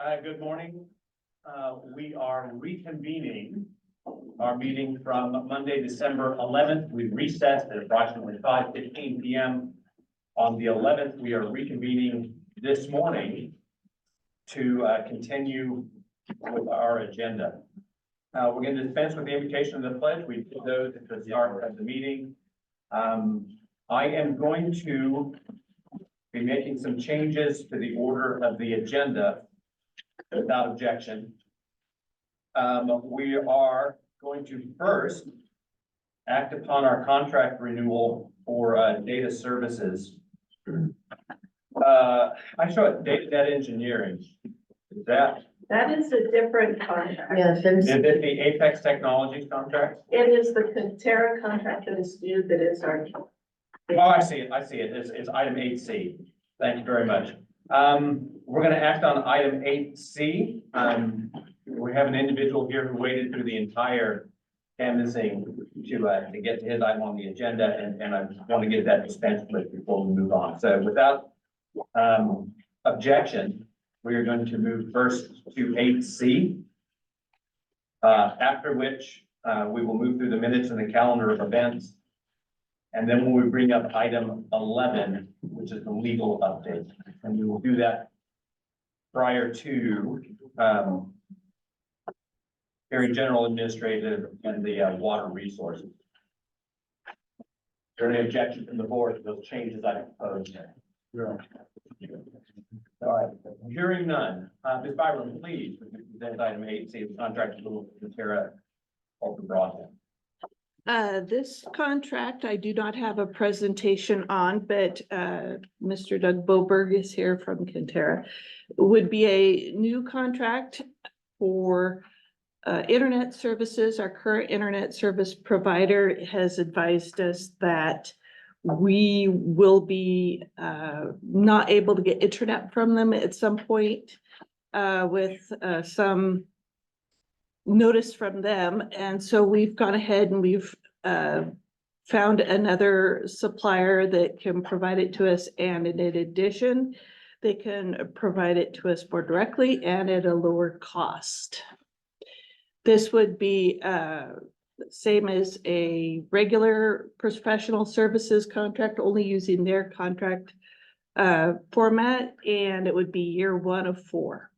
Good morning. We are reconvening our meeting from Monday, December 11th. We recessed at approximately 5:15 p.m. On the 11th, we are reconvening this morning to continue with our agenda. We're going to dispense with the invocation of the pledge. We did those at the start of the meeting. I am going to be making some changes to the order of the agenda without objection. We are going to first act upon our contract renewal for data services. I show it data engineering. Is That is a different contract. Yes, is it the Apex Technologies contract? It is the Conterra contract that is due, that is our. Oh, I see it. It's item 8C. Thank you very much. We're going to act on item 8C. We have an individual here who waited through the entire canvassing to get to his item on the agenda, and I want to get that dispensed with before we move on. So without objection, we are going to move first to 8C. After which we will move through the minutes and the calendar of events. And then when we bring up item 11, which is the legal update, and we will do that prior to hearing general administrative and the water resources. Is there any objection from the board to those changes I proposed? All right, hearing none. Ms. Byram, please present item 8C, the contract with Conterra Ultra Broadband. This contract, I do not have a presentation on, but Mr. Doug Boberg is here from Conterra. Would be a new contract for internet services. Our current internet service provider has advised us that we will be not able to get internet from them at some point with some notice from them. And so we've gone ahead and we've found another supplier that can provide it to us, and in addition, they can provide it to us more directly and at a lower cost. This would be same as a regular professional services contract, only using their contract format, and it would be year 1 of 4.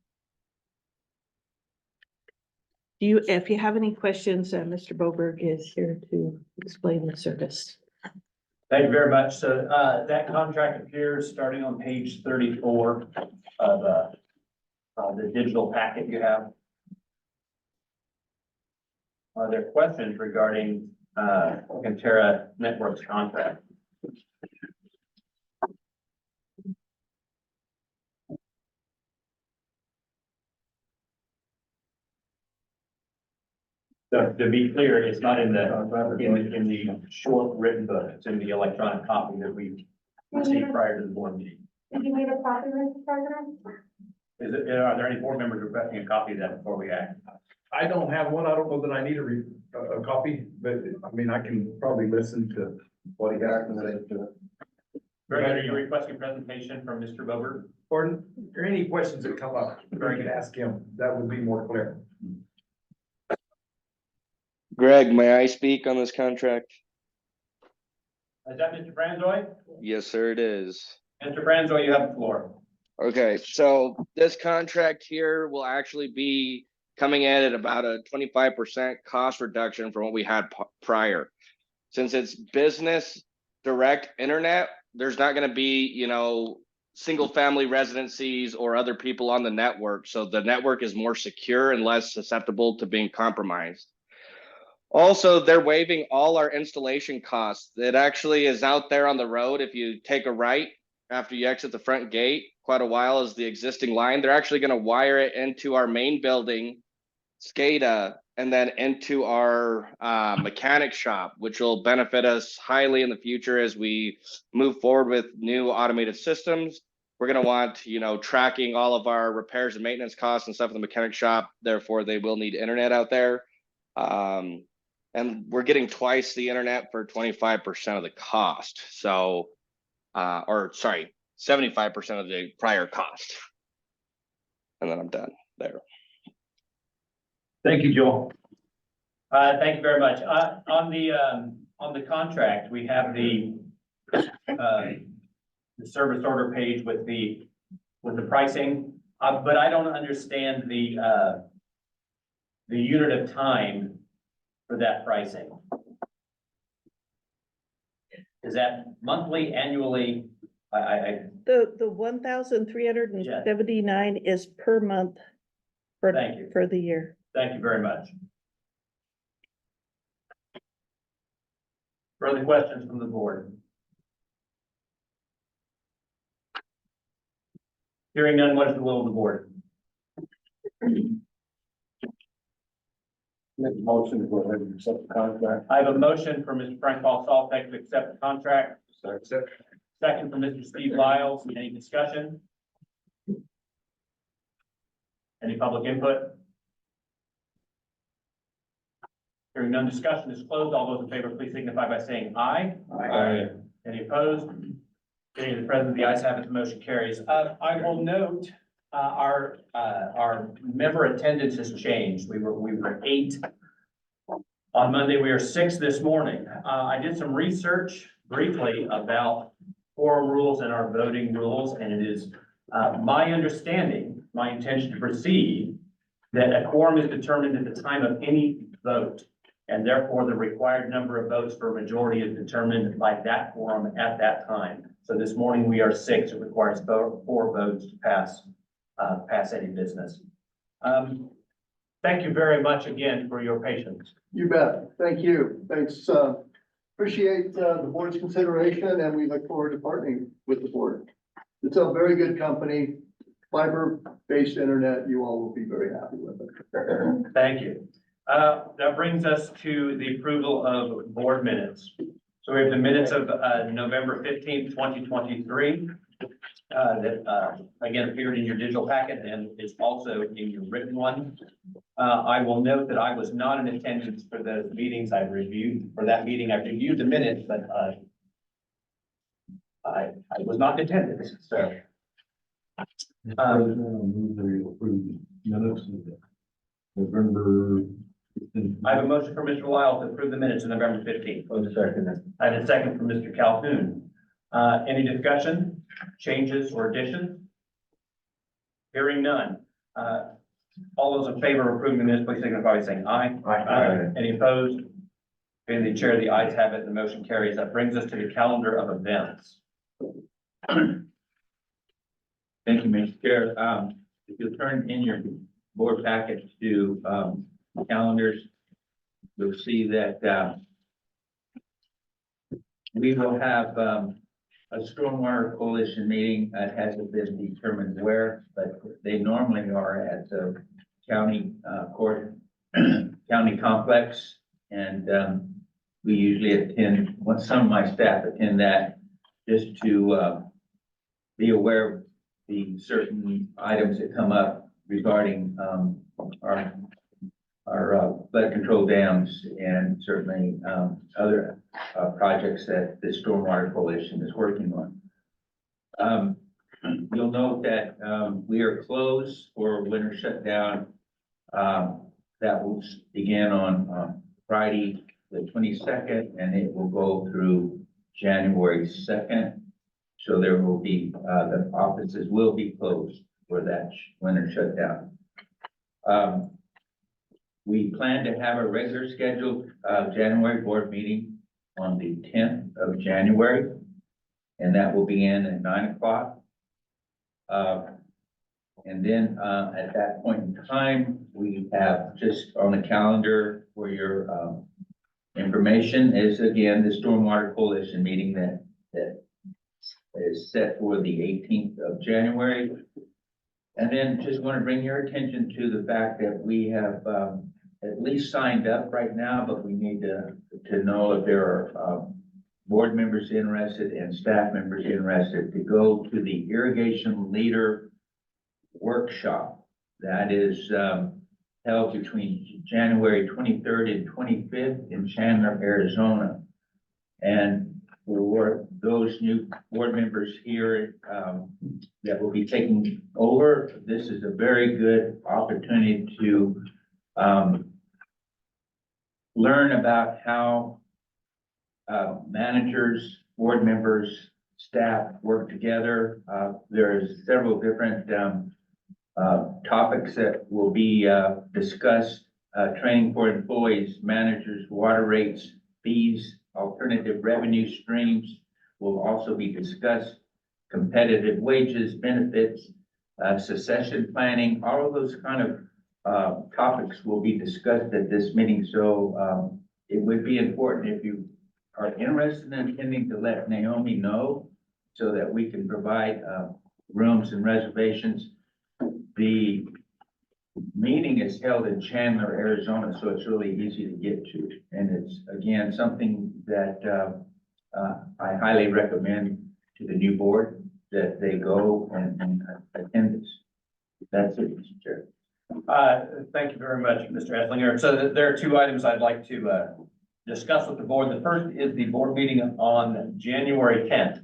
If you have any questions, Mr. Boberg is here to explain the service. Thank you very much. So that contract appears starting on page 34 of the digital packet you have. Are there questions regarding Conterra Networks contract? So to be clear, it's not in the short written book. It's in the electronic copy that we received prior to the board meeting. Did you need a copy, Mr. President? Are there any board members requesting a copy of that before we act? I don't have one. I don't know that I need a copy, but I mean, I can probably listen to what he got and then Very good. Are you requesting a presentation from Mr. Bober? or any questions that come up, you can ask him. That would be more clear. Greg, may I speak on this contract? Is that Mr. Franzoy? Yes, sir, it is. Mr. Franzoy, you have the floor. Okay, so this contract here will actually be coming in at about a 25% cost reduction from what we had prior. Since it's business direct internet, there's not going to be, single family residencies or other people on the network. So the network is more secure and less susceptible to being compromised. Also, they're waiving all our installation costs. It actually is out there on the road. If you take a right after you exit the front gate, quite a while is the existing line. They're actually going to wire it into our main building, SCADA, and then into our mechanic shop, which will benefit us highly in the future as we move forward with new automated systems. We're going to want, tracking all of our repairs and maintenance costs and stuff in the mechanic shop. Therefore, they will need internet out there. And we're getting twice the internet for 25% of the cost. So, 75% of the prior cost. And then I'm done there. Thank you, Joel. Thank you very much. On the contract, we have the service order page with the pricing, but I don't understand the unit of time for that pricing. Is that monthly, annually? The 1,379 is per month for, Thank you. for the year. Thank you very much. Further questions from the board? Hearing none, what is the will of the board? Make a motion to go ahead and accept the contract. I have a motion for Mr. Frank Paul Saltek to accept the contract. Second from Mr. Steve Lyles. Any discussion? Any public input? Hearing none, discussion is closed. All those in favor, please signify by saying aye. Aye. Any opposed? Being the present, the ayes have it, the motion carries. I will note, our member attendance has changed. We were 8 on Monday. We are 6 this morning. I did some research briefly about quorum rules and our voting rules, and it is, my understanding, my intention to proceed, that a quorum is determined at the time of any vote. And therefore, the required number of votes for a majority is determined by that quorum at that time. So this morning, we are 6. It requires 4 votes to pass any business. Thank you very much again for your patience. You bet. Thank you. Thanks. Appreciate the board's consideration, and we look forward to partnering with the board. It's a very good company, fiber-based internet. You all will be very happy with it. Thank you. That brings us to the approval of board minutes. So we have the minutes of November 15th, 2023. That again appeared in your digital packet and is also in your written one. I will note that I was not in attendance for the meetings I reviewed. For that meeting, I reviewed the minutes, but I was not in attendance, so. Minutes of November. I have a motion for Mr. Lyle to approve the minutes of November 15th. I have a second from Mr. Calhoun. Any discussion, changes, or additions? Hearing none. All those in favor of approving the minutes, please signify by saying aye. Aye. Any opposed? Being the chair, the ayes have it, the motion carries. That brings us to the calendar of events. Thank you, Mr. Chair. If you'll turn in your board package to, calendars, you'll see that, we will have, a stormwater coalition meeting. It hasn't been determined where, but they normally are at the county, court, county complex. And, we usually attend, some of my staff attend that just to, be aware of the certain items that come up regarding, our flood control dams and certainly, other, projects that the Stormwater Coalition is working on. You'll note that, we are closed for winter shutdown. That will begin on, Friday, the 22nd, and it will go through January 2nd. So there will be, the offices will be closed for that winter shutdown. We plan to have a regular scheduled, January board meeting on the 10th of January, and that will begin at 9 o'clock. And then, at that point in time, we have just on the calendar for your, information is again, the Stormwater Coalition meeting that is set for the 18th of January. And then just want to bring your attention to the fact that we have, at least signed up right now, but we need to know if there are, board members interested and staff members interested to go to the Irrigation Leader Workshop. That is, held between January 23rd and 25th in Chandler, Arizona. And for those new board members here, that will be taking over. This is a very good opportunity to, learn about how, managers, board members, staff work together. There's several different, topics that will be, discussed. Training for employees, managers, water rates, fees, alternative revenue streams will also be discussed. Competitive wages, benefits, succession planning, all of those kind of topics will be discussed at this meeting. So it would be important if you are interested in attending to let Naomi know so that we can provide rooms and reservations. The meeting is held in Chandler, Arizona, so it's really easy to get to. And it's, again, something that I highly recommend to the new board, that they go and attend this. That's it, Mr. Chair. Thank you very much, Mr. Esslinger. So there are two items I'd like to discuss with the board. The first is the board meeting on January 10th.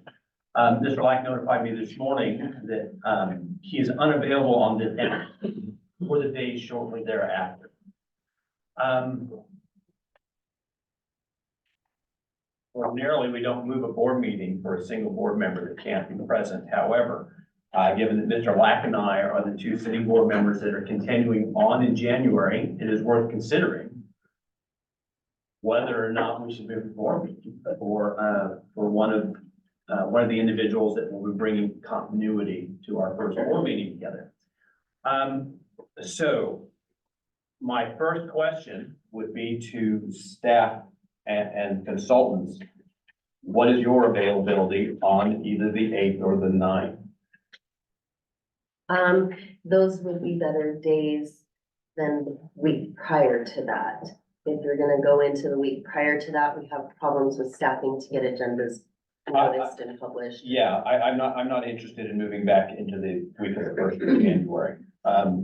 Mr. Lack notified me this morning that he is unavailable on the 10th for the days shortly thereafter. Ordinarily, we don't move a board meeting for a single board member that can't be present. However, given that Mr. Lack and I are the two sitting board members that are continuing on in January, it is worth considering whether or not we should move the board meeting for one of the individuals that will be bringing continuity to our first board meeting together. So my first question would be to staff and consultants. What is your availability on either the 8th or the 9th? Those would be better days than the week prior to that. If you're gonna go into the week prior to that, we have problems with staffing to get agendas noticed and published. Yeah, I'm not interested in moving back into the week of the 1st of January.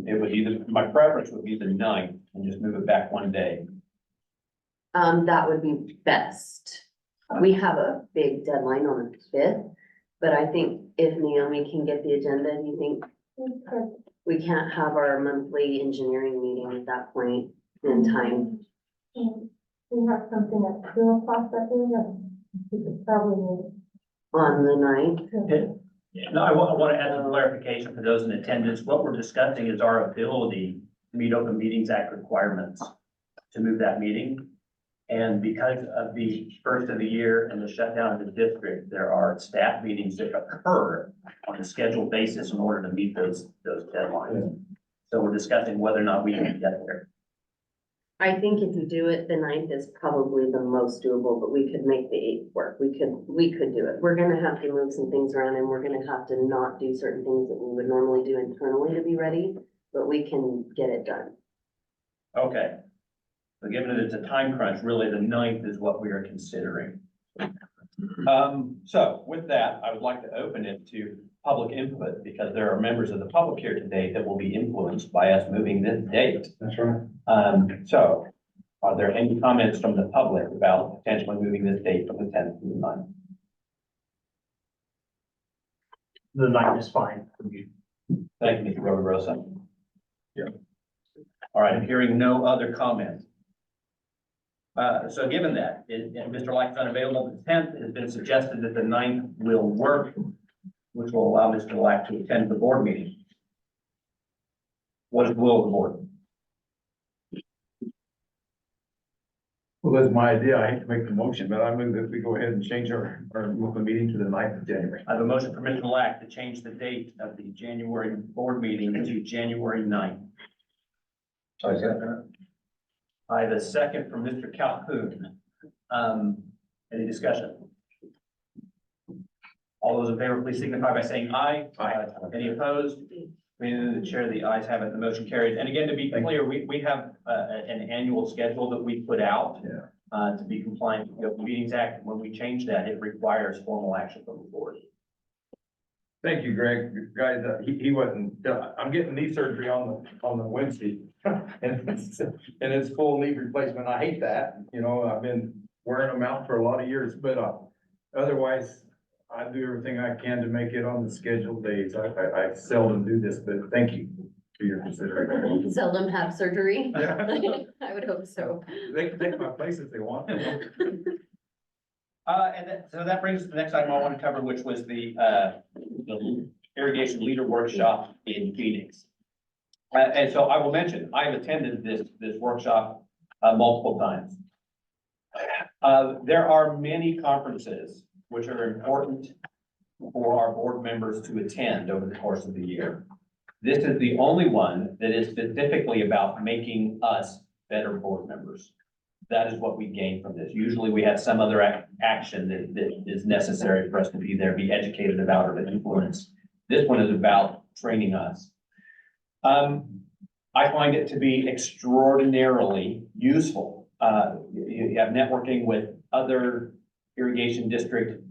It would either, my preference would be the 9th and just move it back one day. That would be best. We have a big deadline on the 5th, but I think if Naomi can get the agenda, do you think we can't have our monthly engineering meeting at that point in time? We have something at 2:00 that day that we could probably On the 9th? No, I want to add some clarification for those in attendance. What we're discussing is our ability to meet Open Meetings Act requirements to move that meeting. And because of the first of the year and the shutdown of the district, there are staff meetings that occur on a scheduled basis in order to meet those deadlines. So we're discussing whether or not we can get there. I think if you do it, the 9th is probably the most doable, but we could make the 8th work. We could do it. We're gonna have to move some things around and we're gonna have to not do certain things that we would normally do internally to be ready, but we can get it done. Okay. So given that it's a time crunch, really the 9th is what we are considering. So with that, I would like to open it to public input because there are members of the public here today that will be influenced by us moving this date. That's right. So are there any comments from the public about potentially moving this date from the 10th to the 9th? The 9th is fine for me. Thank you, Mr. Rosa. Yeah. All right, I'm hearing no other comments. So given that, and Mr. Lack's unavailable, the 10th has been suggested that the 9th will work, which will allow Mr. Lack to attend the board meeting. What is the will of the board? Well, that's my idea. I hate to make the motion, but I move that we go ahead and change our local meeting to the 9th of January. I have a motion for Mr. Lack to change the date of the January board meeting to January 9th. I have a second from Mr. Calhoun. Any discussion? All those in favor, please signify by saying aye. Aye. Any opposed? Meaning the chair, the ayes have it, the motion carries. And again, to be clear, we have an annual schedule that we put out to be compliant with the Open Meetings Act. When we change that, it requires formal action from the board. Thank you, Greg. Guys, he wasn't, I'm getting knee surgery on the Wednesday. And it's full knee replacement. I hate that, you know, I've been wearing them out for a lot of years, but, Otherwise, I do everything I can to make it on the scheduled days. I seldom do this, but thank you for your consideration. Seldom have surgery. Yeah. I would hope so. They can take my place if they want. So that brings us to the next item I want to cover, which was the irrigation leader workshop in Phoenix. And so I will mention, I've attended this workshop multiple times. There are many conferences which are important for our board members to attend over the course of the year. This is the only one that is specifically about making us better board members. That is what we gain from this. Usually we have some other action that is necessary for us to be there, be educated about, or to influence. This one is about training us. I find it to be extraordinarily useful. You have networking with other irrigation district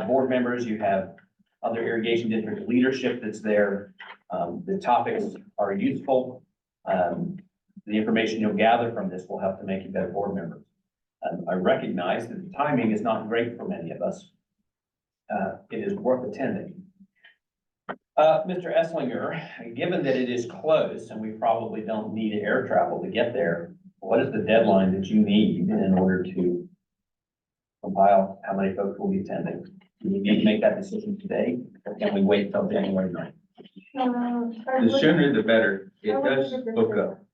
board members. You have other irrigation district leadership that's there. The topics are useful. The information you'll gather from this will help to make you better board members. I recognize that the timing is not great for many of us. It is worth attending. Mr. Esslinger, given that it is close and we probably don't need air travel to get there, what is the deadline that you need in order to compile how many folks will be attending? Do we need to make that decision today, or can we wait till January 9th? The sooner the better. It does book up.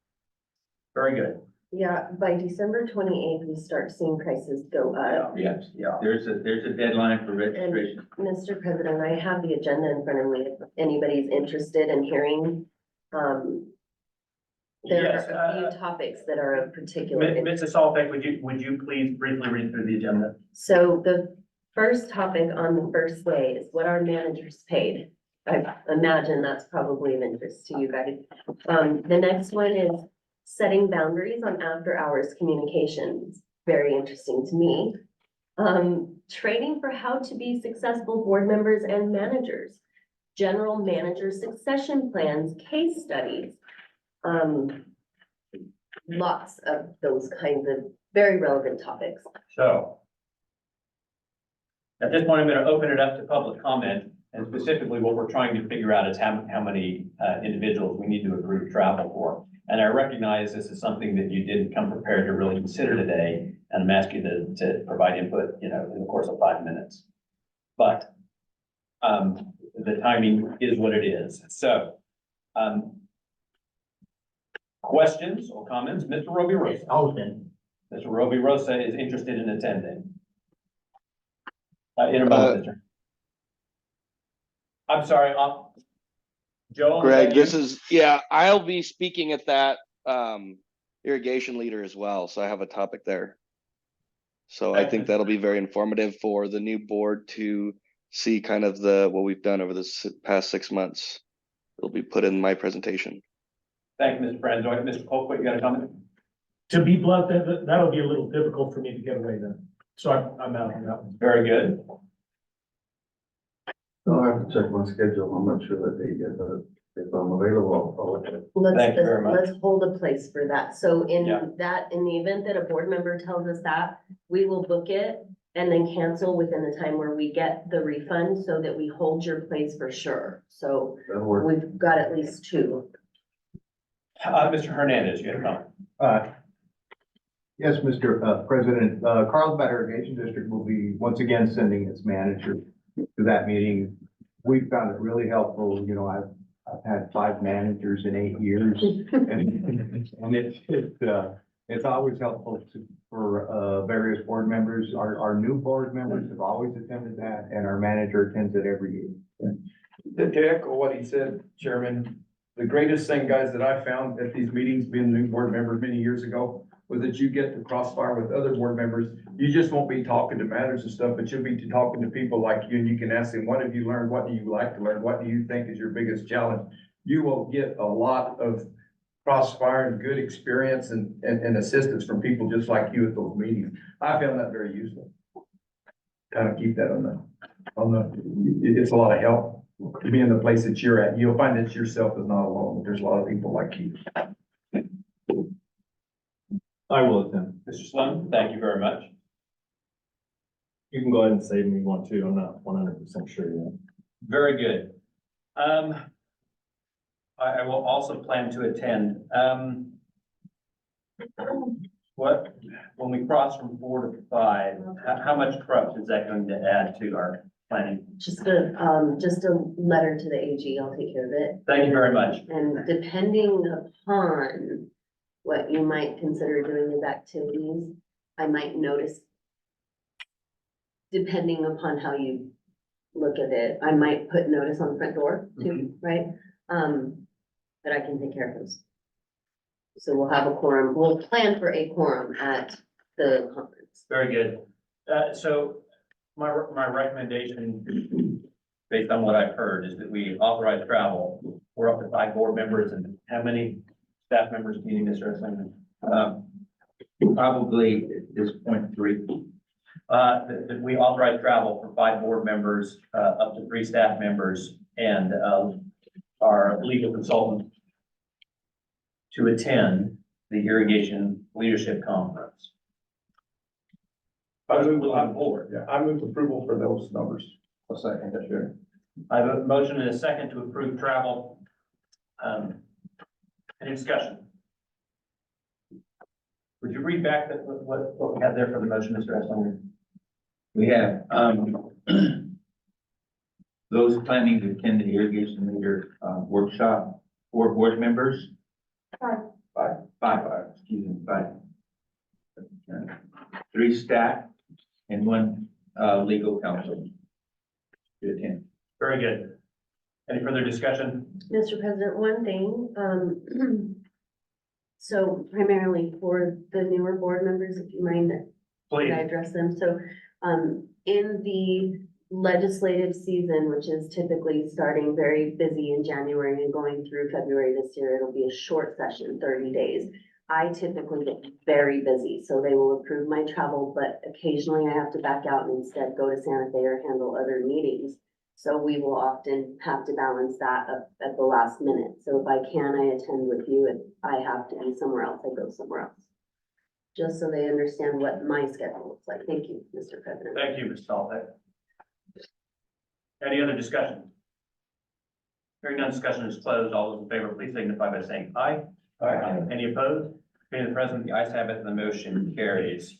Very good. Yeah, by December 28th, we start seeing prices go up. Yes, there's a deadline for registration. Mr. President, I have the agenda in front of me if anybody's interested in hearing. There Yes, are a few topics that are of particular interest. Mrs. Salbeck, would you please briefly read through the agenda? So the first topic on the first day is what our managers paid. I imagine that's probably of interest to you guys. The next one is setting boundaries on after hours communications. Very interesting to me. Training for how to be successful board members and managers. General manager succession plans, case studies. Lots of those kinds of very relevant topics. So at this point, I'm going to open it up to public comment, and specifically what we're trying to figure out is how many individuals we need to agree to travel for. And I recognize this is something that you didn't come prepared to really consider today, and I'm asking you to provide input, in the course of 5 minutes. But the timing is what it is. So questions or comments? Mr. Roby Rosa. Mr. Roby Rosa is interested in attending. In a moment, Mr. I'm sorry, Joe. Greg, I'll be speaking at that irrigation leader as well, so I have a topic there. So I think that'll be very informative for the new board to see kind of what we've done over this past 6 months. It'll be put in my presentation. Thank you, Mr. Franzoy. Mr. Colquitt, you got a comment? To be blunt, that'll be a little difficult for me to get away then. So I'm out on that one. Very good. I'll have to check my schedule. I'm not sure that they get, but if I'm available, I'll look at it. Thank you very much. Let's hold a place for that. So in Yeah. the event that a board member tells us that, we will book it and then cancel within the time where we get the refund so that we hold your place for sure. So That'll work. we've got at least 2. Mr. Hernandez, you got a comment? Yes, Mr. President, Carlsbad Irrigation District will be once again sending its manager to that meeting. We found it really helpful. I've had 5 managers in 8 years. And it's always helpful for various board members. Our new board members have always attended that, and our manager attends it every year. To echo what he said, Chairman, the greatest thing, guys, that I found at these meetings, being a new board member many years ago, was that you get to crossfire with other board members. You just won't be talking to matters and stuff, but you'll be talking to people like you, and you can ask them, what have you learned? What do you like to learn? What do you think is your biggest challenge? You will get a lot of crossfire and good experience and assistance from people just like you at those meetings. I found that very useful. Kind of keep that it's a lot of help to be in the place that you're at. You'll find that yourself is not alone. There's a lot of people like you. I will attend. Mr. Sloan, thank you very much. You can go ahead and say me one too. I'm not 100% sure yet. Very good. I will also plan to attend. When we cross from 4 to 5, how much corrupt is that going to add to our planning? Just a letter to the AG, I'll take care of it. Thank you very much. And depending upon what you might consider doing as activities, I might notice. Depending upon how you look at it, I might put notice on the front door too, right? But I can take care of those. So we'll have a quorum, we'll plan for a quorum at the conference. Very good. So my recommendation, based on what I've heard, is that we authorize travel. We're up to 5 board members, and how many staff members do you need, Mr. Eslinger? Probably at this point, 3. That we authorize travel for 5 board members, up to 3 staff members, and our legal consultant to attend the irrigation leadership conference. I move on board. Yeah, I move approval for those numbers. A second, sure. I have a motion and a second to approve travel. Any discussion? Would you read back what we had there for the motion, Mr. Eslinger? We have, those planning to attend the irrigation leader, workshop, 4 board members. 5, excuse me, 5. 3 staff and 1, legal counsel to attend. Very good. Any further discussion? Mr. President, one thing, so primarily for the newer board members, if you mind, Please. can I address them? So, in the legislative season, which is typically starting very busy in January and going through February this year, it'll be a short session, 30 days. I typically get very busy, so they will approve my travel, but occasionally I have to back out and instead go to Santa Fe or handle other meetings. So we will often have to balance that up at the last minute. So if I can, I attend with you. If I have to be somewhere else, I go somewhere else. Just so they understand what my schedule looks like. Thank you, Mr. President. Thank you, Ms. Stalbeck. Any other discussion? Hearing none, discussion is closed. All those in favor, please signify by saying aye. Aye. Any opposed? Being the president, the ayes have it, and the motion carries. Is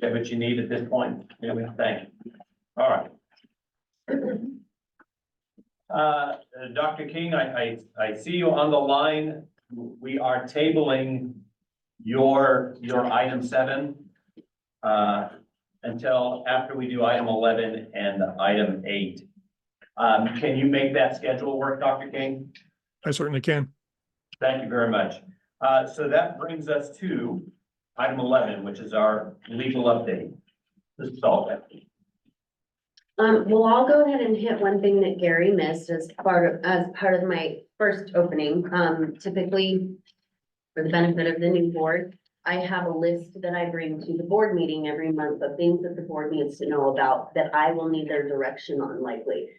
that what you need at this point? Yeah, thank you. All right. Dr. King, I see you on the line. We are tabling your item 7 until after we do item 11 and item 8. Can you make that schedule work, Dr. King? I certainly can. Thank you very much. So that brings us to item 11, which is our legal update. This is all. Well, I'll go ahead and hit one thing that Gary missed as part of my first opening. Typically, for the benefit of the new board, I have a list that I bring to the board meeting every month of things that the board needs to know about that I will need their direction on likely.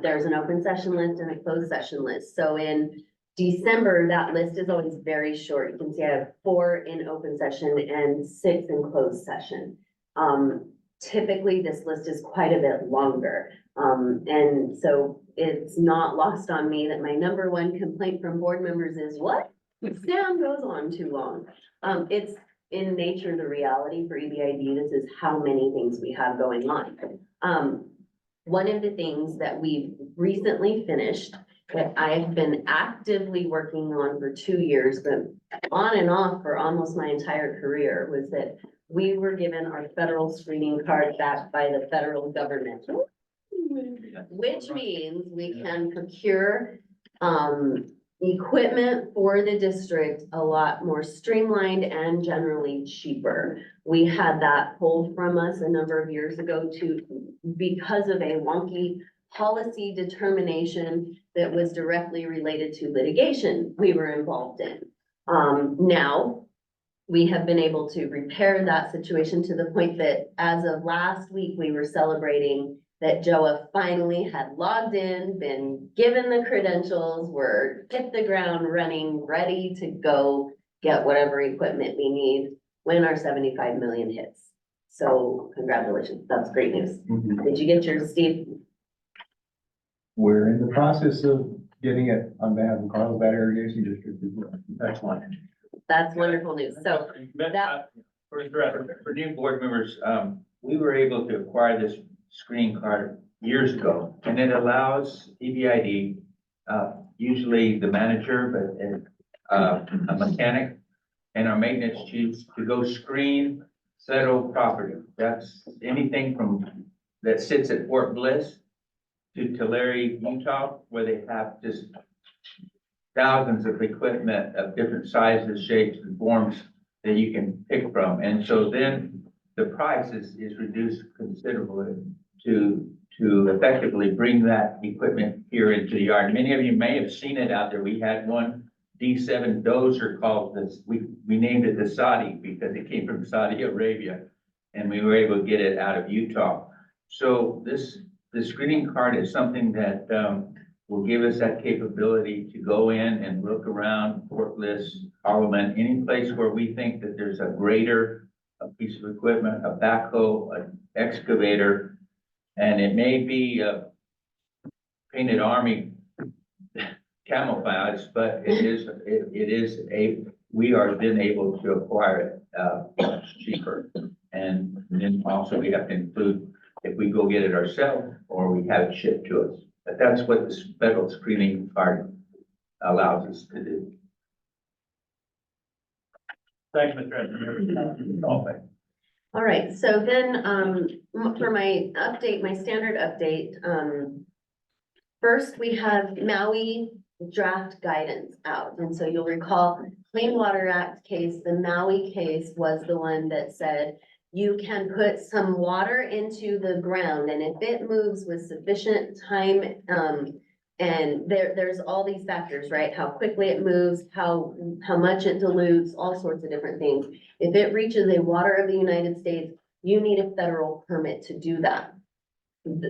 There's an open session list and a closed session list. So in December, that list is always very short. You can see I have 4 in open session and 6 in closed session. Typically, this list is quite a bit longer. And so it's not lost on me that my number 1 complaint from board members is what? Sam goes on too long. It's in nature, the reality for EBID, this is how many things we have going on. One of the things that we've recently finished that I've been actively working on for 2 years, but on and off for almost my entire career, was that we were given our federal screening card back by the federal government, which means we can procure equipment for the district a lot more streamlined and generally cheaper. We had that pulled from us a number of years ago because of a wonky policy determination that was directly related to litigation we were involved in. Now, we have been able to repair that situation to the point that as of last week, we were celebrating that Joa finally had logged in, been given the credentials, were hit the ground running, ready to go get whatever equipment we need when our 75 million hits. So congratulations, that's great news. Mhm. Did you get yours, Steve? We're in the process of getting it on behalf of Carlsbad Irrigation District as well. Excellent. That's wonderful news. So that- For new board members, we were able to acquire this screening card years ago, and it allows EBID, usually the manager, but a mechanic and our maintenance chiefs to go screen federal property. That's anything from, that sits at Fort Bliss to Tulare, Utah, where they have just thousands of equipment of different sizes, shapes, and forms that you can pick from. And so then the price is reduced considerably to effectively bring that equipment here into the yard. Many of you may have seen it out there. We had one D7 dozer called this, we named it the Saudi because it came from Saudi Arabia, and we were able to get it out of Utah. So the screening card is something that will give us that capability to go in and look around Fort Bliss, Parliament, any place where we think that there's a grader, a piece of equipment, a backhoe, an excavator, and it may be a painted army camouflage, but it is we are then able to acquire it much cheaper. And then also we have to include if we go get it ourselves or we have it shipped to us. But that's what this federal screening card allows us to do. Thanks, Mr. Edmund. All right, so then, for my update, my standard update, first we have Maui draft guidance out. And so you'll recall Clean Water Act case, the Maui case was the one that said you can put some water into the ground, and if it moves with sufficient time, and there's all these factors, right? How quickly it moves, how much it dilutes, all sorts of different things. If it reaches a water of the United States, you need a federal permit to do that.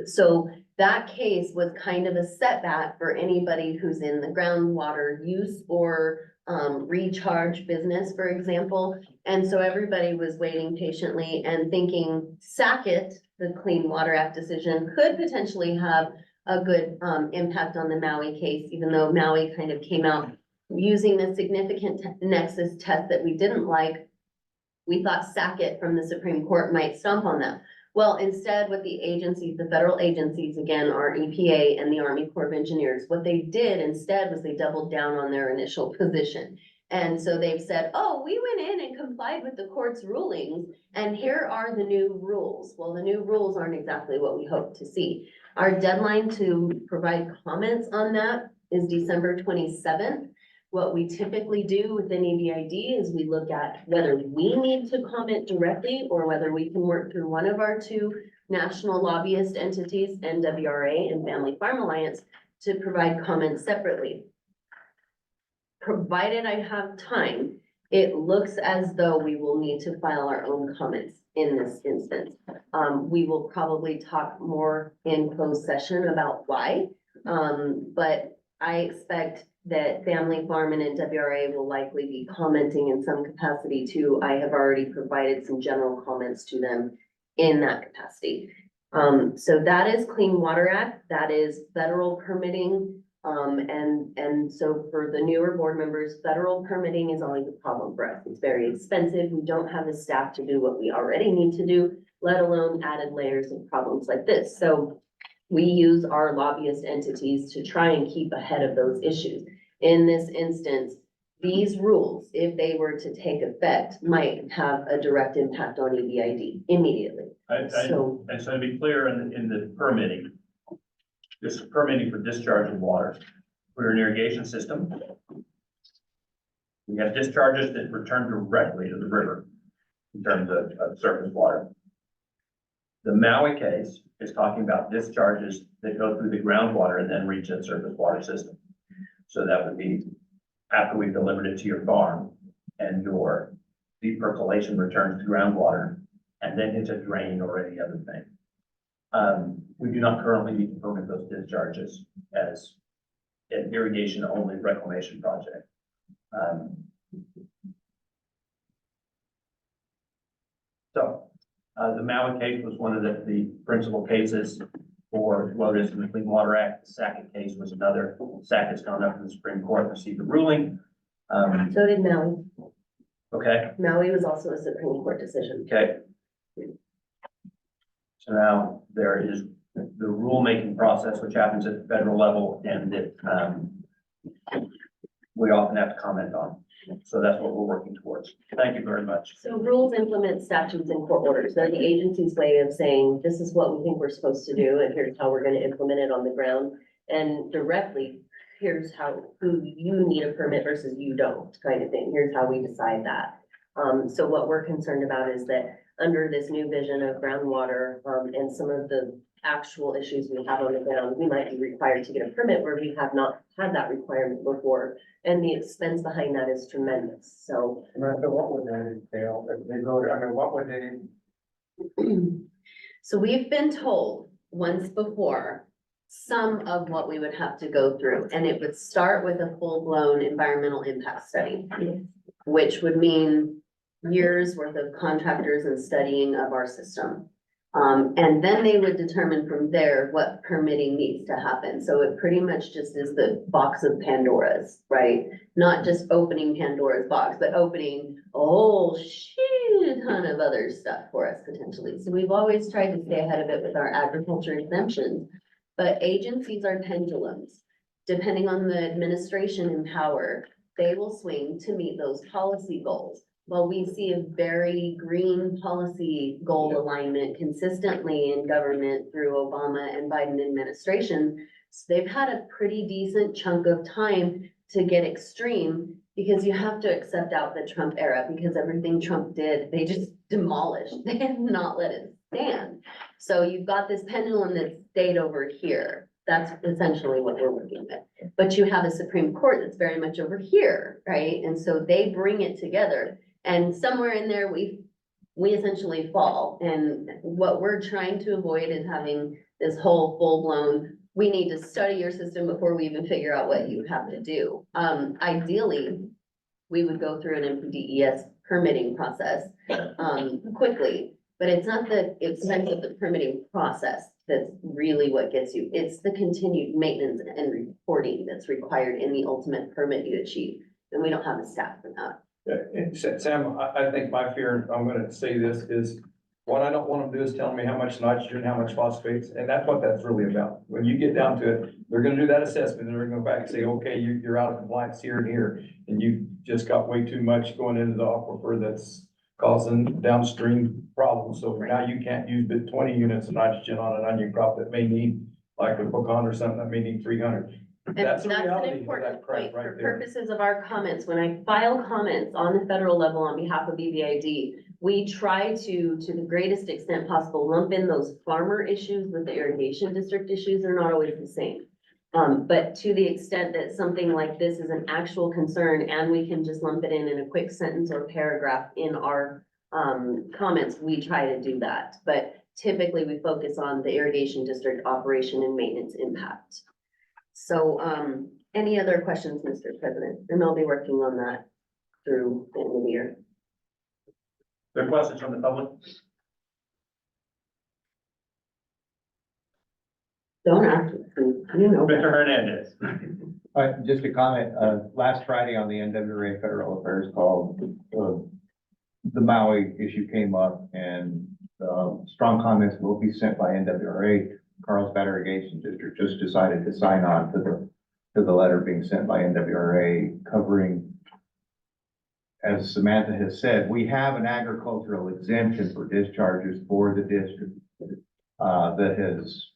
So that case was kind of a setback for anybody who's in the groundwater use or recharge business, for example. And so everybody was waiting patiently and thinking Sackett, the Clean Water Act decision, could potentially have a good impact on the Maui case, even though Maui kind of came out using the significant nexus test that we didn't like. We thought Sackett from the Supreme Court might stomp on that. Well, instead, what the agencies, the federal agencies, again, our EPA and the Army Corps of Engineers, what they did instead was they doubled down on their initial position. And so they've said, oh, we went in and complied with the court's rulings, and here are the new rules. Well, the new rules aren't exactly what we hope to see. Our deadline to provide comments on that is December 27th. What we typically do within EBID is we look at whether we need to comment directly or whether we can work through one of our two national lobbyist entities, NWRA and Family Farm Alliance, to provide comments separately. Provided I have time, it looks as though we will need to file our own comments in this instance. We will probably talk more in closed session about why, but I expect that Family Farm and NWRA will likely be commenting in some capacity too. I have already provided some general comments to them in that capacity. So that is Clean Water Act, that is federal permitting. And so for the newer board members, federal permitting is always a problem for us. It's very expensive. We don't have the staff to do what we already need to do, let alone added layers of problems like this. So we use our lobbyist entities to try and keep ahead of those issues. In this instance, these rules, if they were to take effect, might have a direct impact on EBID immediately. So, And so to be clear in the permitting, this is permitting for discharge of water. We're an irrigation system. We have discharges that return directly to the river in terms of surface water. The Maui case is talking about discharges that go through the groundwater and then reach that surface water system. So that would be after we've delivered it to your farm and your deep percolation returns to groundwater and then hits a drain or any other thing. We do not currently need to permit those discharges as an irrigation only reclamation project. So The Maui case was one of the principal cases for WOTUS and the Clean Water Act. The Sackett case was another. Sackett has gone up to the Supreme Court and received a ruling. So did Maui. Okay, Maui was also a Supreme Court decision. okay. So now there is the rulemaking process, which happens at the federal level, and that, we often have to comment on. So that's what we're working towards. Thank you very much. So rules implement statutes and court orders. They're the agency's way of saying, this is what we think we're supposed to do, and here's how we're gonna implement it on the ground. And directly, here's who you need a permit versus you don't, kind of thing. Here's how we decide that. So what we're concerned about is that under this new vision of groundwater, and some of the actual issues we have on the ground, we might be required to get a permit where we have not had that requirement before. And the expense behind that is tremendous, so. Samantha, what would that entail? If they go, I mean, what would they? So we've been told once before, some of what we would have to go through, and it would start with a full-blown environmental impact study, which would mean years worth of contractors and studying of our system. And then they would determine from there what permitting needs to happen. So it pretty much just is the box of Pandora's, right? Not just opening Pandora's box, but opening a whole shit ton of other stuff for us potentially. So we've always tried to stay ahead of it with our agriculture exemptions. But agencies are pendulums. Depending on the administration in power, they will swing to meet those policy goals. Well, we see a very green policy goal alignment consistently in government through Obama and Biden administration. So they've had a pretty decent chunk of time to get extreme, because you have to accept out the Trump era, because everything Trump did, they just demolished. They have not let it stand. So you've got this pendulum that stayed over here. That's essentially what we're working with. But you have a Supreme Court that's very much over here, right? And so they bring it together. And somewhere in there, we essentially fall. And what we're trying to avoid is having this whole full-blown, we need to study your system before we even figure out what you have to do. Ideally, we would go through an MPDES permitting process quickly, but it's not the expense of the permitting process that's really what gets you. It's the continued maintenance and reporting that's required in the ultimate permit you achieve. And we don't have the staff for that. Sam, I think my fear, I'm gonna say this, is what I don't want them to do is tell me how much nitrogen, how much phosphates, and that's what that's really about. When you get down to it, they're gonna do that assessment, and they're gonna go back and say, okay, you're out of compliance here and here, and you just got way too much going into the aquifer that's causing downstream problems. So now you can't use but 20 units of nitrogen on an onion crop that may need, like a pecan or something, that may need 300. And That's that's the an reality of important that crap point right for there. purposes of our comments. When I file comments on the federal level on behalf of BBID, we try to the greatest extent possible, lump in those farmer issues with the irrigation district issues. They're not always the same. But to the extent that something like this is an actual concern and we can just lump it in a quick sentence or paragraph in our comments, we try to do that. But typically we focus on the irrigation district operation and maintenance impact. So, any other questions, Mr. President? And I'll be working on that through the end of the year. There are questions from the public? Don't ask me, you know. Mr. Hernandez. Just a comment, last Friday on the NWRA Federal Affairs call, the Maui issue came up, and, strong comments will be sent by NWRA. Carlsbad Irrigation District just decided to sign on to the letter being sent by NWRA covering, as Samantha has said, we have an agricultural exemption for discharges for the district that has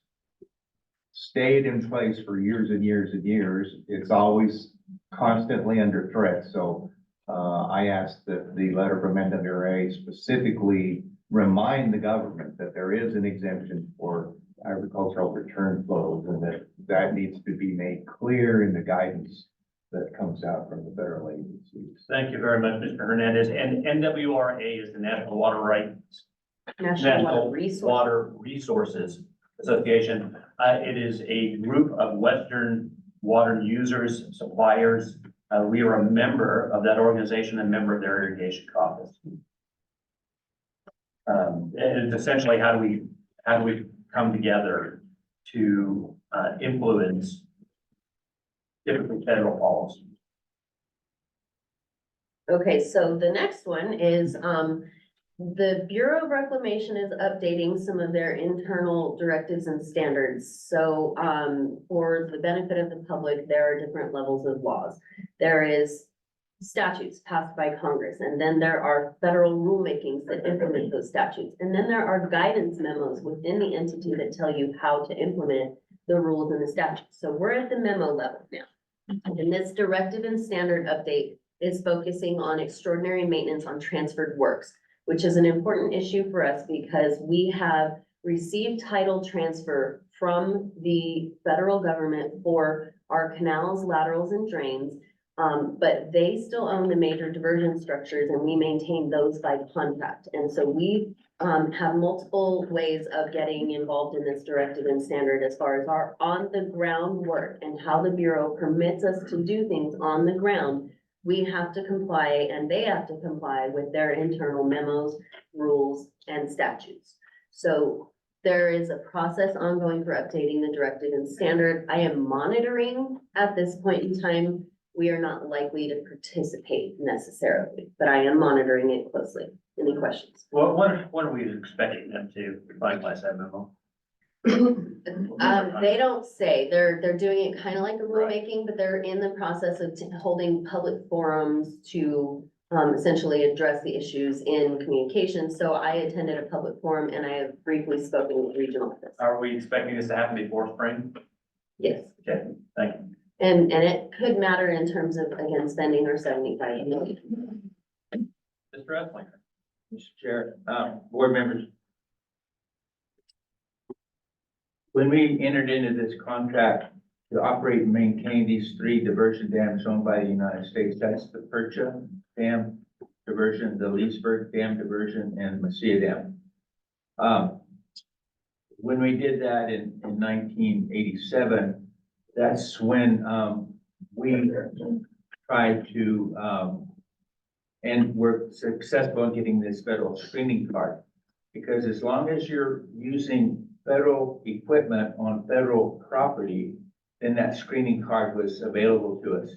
stayed in place for years and years and years. It's always constantly under threat. So I asked that the letter from NWRA specifically remind the government that there is an exemption for agricultural return flows, and that needs to be made clear in the guidance that comes out from the federal agencies. Thank you very much, Mr. Hernandez. And NWRA is the National Water Rights, National Water Water Resources Association. It is a group of Western water users, suppliers. We are a member of that organization, a member of their irrigation caucus. And it's essentially how do we come together to, influence typically federal policy? Okay, so the next one is, the Bureau of Reclamation is updating some of their internal directives and standards. So, for the benefit of the public, there are different levels of laws. There is statutes passed by Congress, and then there are federal rulemakings that implement those statutes. And then there are guidance memos within the entity that tell you how to implement the rules and the statutes. So we're at the memo level now. And this directive and standard update is focusing on extraordinary maintenance on transferred works, which is an important issue for us because we have received title transfer from the federal government for our canals, laterals, and drains. But they still own the major diversion structures and we maintain those by contract. And so we have multiple ways of getting involved in this directive and standard as far as our on the ground work and how the Bureau permits us to do things on the ground. We have to comply and they have to comply with their internal memos, rules, and statutes. So there is a process ongoing for updating the directive and standard. I am monitoring at this point in time. We are not likely to participate necessarily, but I am monitoring it closely. Any questions? Well, when are we expecting them to finalize that memo? They don't say, they're doing it kind of like a rulemaking, but they're in the process of holding public forums to essentially address the issues in communication. So I attended a public forum and I have briefly spoken with regional office. Are we expecting this to happen before spring? Yes, Okay, thank you. and it could matter in terms of, again, spending our 75 million. Mr. Esplinger. Mr. Chair, board members. When we entered into this contract to operate and maintain these 3 diversion dams owned by the United States, that's the Percha Dam diversion, the Leesburg Dam diversion, and Mesilla Dam. When we did that in 1987, that's when we tried to and we're successful in getting this federal screening card. Because as long as you're using federal equipment on federal property, then that screening card was available to us.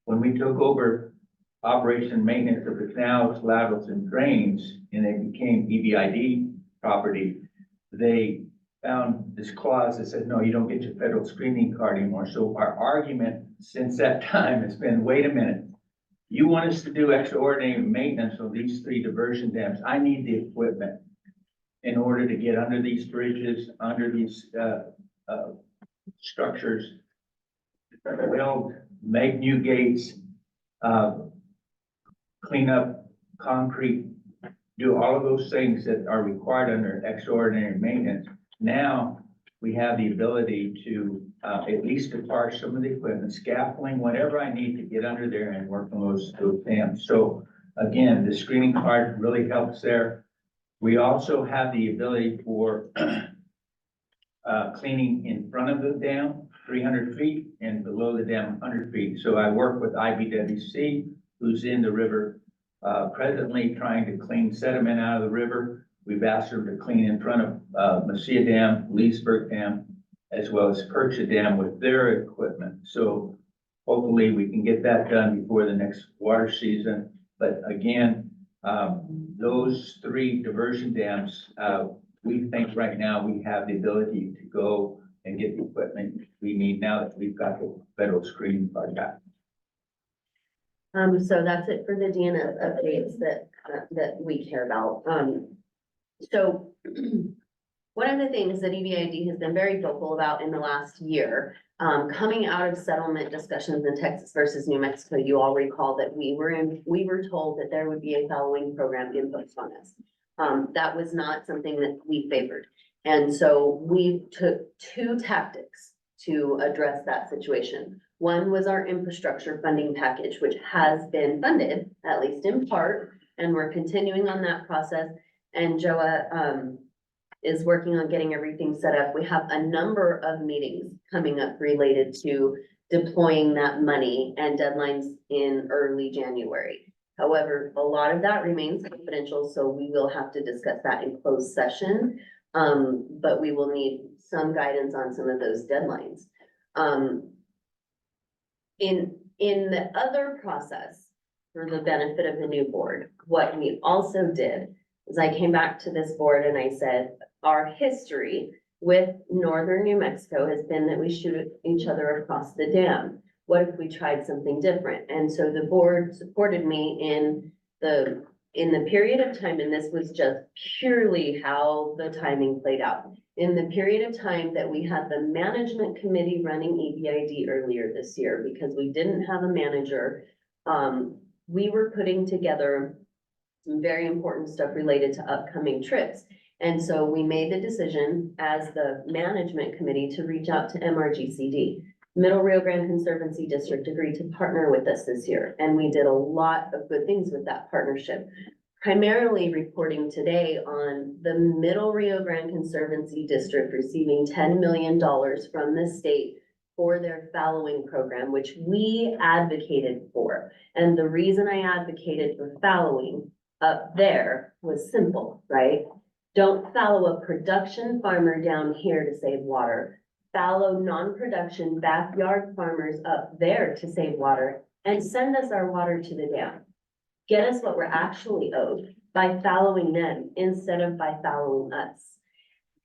When we took over operation and maintenance of the canals, laterals, and drains, and they became EBID property, they found this clause that said, no, you don't get your federal screening card anymore. So our argument since that time has been, wait a minute, you want us to do extraordinary maintenance of these 3 diversion dams. I need the equipment in order to get under these bridges, under these structures, build, make new gates, clean up concrete, do all of those things that are required under extraordinary maintenance. Now we have the ability to at least depart some of the equipment, scaffolding, whatever I need to get under there and work on those dams. So again, the screening card really helps there. We also have the ability for cleaning in front of the dam, 300 feet, and below the dam, 100 feet. So I work with IBWC, who's in the river presently trying to clean sediment out of the river. We've asked them to clean in front of Mesilla Dam, Leesburg Dam, as well as Percha Dam with their equipment. So hopefully we can get that done before the next water season. But again, those 3 diversion dams, we think right now we have the ability to go and get the equipment we need now that we've got the federal screening card back. So that's it for the DNS updates that we care about. So one of the things that EBID has been very vocal about in the last year, coming out of settlement discussions in Texas versus New Mexico, you all recall that we were told that there would be a following program imposed on us. That was not something that we favored. And so we took 2 tactics to address that situation. One was our infrastructure funding package, which has been funded, at least in part, and we're continuing on that process. And Joa is working on getting everything set up. We have a number of meetings coming up related to deploying that money and deadlines in early January. However, a lot of that remains confidential, so we will have to discuss that in closed session. But we will need some guidance on some of those deadlines. In the other process, for the benefit of the new board, what we also did is I came back to this board and I said, our history with northern New Mexico has been that we shoot each other across the dam. What if we tried something different? And so the board supported me in the period of time, and this was just purely how the timing played out. In the period of time that we had the management committee running EBID earlier this year, because we didn't have a manager, we were putting together some very important stuff related to upcoming trips. And so we made the decision as the management committee to reach out to MRGCD. Middle Rio Grande Conservancy District agreed to partner with us this year, and we did a lot of good things with that partnership. Primarily reporting today on the Middle Rio Grande Conservancy District receiving $10 million from the state for their fallowing program, which we advocated for. And the reason I advocated for fallowing up there was simple, right? Don't fallow a production farmer down here to save water. Fallow non-production backyard farmers up there to save water and send us our water to the dam. Get us what we're actually owed by fallowing them instead of by fallowing us.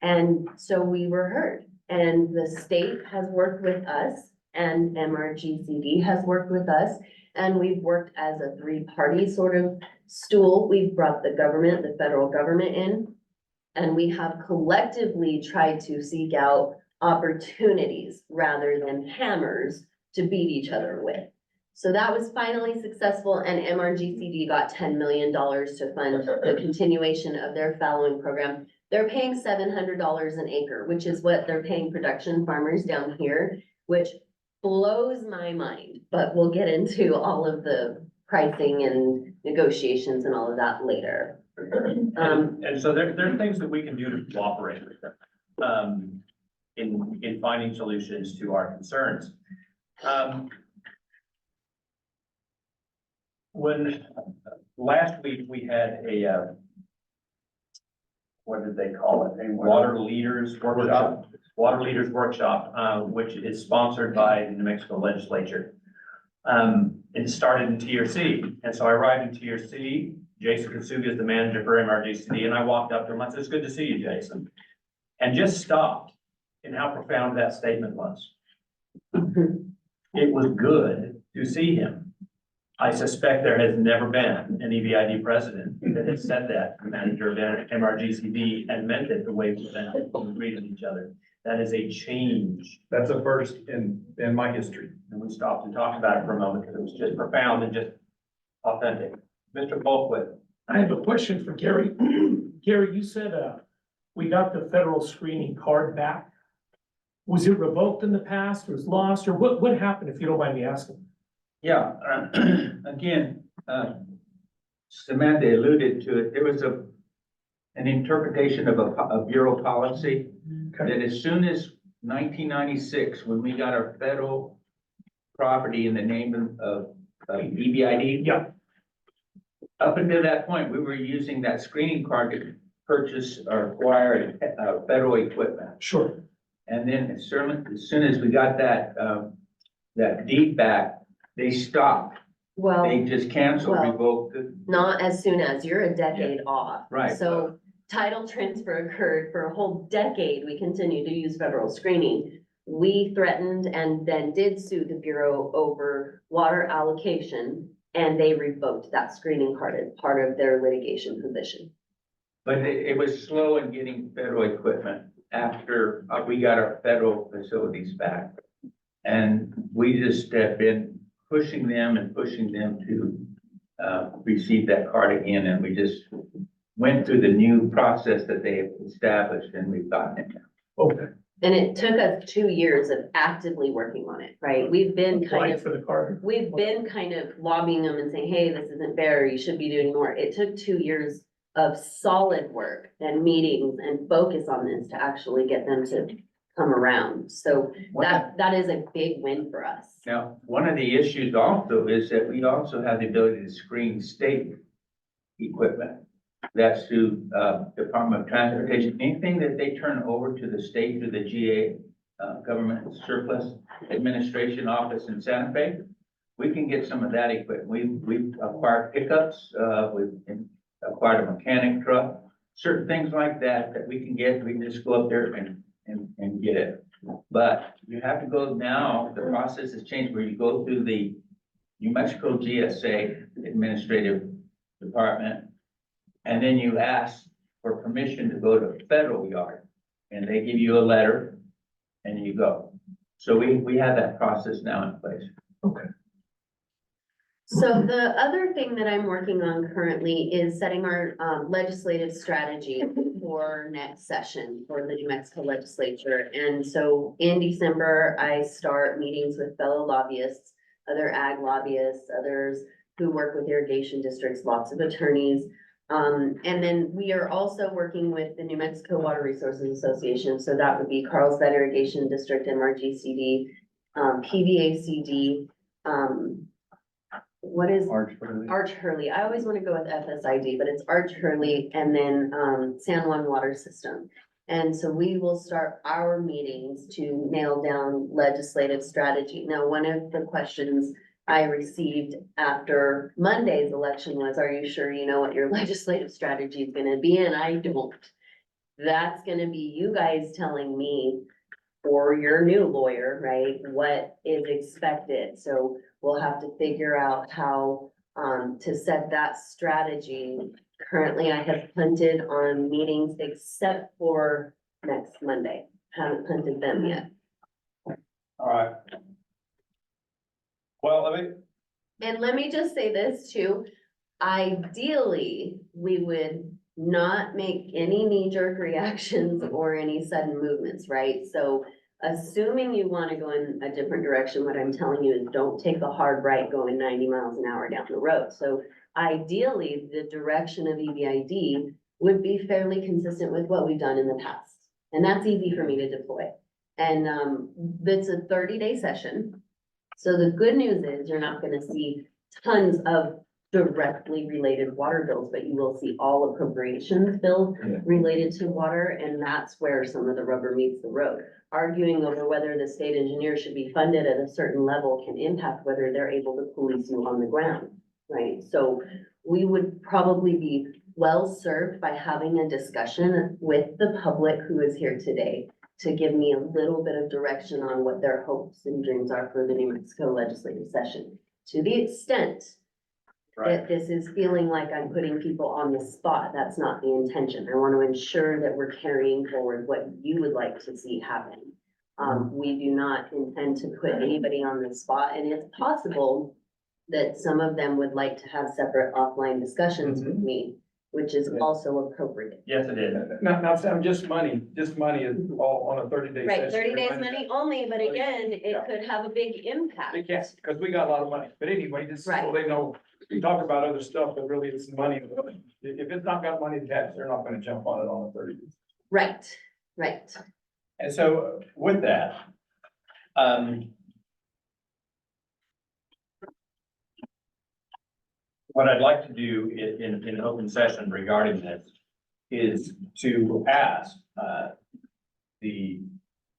And so we were heard, and the state has worked with us and MRGCD has worked with us, and we've worked as a three-party sort of stool. We've brought the government, the federal government in, and we have collectively tried to seek out opportunities rather than hammers to beat each other with. So that was finally successful, and MRGCD got $10 million to fund the continuation of their fallowing program. They're paying $700 an acre, which is what they're paying production farmers down here, which blows my mind, but we'll get into all of the pricing and negotiations and all of that later. And so there are things that we can do to cooperate with them, in finding solutions to our concerns. When last week we had a, what did they call it? A water leaders workshop, which is sponsored by the New Mexico legislature. It started in TRC. And so I arrived in TRC. Jason Kasuga is the manager for MRGCD, and I walked up to him. I said, "It's good to see you, Jason." And just stopped in how profound that statement was. It was good to see him. I suspect there has never been an EBID president that has said that, manager of MRGCD, and meant it the way we greeted each other. That is a change. That's a first in my history. And we stopped and talked about it for a moment because it was just profound and just authentic. Mr. Boltwood. I have a question for Gary. Gary, you said, we got the federal screening card back. Was it revoked in the past or was lost, or what happened, if you don't mind me asking? Yeah, again, Samantha alluded to it. There was an interpretation of a bureau policy that as soon as 1996, when we got our federal property in the name of EBID. Yeah. Up until that point, we were using that screening card to purchase or acquire federal equipment. Sure. And then as soon as we got that deed back, they stopped. Well, They just canceled, well, revoked it. not as soon as, you're a decade off. Right. So title transfer occurred for a whole decade. We continued to use federal screening. We threatened and then did sue the Bureau over water allocation, and they revoked that screening card as part of their litigation position. But it was slow in getting federal equipment after we got our federal facilities back. And we just have been pushing them to receive that card again, and we just went through the new process that they have established, and we've gotten it now. Okay. And it took us 2 years of actively working on it, right? We've been kind Applied of, for the card. we've been kind of lobbying them and saying, hey, this isn't fair, you should be doing more. It took 2 years of solid work and meetings and focus on this to actually get them to come around. So One of- that is a big win for us. Now, one of the issues also is that we also have the ability to screen state equipment. That's through, Department of Transportation. Anything that they turn over to the state, to the GA, Government Surplus Administration Office in Santa Fe, we can get some of that equipment. We've acquired pickups, we've acquired a mechanic truck, certain things like that, that we can get. We can just go up there and get it. But you have to go now, the process has changed where you go through the New Mexico GSA Administrative Department. And then you ask for permission to go to federal yard, and they give you a letter and you go. So we have that process now in place. So the other thing that I'm working on currently is setting our legislative strategy for next session for the New Mexico legislature. And so in December, I start meetings with fellow lobbyists, other ag lobbyists, others who work with irrigation districts, lots of attorneys. And then we are also working with the New Mexico Water Resources Association. So that would be Carlsbad Irrigation District, MRGCD, PVACD, what is Arch Hurley? I always want to go with FSID, but it's Arch Hurley and then San Juan Water System. And so we will start our meetings to nail down legislative strategy. Now, one of the questions I received after Monday's election was, are you sure you know what your legislative strategy is gonna be? And I don't. That's gonna be you guys telling me, or your new lawyer, right, what is expected. So we'll have to figure out how to set that strategy. Currently, I have punted on meetings except for next Monday. Haven't punted them yet. All right. Well, And let me just say this too. Ideally, we would not make any knee-jerk reactions or any sudden movements, right? So assuming you want to go in a different direction, what I'm telling you is don't take a hard right going 90 miles an hour down the road. So ideally, the direction of EBID would be fairly consistent with what we've done in the past. And that's easy for me to deploy. And it's a 30-day session. So the good news is you're not gonna see tons of directly related water bills, but you will see all appropriations bills related to water, and that's where some of the rubber meets the road. Arguing over whether the state engineer should be funded at a certain level can impact whether they're able to police you on the ground, right? So we would probably be well served by having a discussion with the public who is here today to give me a little bit of direction on what their hopes and dreams are for the New Mexico legislative session. To the extent that this is feeling like I'm putting people on the spot, that's not the intention. I want to ensure that we're carrying forward what you would like to see happen. We do not intend to put anybody on the spot, and it's possible that some of them would like to have separate offline discussions with me, which is also appropriate. yes, it is. Not, Sam, just money is all on a 30-day session. Right, 30 days money only, but again, it could have a big impact. They can't, because we got a lot of money. But anyway, just so Right. they know, we talk about other stuff, but really it's money. If it's not got money attached, they're not gonna jump on it on the 30 days. Right, right. And so with that, what I'd like to do in an open session regarding this is to ask, the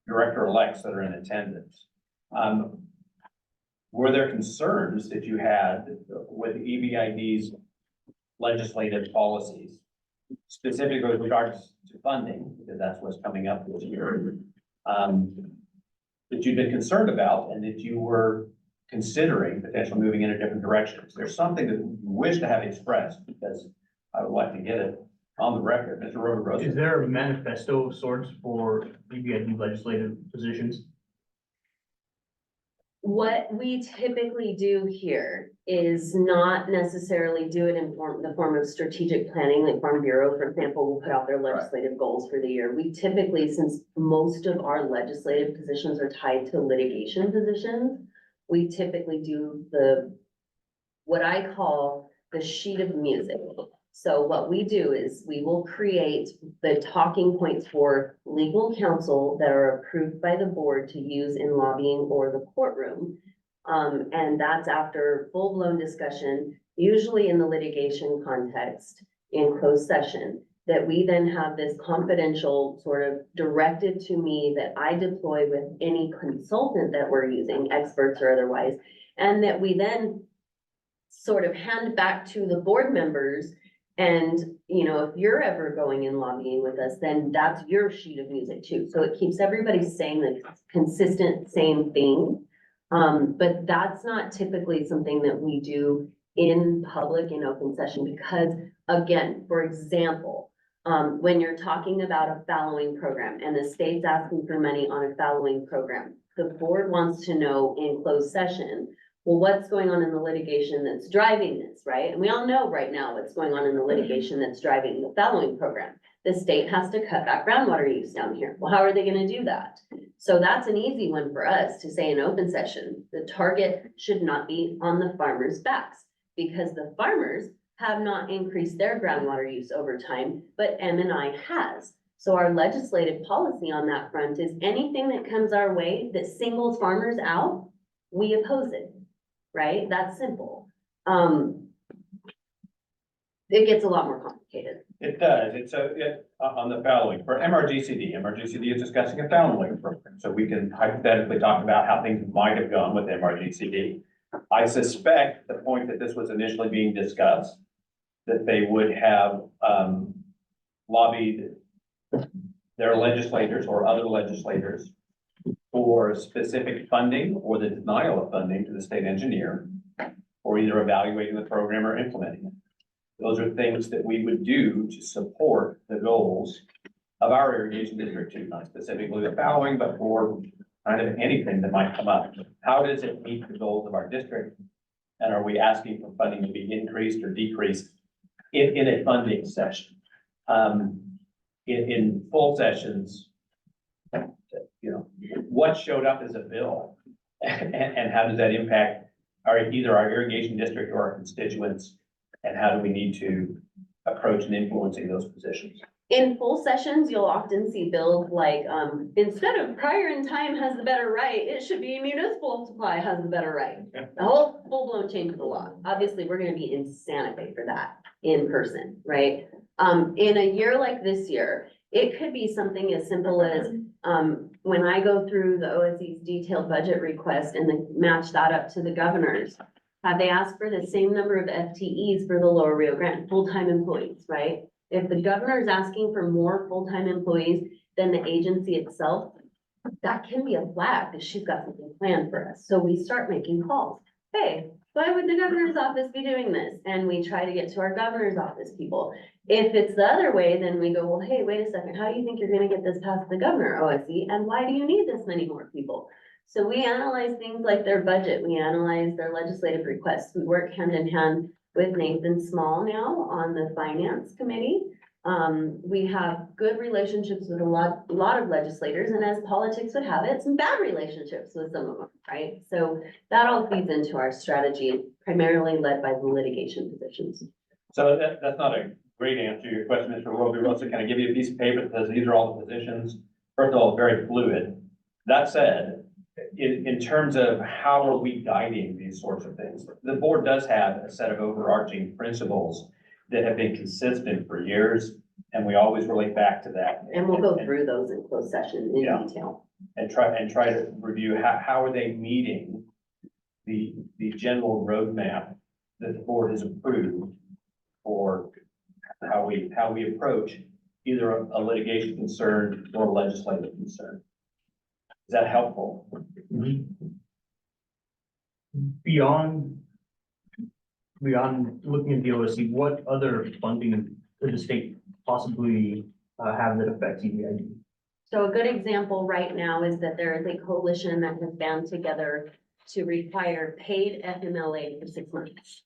director-elects that are in attendance, were there concerns that you had with EBID's legislative policies, specifically with regards to funding, because that's what's coming up this year, that you've been concerned about and that you were considering potentially moving in a different direction? Is there something that you wish to have expressed? Because I would like to get it on the record, Mr. Rosa. Is there a manifesto of sorts for EBID legislative positions? What we typically do here is not necessarily do it in the form of strategic planning, like Farm Bureau, for example, will put out their legislative goals for the year. We typically, since most of our legislative positions are tied to litigation positions, we typically do what I call the sheet of music. So what we do is we will create the talking points for legal counsel that are approved by the board to use in lobbying or the courtroom. And that's after full-blown discussion, usually in the litigation context, in closed session, that we then have this confidential sort of directed to me that I deploy with any consultant that we're using, experts or otherwise, and that we then sort of hand back to the board members. And, you know, if you're ever going in lobbying with us, then that's your sheet of music too. So it keeps everybody saying the consistent same thing. But that's not typically something that we do in public in open session because, again, for example, when you're talking about a fallowing program and the state's asking for money on a fallowing program, the board wants to know in closed session, well, what's going on in the litigation that's driving this, right? And we all know right now what's going on in the litigation that's driving the fallowing program. The state has to cut back groundwater use down here. Well, how are they gonna do that? So that's an easy one for us to say in open session, the target should not be on the farmers' backs because the farmers have not increased their groundwater use over time, but M&I has. So our legislative policy on that front is anything that comes our way that singles farmers out, we oppose it, right? That's simple. It gets a lot more complicated. It does. It's on the fallowing for MRGCD. MRGCD is discussing a fallowing program. So we can hypothetically talk about how things might have gone with MRGCD. I suspect the point that this was initially being discussed, that they would have lobbied their legislators or other legislators for specific funding or the denial of funding to the state engineer, or either evaluating the program or implementing it. Those are things that we would do to support the goals of our irrigation district too, not specifically the fallowing, but for kind of anything that might come up. How does it meet the goals of our district? And are we asking for funding to be increased or decreased in a funding session? In full sessions, you know, what showed up as a bill and how does that impact either our irrigation district or our constituents? And how do we need to approach and influencing those positions? In full sessions, you'll often see bills like, instead of prior in time has the better right, it should be municipal supply has the better right. The whole full-blown change of the law. Obviously, we're gonna be in Santa Fe for that in person, right? In a year like this year, it could be something as simple as, when I go through the OSE's detailed budget request and then match that up to the governor's, have they asked for the same number of FTEs for the Lower Rio Grande, full-time employees, right? If the governor is asking for more full-time employees than the agency itself, that can be a flag that she's got something planned for us. So we start making calls. Hey, why would the governor's office be doing this? And we try to get to our governor's office people. If it's the other way, then we go, well, hey, wait a second, how do you think you're gonna get this past the governor, OSE? And why do you need this many more people? So we analyze things like their budget, we analyze their legislative requests, we work hand in hand with Nathan Small now on the finance committee. We have good relationships with a lot of legislators, and as politics would have it, some bad relationships with some of them, right? So that all feeds into our strategy, primarily led by the litigation positions. So that's not a great answer to your question, Mr. Wilby. We'll also kind of give you a piece of paper that says these are all the positions. First of all, very fluid. That said, in terms of how are we guiding these sorts of things, the board does have a set of overarching principles that have been consistent for years, and we always relate back to that. And we'll go through those in closed session in Yeah. detail. And try to review how are they meeting the general roadmap that the board has approved for how we approach either a litigation concern or a legislative concern. Is that helpful? Beyond looking at the OSC, what other funding could the state possibly have that affects EBID? So a good example right now is that there is a coalition that has band together to require paid FMLA for 6 months.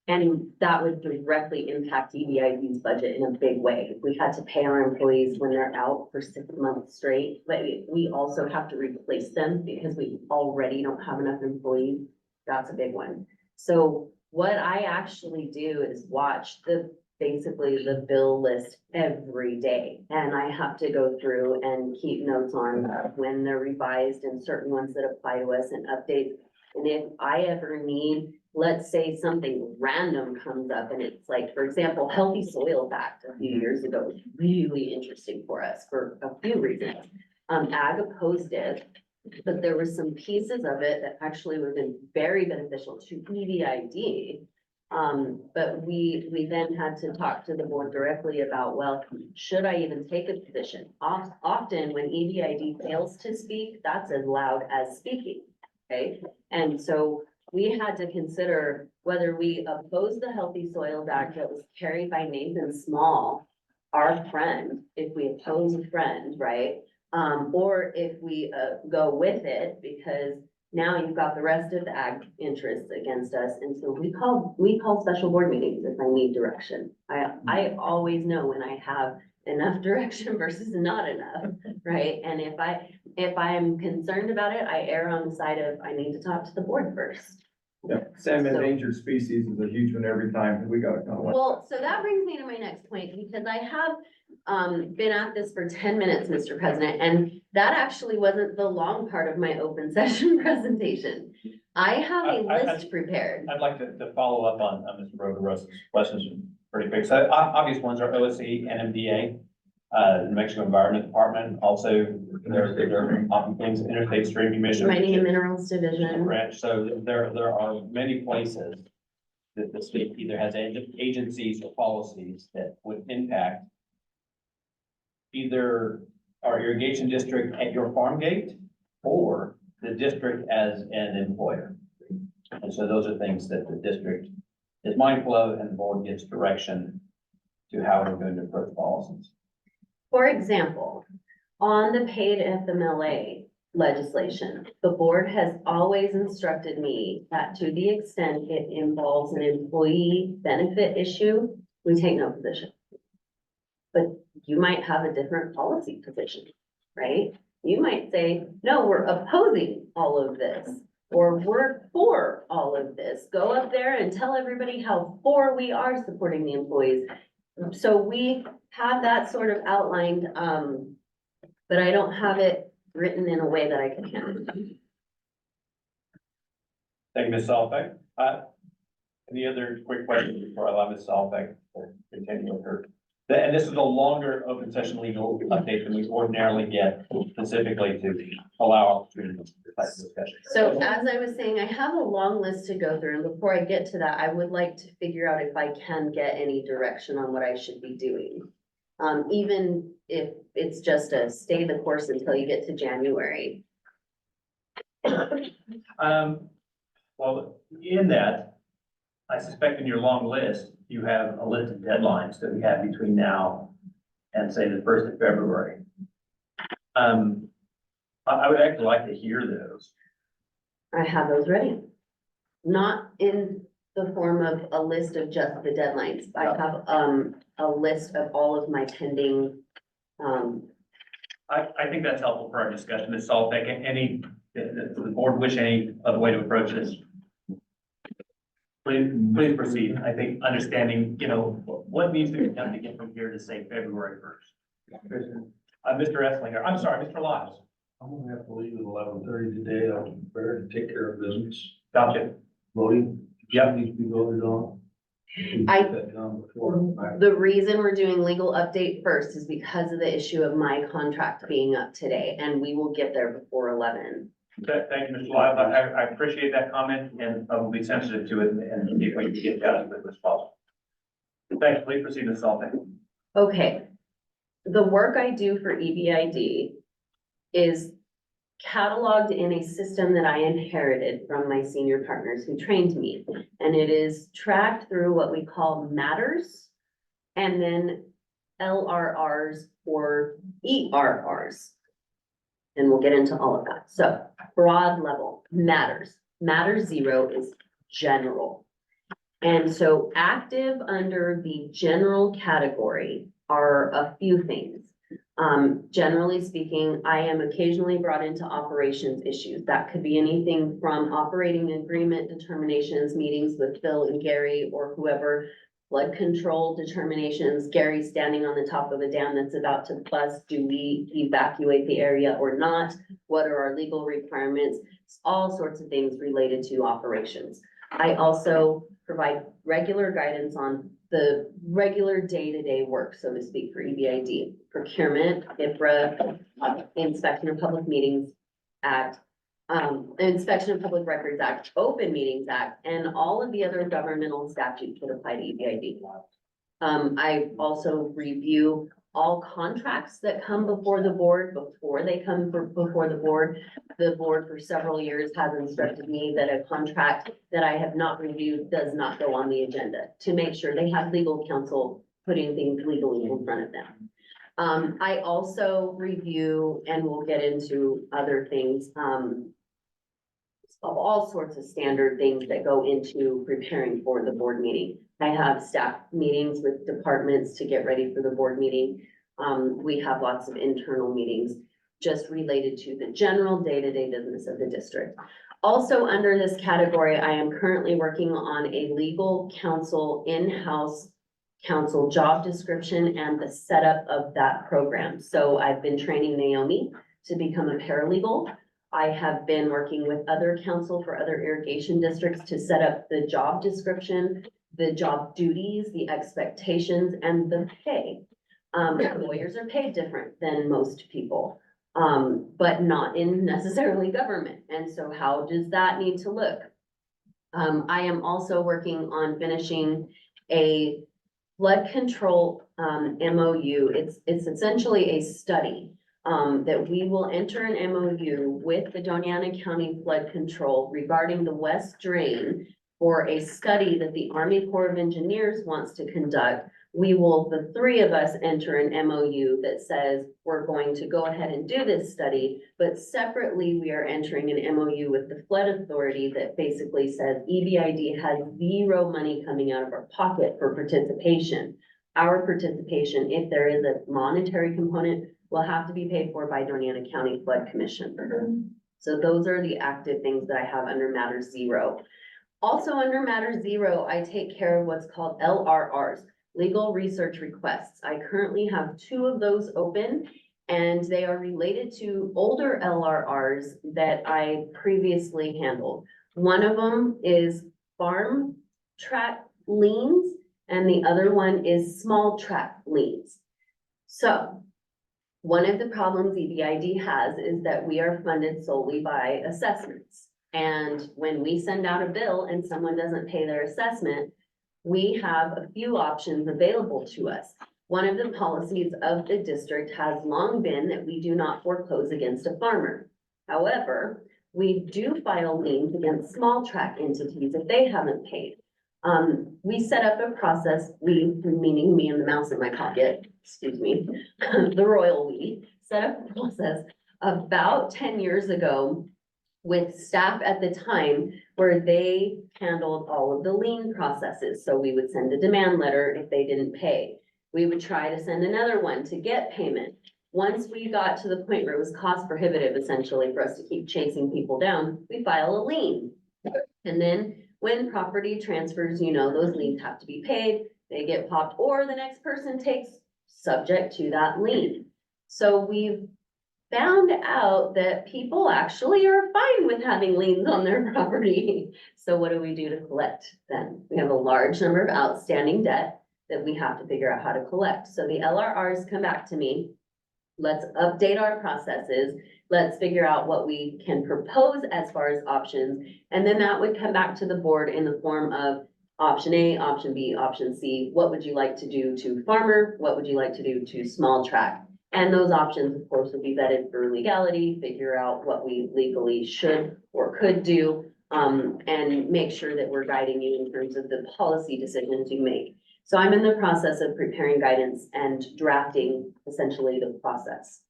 And that would directly impact EBID's budget in a big way. If we had to pay our employees when they're out for 6 months straight, but we also have to replace them because we already don't have enough employees. That's a big one. So what I actually do is watch the basically the bill list every day. And I have to go through and keep notes on when they're revised and certain ones that apply to us and updates. And if I ever need, let's say something random comes up and it's like, for example, Healthy Soils Act a few years ago was really interesting for us for a few reasons. Ag opposed it, but there were some pieces of it that actually would have been very beneficial to EVID. But we then had to talk to the board directly about, well, should I even take a position? Often when EVID fails to speak, that's as loud as speaking, okay? And so we had to consider whether we oppose the Healthy Soils Act that was carried by Nathan Small, our friend, if we oppose a friend, right? Or if we go with it, because now you've got the rest of the ag interests against us. And so we call special board meetings if I need direction. I always know when I have enough direction versus not enough, right? And if I am concerned about it, I err on the side of, I need to talk to the board first. Yeah, salmon endangered species is a huge one every time, and we gotta kind of. Well, so that brings me to my next point, because I have been at this for 10 minutes, Mr. President, and that actually wasn't the long part of my open session presentation. I have a list prepared. I'd like to follow up on Mr. Roderosa's questions pretty quick. So obvious ones are OSC, NMDA, New Mexico Environment Department. Also, there are often things, Interstate Stream Commission. Mining and Minerals Division. Branch. So there are many places that the state either has agencies or policies that would impact either our irrigation district at your farm gate or the district as an employer. And so those are things that the district is mindful of, and the board gives direction to how we're going to approach policies. For example, on the paid FMLA legislation, the board has always instructed me that to the extent it involves an employee benefit issue, we take no position. But you might have a different policy position, right? You might say, no, we're opposing all of this, or we're for all of this. Go up there and tell everybody how for we are supporting the employees. So we have that sort of outlined, but I don't have it written in a way that I can hand it to you. Thank you, Ms. Salbeck. Any other quick questions before I allow Ms. Salbeck to continue with her? And this is a longer open session legal update than we ordinarily get, specifically to allow opportunity for discussion. So as I was saying, I have a long list to go through, and before I get to that, I would like to figure out if I can get any direction on what I should be doing. Even if it's just a stay the course until you get to January. Well, in that, I suspect in your long list, you have a list of deadlines that we have between now and say the 1st of February. I would actually like to hear those. I have those ready. Not in the form of a list of just the deadlines. I have a list of all of my pending. I think that's helpful for our discussion. Ms. Salbeck, does the board wish any other way to approach this? Please proceed. I think understanding, what needs to be done to get from here to say February 1st. Mr. Esslinger, I'm sorry, Mr. Lyles. I'm gonna have to leave at 11:30 today. I'm prepared to take care of business. Gotcha. Voting. Yep. Needs to be voted on. I- Get that done before. The reason we're doing legal update first is because of the issue of my contract being up today, and we will get there before 11. Thank you, Mr. Lyles. I appreciate that comment, and I will be sensitive to it and see if we can get that as quickly as possible. Thanks. Please proceed, Ms. Salbeck. Okay. The work I do for EBID is cataloged in a system that I inherited from my senior partners who trained me. And it is tracked through what we call matters and then LRRs or ERRs. And we'll get into all of that. So broad level matters. Matter 0 is general. And so active under the general category are a few things. Generally speaking, I am occasionally brought into operations issues. That could be anything from operating agreement determinations, meetings with Phil and Gary or whoever flood control determinations, Gary standing on the top of a dam that's about to bust, do we evacuate the area or not? What are our legal requirements? All sorts of things related to operations. I also provide regular guidance on the regular day-to-day work, so to speak, for EBID, procurement, IPRA, Inspection of Public Meetings Act, Inspection of Public Records Act, Open Meetings Act, and all of the other governmental statutes that apply to EBID. I also review all contracts that come before the board, before they come before the board. The board for several years has instructed me that a contract that I have not reviewed does not go on the agenda, to make sure they have legal counsel putting things legally in front of them. I also review, and we'll get into other things, of all sorts of standard things that go into preparing for the board meeting. I have staff meetings with departments to get ready for the board meeting. We have lots of internal meetings just related to the general day-to-day business of the district. Also under this category, I am currently working on a legal counsel, in-house counsel job description and the setup of that program. So I've been training Naomi to become a paralegal. I have been working with other counsel for other irrigation districts to set up the job description, the job duties, the expectations, and the pay. Lawyers are paid different than most people, but not in necessarily government. And so how does that need to look? I am also working on finishing a flood control MOU. It's essentially a study that we will enter an MOU with the Doña Ana County Flood Control regarding the West Drain for a study that the Army Corps of Engineers wants to conduct. We will, the three of us, enter an MOU that says we're going to go ahead and do this study, but separately we are entering an MOU with the Flood Authority that basically says EBID has zero money coming out of our pocket for participation. Our participation, if there is a monetary component, will have to be paid for by Doña Ana County Flood Commission. So those are the active things that I have under Matter Zero. Also under Matter Zero, I take care of what's called LRRs, Legal Research Requests. I currently have 2 of those open, and they are related to older LRRs that I previously handled. One of them is farm tract liens, and the other one is small tract liens. So one of the problems EBID has is that we are funded solely by assessments. And when we send out a bill and someone doesn't pay their assessment, we have a few options available to us. One of the policies of the district has long been that we do not foreclose against a farmer. However, we do file liens against small tract entities if they haven't paid. We set up a process, we, meaning me and the mouse in my pocket, excuse me, the royal we, set up a process about 10 years ago with staff at the time where they handled all of the lien processes. So we would send a demand letter if they didn't pay. We would try to send another one to get payment. Once we got to the point where it was cost prohibitive essentially for us to keep chasing people down, we file a lien. And then when property transfers, you know, those liens have to be paid, they get popped, or the next person takes subject to that lien. So we've found out that people actually are fine with having liens on their property. So what do we do to collect then? We have a large number of outstanding debt that we have to figure out how to collect. So the LRRs come back to me. Let's update our processes. Let's figure out what we can propose as far as options. And then that would come back to the board in the form of option A, option B, option C. What would you like to do to farmer? What would you like to do to small tract? And those options, of course, would be vetted for legality, figure out what we legally should or could do, and make sure that we're guiding you in terms of the policy decisions you make. So I'm in the process of preparing guidance and drafting essentially the process.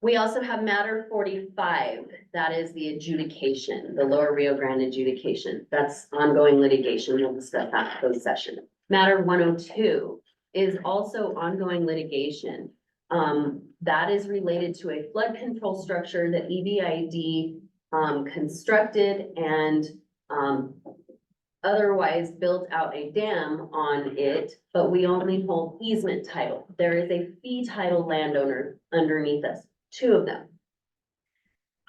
We also have Matter 45, that is the adjudication, the Lower Rio Grande adjudication. That's ongoing litigation. We'll discuss that closed session. Matter 102 is also ongoing litigation. That is related to a flood control structure that EBID constructed and otherwise built out a dam on it, but we only hold easement title. There is a fee title landowner underneath us, 2 of them.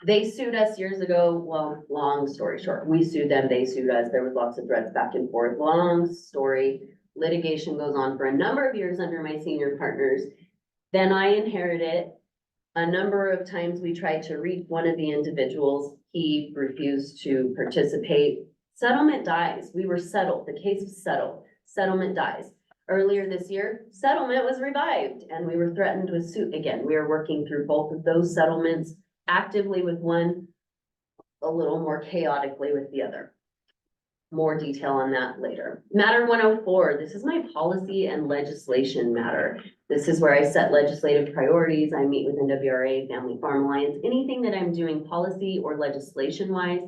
They sued us years ago. Well, long story short, we sued them, they sued us. There was lots of threats back and forth. Long story. Litigation goes on for a number of years under my senior partners. Then I inherited. A number of times we tried to reach one of the individuals. He refused to participate. Settlement dies. We were settled. The case was settled. Settlement dies. Earlier this year, settlement was revived and we were threatened with suit again. We are working through both of those settlements actively with one, a little more chaotically with the other. More detail on that later. Matter 104, this is my policy and legislation matter. This is where I set legislative priorities. I meet with NWRA, Family Farm Alliance, anything that I'm doing policy or legislation wise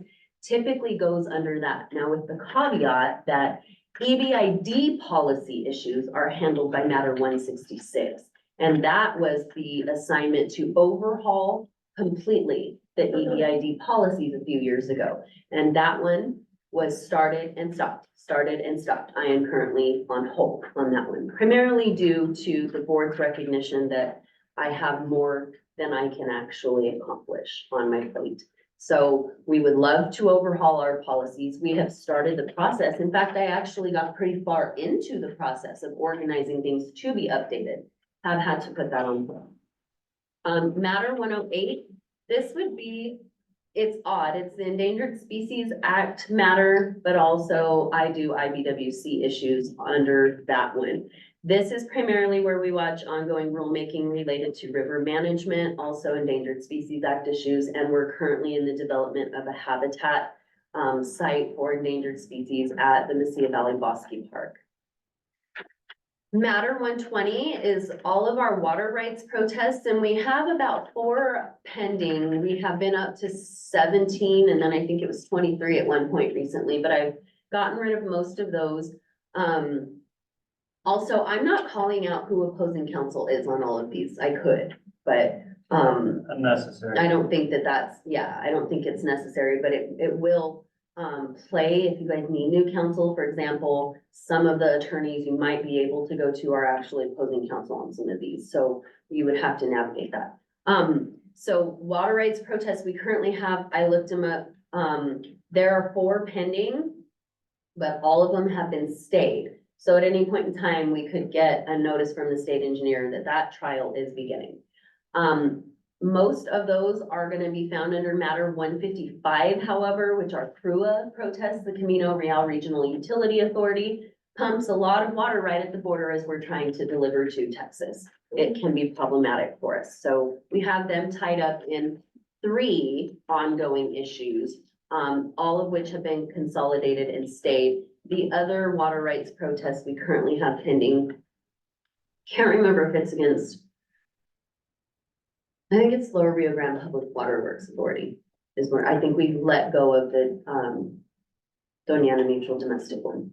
typically goes under that. Now with the caveat that EBID policy issues are handled by Matter 166. And that was the assignment to overhaul completely the EBID policies a few years ago. And that one was started and stopped. I am currently on hold on that one, primarily due to the board's recognition that I have more than I can actually accomplish on my plate. So we would love to overhaul our policies. We have started the process. In fact, I actually got pretty far into the process of organizing things to be updated. Have had to put that on hold. Matter 108, this would be, it's odd. It's the Endangered Species Act matter, but also I do IBWC issues under that one. This is primarily where we watch ongoing rulemaking related to river management, also Endangered Species Act issues, and we're currently in the development of a habitat site for endangered species at the Mesilla Valley Bosque Park. Matter 120 is all of our water rights protests, and we have about 4 pending. We have been up to 17, and then I think it was 23 at one point recently, but I've gotten rid of most of those. Also, I'm not calling out who opposing counsel is on all of these. I could, but Unnecessary. I don't think that that's, yeah, I don't think it's necessary, but it will play if you guys need new counsel. For example, some of the attorneys you might be able to go to are actually opposing counsel on some of these, so you would have to navigate that. So water rights protests, we currently have, I looked them up, there are 4 pending, but all of them have been stayed. So at any point in time, we could get a notice from the state engineer that that trial is beginning. Most of those are gonna be found under Matter 155, however, which are CRUA protests. The Camino Real Regional Utility Authority pumps a lot of water right at the border as we're trying to deliver to Texas. It can be problematic for us. So we have them tied up in 3 ongoing issues, all of which have been consolidated and stayed. The other water rights protests we currently have pending, can't remember if it's against, I think it's Lower Rio Grande Public Water Works Authority is where I think we let go of the Doña Ana Mutual domestic one.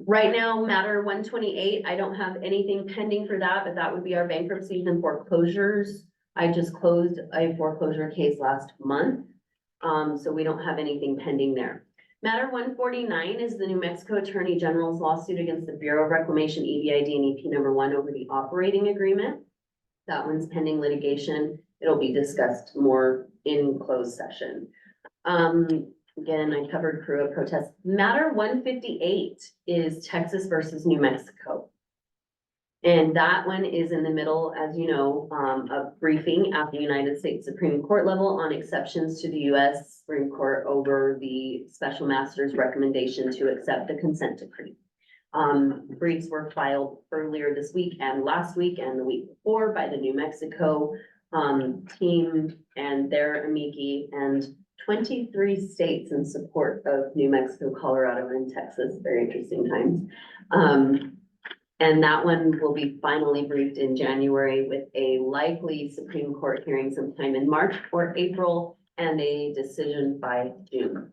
Right now, Matter 128, I don't have anything pending for that, but that would be our bankruptcies and foreclosures. I just closed a foreclosure case last month, so we don't have anything pending there. Matter 149 is the New Mexico Attorney General's lawsuit against the Bureau of Reclamation, EBID and EP number 1 over the operating agreement. That one's pending litigation. It'll be discussed more in closed session. Again, I covered CRUA protests. Matter 158 is Texas versus New Mexico. And that one is in the middle, as you know, of briefing at the United States Supreme Court level on exceptions to the US Supreme Court over the special master's recommendation to accept the consent decree. Briefs were filed earlier this week and last week and the week before by the New Mexico team and their amici, and 23 states in support of New Mexico, Colorado, and Texas. Very interesting times. And that one will be finally briefed in January with a likely Supreme Court hearing sometime in March or April and a decision by June.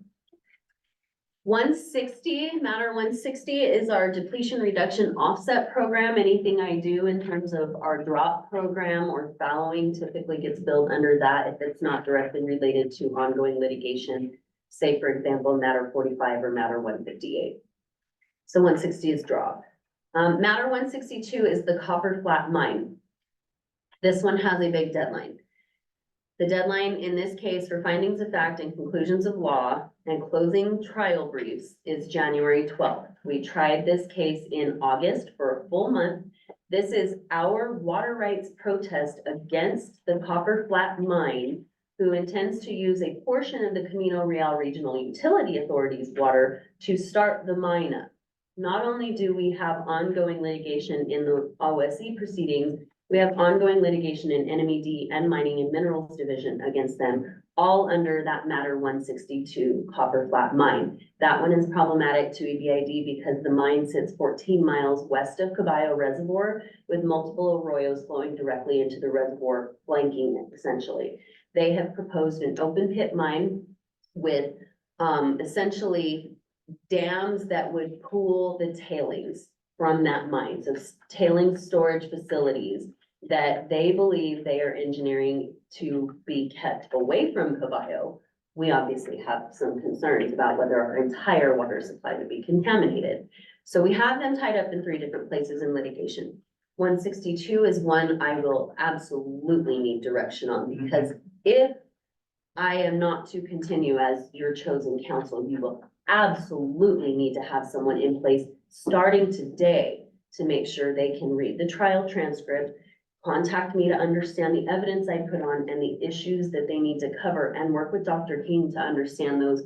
160, Matter 160 is our depletion reduction offset program. Anything I do in terms of our drop program or fallowing typically gets billed under that if it's not directly related to ongoing litigation, say for example, Matter 45 or Matter 158. So 160 is dropped. Matter 162 is the Copper Flat Mine. This one has a big deadline. The deadline in this case for findings of fact and conclusions of law and closing trial briefs is January 12th. We tried this case in August for a full month. This is our water rights protest against the Copper Flat Mine, who intends to use a portion of the Camino Real Regional Utility Authority's water to start the mine up. Not only do we have ongoing litigation in the OSC proceedings, we have ongoing litigation in NMED and Mining and Minerals Division against them, all under that matter 162 Copper Flat Mine. That one is problematic to EBID because the mine sits 14 miles west of Caballo Reservoir with multiple arroyos flowing directly into the reservoir, flanking it essentially. They have proposed an open pit mine with essentially dams that would pool the tailings from that mine. So tailings storage facilities that they believe they are engineering to be kept away from Caballo. We obviously have some concerns about whether our entire water supply would be contaminated. So we have them tied up in 3 different places in litigation. 162 is one I will absolutely need direction on, because if I am not to continue as your chosen counsel, you will absolutely need to have someone in place starting today to make sure they can read the trial transcript, contact me to understand the evidence I put on and the issues that they need to cover, and work with Dr. King to understand those,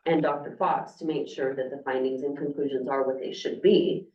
and Dr. Fox to make sure that the findings and conclusions are what they should be.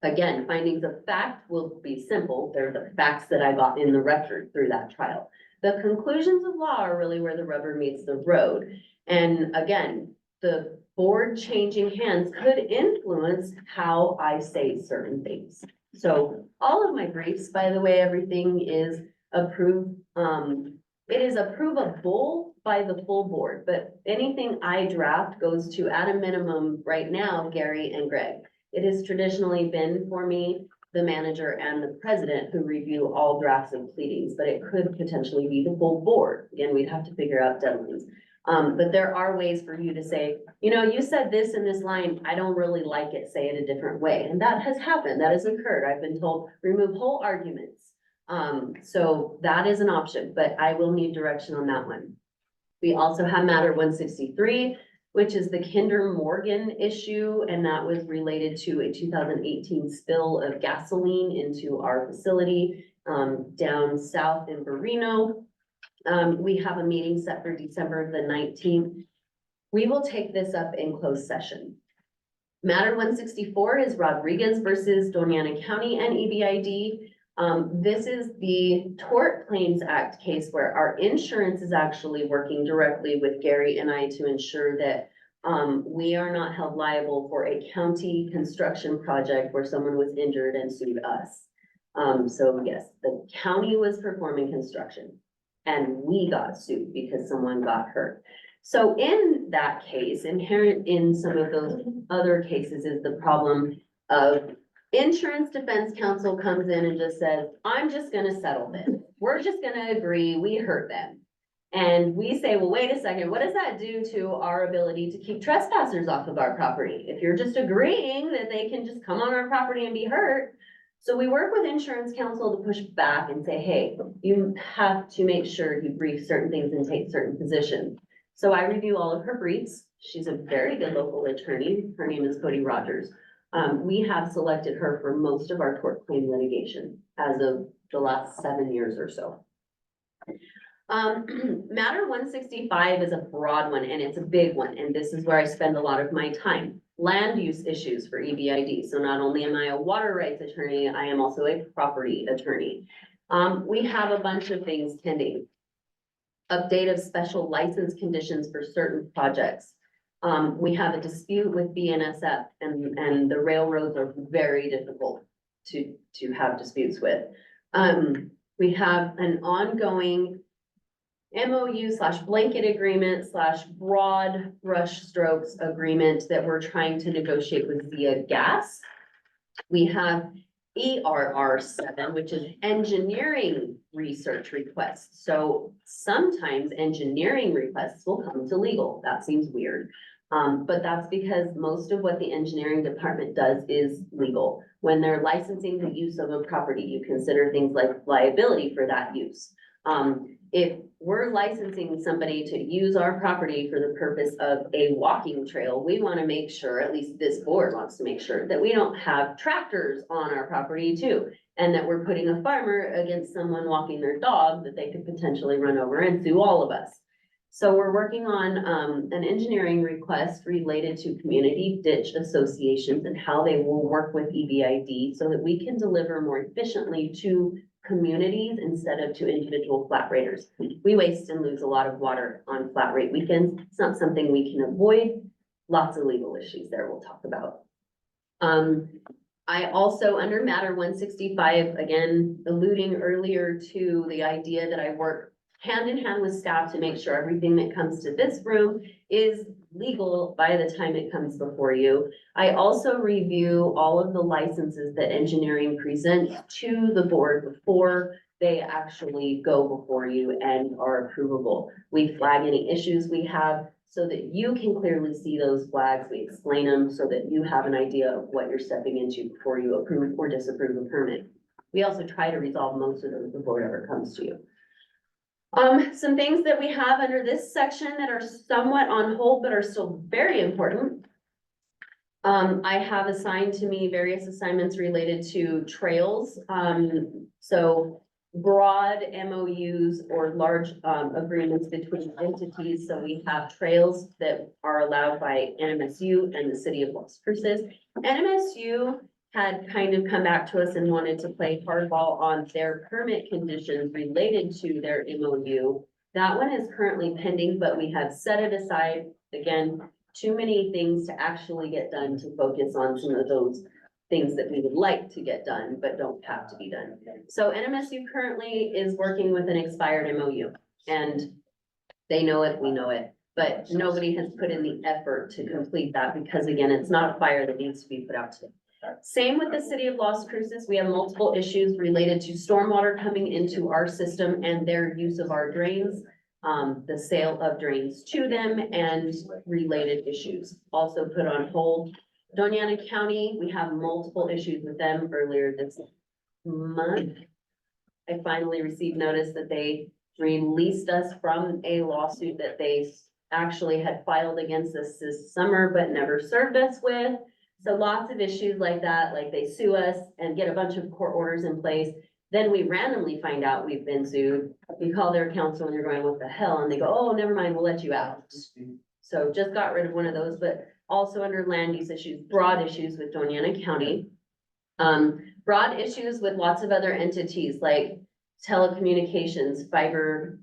Again, findings of fact will be simple. They're the facts that I got in the record through that trial. The conclusions of law are really where the rubber meets the road. And again, the board changing hands could influence how I say certain things. So all of my briefs, by the way, everything is approved. It is approvable by the full board, but anything I draft goes to, at a minimum right now, Gary and Greg. It has traditionally been for me, the manager and the president who review all drafts of pleadings, but it could potentially be the full board. Again, we'd have to figure out deadlines. But there are ways for you to say, you know, you said this in this line, I don't really like it, say it a different way. And that has happened, that has occurred. I've been told, remove whole arguments. So that is an option, but I will need direction on that one. We also have matter 163, which is the Kinder Morgan issue, and that was related to a 2018 spill of gasoline into our facility down south in Barreno. We have a meeting set for December the 19th. We will take this up in closed session. Matter 164 is Rodriguez versus Doña Ana County and EBID. This is the Tort Claims Act case where our insurance is actually working directly with Gary and I to ensure that we are not held liable for a county construction project where someone was injured and sued us. So yes, the county was performing construction and we got sued because someone got hurt. So in that case, inherent in some of those other cases is the problem of insurance defense counsel comes in and just says, I'm just gonna settle this. We're just gonna agree, we hurt them. And we say, well, wait a second, what does that do to our ability to keep trespassers off of our property? If you're just agreeing that they can just come on our property and be hurt. So we work with insurance counsel to push back and say, hey, you have to make sure you brief certain things and take certain positions. So I review all of her briefs. She's a very good local attorney. Her name is Cody Rogers. We have selected her for most of our tort claim litigation as of the last 7 years or so. Matter 165 is a broad one and it's a big one. And this is where I spend a lot of my time. Land use issues for EBID. So not only am I a water rights attorney, I am also a property attorney. We have a bunch of things pending. Update of special license conditions for certain projects. We have a dispute with BNSF and the railroads are very difficult to have disputes with. We have an ongoing MOU/blanket agreement / broad brush strokes agreement that we're trying to negotiate with Via Gas. We have ERR 7, which is engineering research requests. So sometimes engineering requests will come to legal. That seems weird. But that's because most of what the engineering department does is legal. When they're licensing the use of a property, you consider things like liability for that use. If we're licensing somebody to use our property for the purpose of a walking trail, we want to make sure, at least this board wants to make sure, that we don't have tractors on our property too. And that we're putting a farmer against someone walking their dog that they could potentially run over and sue all of us. So we're working on an engineering request related to community ditch associations and how they will work with EBID so that we can deliver more efficiently to communities instead of to individual flat raters. We waste and lose a lot of water on flat rate weekends. It's not something we can avoid. Lots of legal issues there we'll talk about. I also, under matter 165, again, alluding earlier to the idea that I work hand in hand with staff to make sure everything that comes to this room is legal by the time it comes before you. I also review all of the licenses that engineering presents to the board before they actually go before you and are approvable. We flag any issues we have so that you can clearly see those flags. We explain them so that you have an idea of what you're stepping into before you approve or disapprove a permit. We also try to resolve most of those before it ever comes to you. Some things that we have under this section that are somewhat on hold, but are still very important. I have assigned to me various assignments related to trails. So broad MOUs or large agreements between entities. So we have trails that are allowed by NMSU and the city of Las Cruces. NMSU had kind of come back to us and wanted to play hardball on their permit conditions related to their MOU. That one is currently pending, but we have set it aside. Again, too many things to actually get done to focus on some of those things that we would like to get done, but don't have to be done. So NMSU currently is working with an expired MOU, and they know it, we know it, but nobody has put in the effort to complete that because again, it's not a fire that needs to be put out today. Same with the city of Las Cruces. We have multiple issues related to stormwater coming into our system and their use of our drains, the sale of drains to them and related issues also put on hold. Doña Ana County, we have multiple issues with them earlier this month. I finally received notice that they released us from a lawsuit that they actually had filed against us this summer, but never served us with. So lots of issues like that, like they sue us and get a bunch of court orders in place. Then we randomly find out we've been sued. We call their counsel and they're going, what the hell? And they go, oh, never mind, we'll let you out. So just got rid of one of those, but also under land use issues, broad issues with Doña Ana County. Broad issues with lots of other entities like telecommunications, fiber,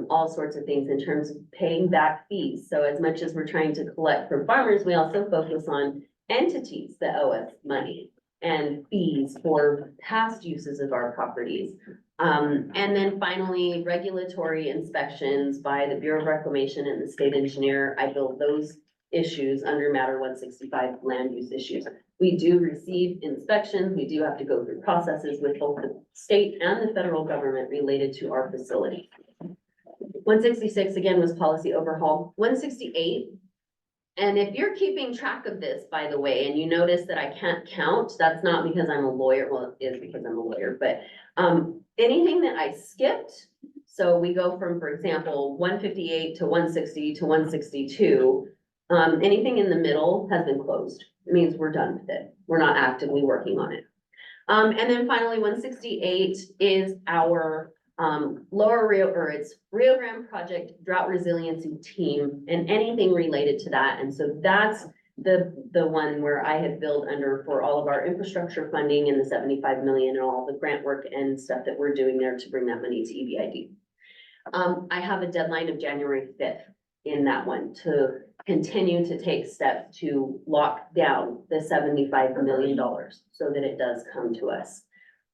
all sorts of things in terms of paying back fees. So as much as we're trying to collect from farmers, we also focus on entities that owe us money and fees for past uses of our properties. And then finally, regulatory inspections by the Bureau of Reclamation and the state engineer. I build those issues under matter 165 land use issues. We do receive inspections. We do have to go through processes with both the state and the federal government related to our facility. 166 again was policy overhaul. 168. And if you're keeping track of this, by the way, and you notice that I can't count, that's not because I'm a lawyer. Well, it is because I'm a lawyer, but anything that I skipped. So we go from, for example, 158 to 160 to 162. Anything in the middle has been closed. It means we're done with it. We're not actively working on it. And then finally, 168 is our it's Rio Grande Project Drought Resiliency Team and anything related to that. And so that's the one where I have billed under for all of our infrastructure funding and the 75 million and all the grant work and stuff that we're doing there to bring that money to EBID. I have a deadline of January 5th in that one to continue to take steps to lock down the $75 million so that it does come to us.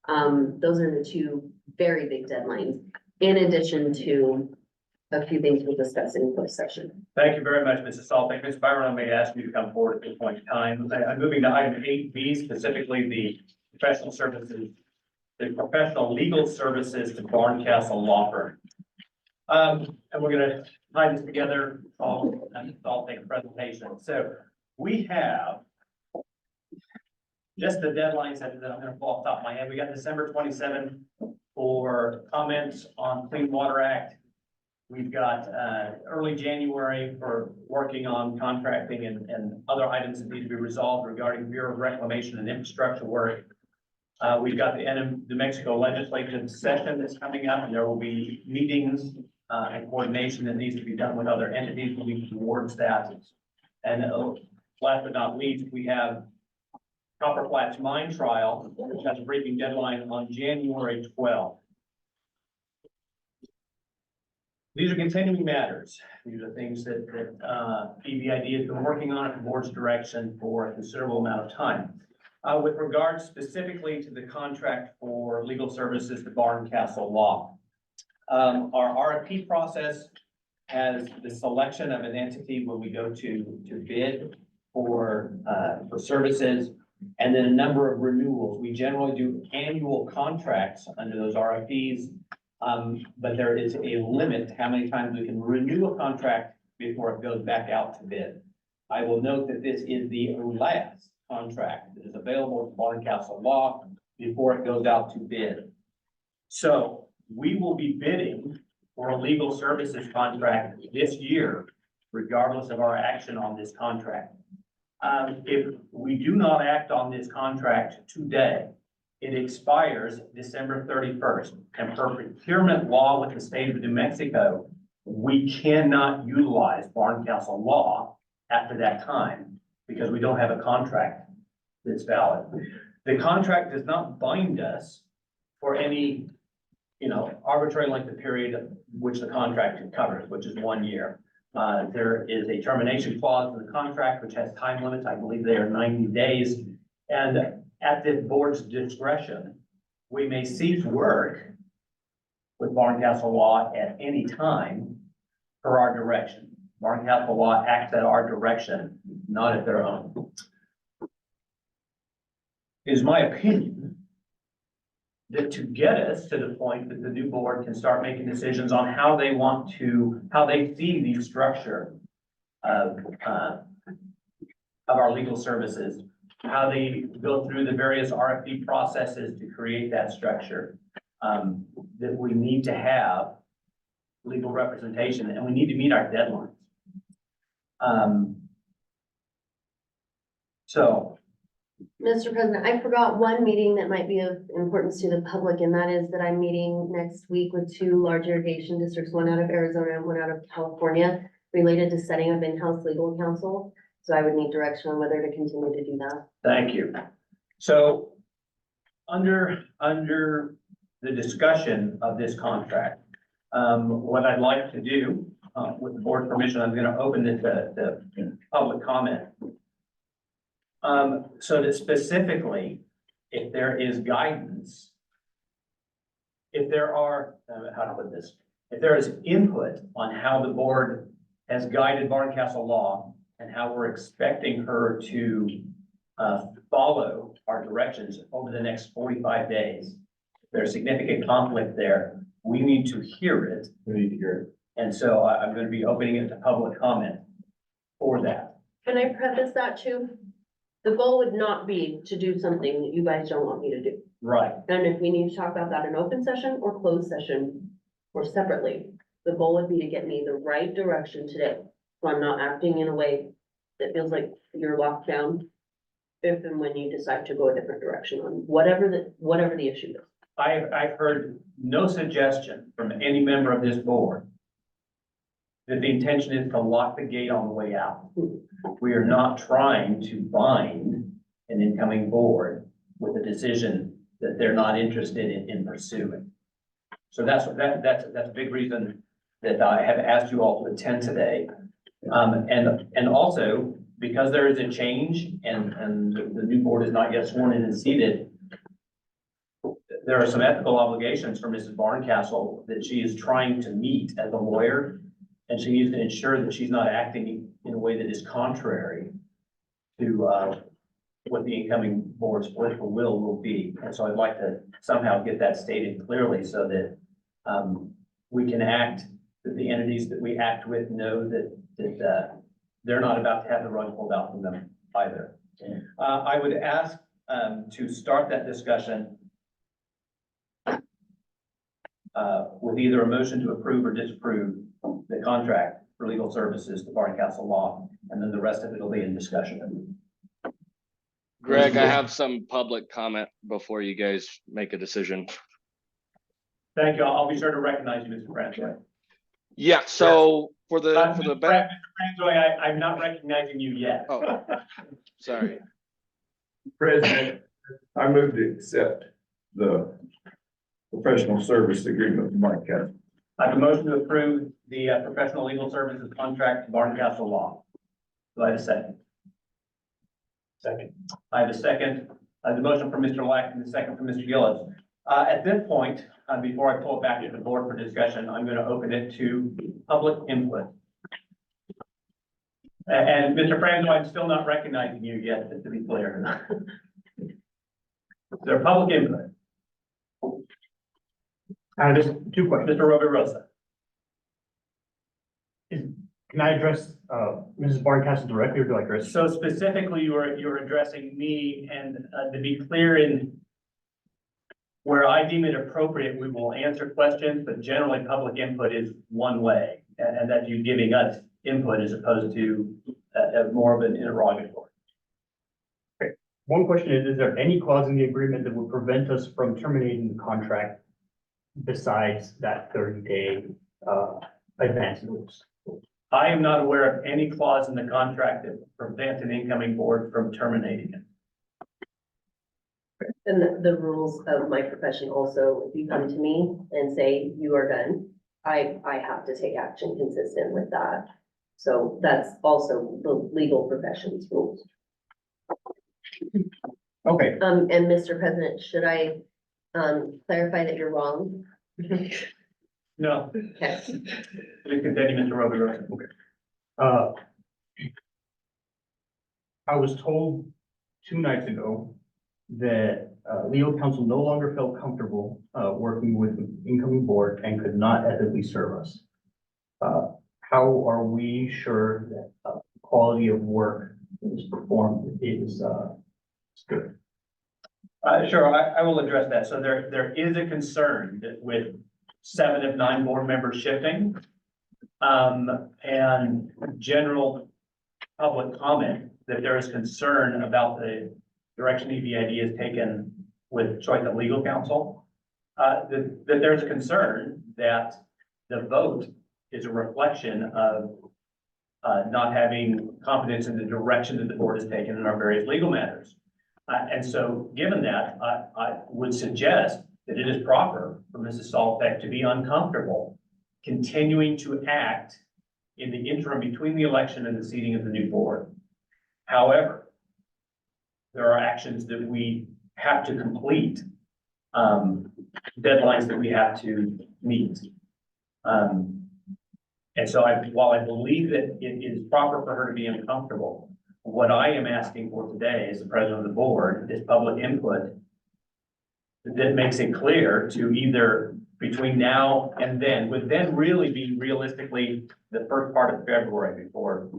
Those are the two very big deadlines, in addition to a few things we'll discuss in closed session. Thank you very much, Mrs. Salting. Ms. Byron, I may ask you to come forward at this point in time. I'm moving to item 8B, specifically the professional services, the professional legal services to Barncastle Law Firm. And we're gonna tie this together, I'll take a presentation. So we have just the deadlines that I'm gonna pull off the top of my head. We got December 27th for comments on Clean Water Act. We've got, early January for working on contracting and other items that need to be resolved regarding Bureau of Reclamation and infrastructure work. We've got the New Mexico legislative session that's coming up, and there will be meetings, and coordination that needs to be done with other entities moving towards that. And last but not least, we have Copper Flats Mine Trial, which has a briefing deadline on January 12th. These are continuing matters. These are things that BVID has been working on at the board's direction for a considerable amount of time. With regards specifically to the contract for legal services to Barncastle Law. Our RFP process has the selection of an entity when we go to bid for services, and then a number of renewals. We generally do annual contracts under those RFPs. But there is a limit to how many times we can renew a contract before it goes back out to bid. I will note that this is the last contract that is available to Barncastle Law before it goes out to bid. So we will be bidding for a legal services contract this year, regardless of our action on this contract. If we do not act on this contract today, it expires December 31st. And per procurement law with the state of New Mexico, we cannot utilize Barncastle Law after that time because we don't have a contract that's valid. The contract does not bind us for any, arbitrary length of period which the contract covers, which is 1 year. There is a termination clause in the contract which has time limits. I believe they are 90 days. And at the board's discretion, we may cease work with Barncastle Law at any time per our direction. Barncastle Law acts at our direction, not at their own. It is my opinion that to get us to the point that the new board can start making decisions on how they see the structure of our legal services, how they go through the various RFP processes to create that structure, that we need to have legal representation and we need to meet our deadlines. Mr. President, I forgot one meeting that might be of importance to the public, and that is that I'm meeting next week with 2 large irrigation districts, one out of Arizona and one out of California, related to setting up in-house legal counsel. So I would need direction on whether to continue to do that. Thank you. So under the discussion of this contract, what I'd like to do, with the board permission, I'm going to open this to public comment. So that specifically, if there is guidance, if there are, how to put this, if there is input on how the board has guided Barncastle Law and how we're expecting her to follow our directions over the next 45 days, if there's significant conflict there, we need to hear it. We need to hear it. And so I'm going to be opening it to public comment for that. Can I preface that too? The goal would not be to do something that you guys don't want me to do. Right. And if we need to talk about that in open session or closed session or separately, the goal would be to get me the right direction today. So I'm not acting in a way that feels like you're locked down if and when you decide to go a different direction on whatever the issue is. I've heard no suggestion from any member of this board that the intention is to lock the gate on the way out. We are not trying to bind an incoming board with a decision that they're not interested in pursuing. So that's a big reason that I have asked you all to attend today. And also, because there is a change and the new board is not yet sworn in and seated, there are some ethical obligations for Mrs. Barncastle that she is trying to meet as a lawyer. And she needs to ensure that she's not acting in a way that is contrary to what the incoming board's political will be. And so I'd like to somehow get that stated clearly so that, we can act, that the entities that we act with know that they're not about to have the rug pulled out from them either. I would ask, to start that discussion with either a motion to approve or disapprove the contract for legal services to Barncastle Law, and then the rest of it will be in discussion. Greg, I have some public comment before you guys make a decision. Thank you. I'll be sure to recognize you, Mr. Francois. Yeah, so for the, Mr. Francois, I'm not recognizing you yet. Oh. Sorry. President, I move to accept the professional service agreement with Barncastle. I have a motion to approve the professional legal services contract to Barncastle Law. Do I have a second? Second. I have a second. I have a motion from Mr. Lack and a second from Mr. Gillis. At this point, before I pull it back to the board for discussion, I'm going to open it to public input. And Mr. Franzo, I'm still not recognizing you yet, just to be clear. Their public input. Just 2 questions. Mr. Roby Rosa. Can I address, Mrs. Barncastle directly, or do I address? So specifically, you're addressing me, and to be clear, in where I deem it appropriate, we will answer questions, but generally public input is one way, and that's you giving us input as opposed to more of an interrogatory. One question is there any clause in the agreement that would prevent us from terminating the contract besides that 30-day advance notice? I am not aware of any clause in the contract that prevents an incoming board from terminating it. And the rules of my profession also, if you come to me and say you are done, I have to take action consistent with that. So that's also the legal profession's rules. Okay. And Mr. President, should I, clarify that you're wrong? No. Okay. Please continue, Mr. Roby Rosa. I was told 2 nights ago that legal counsel no longer felt comfortable working with the incoming board and could not ethically serve us. How are we sure that quality of work that is performed is good? Sure, I will address that. So there is a concern that with 7 of 9 board members shifting, and general public comment that there is concern about the direction EBID has taken with choice of legal counsel, that there's concern that the vote is a reflection of not having confidence in the direction that the board has taken in our various legal matters. And so given that, I would suggest that it is proper for Mrs. Saltbeck to be uncomfortable continuing to act in the interim between the election and the seating of the new board. However, there are actions that we have to complete, deadlines that we have to meet. And so while I believe that it is proper for her to be uncomfortable, what I am asking for today as the president of the board is public input that makes it clear to either between now and then, would then really be realistically the first part of February before,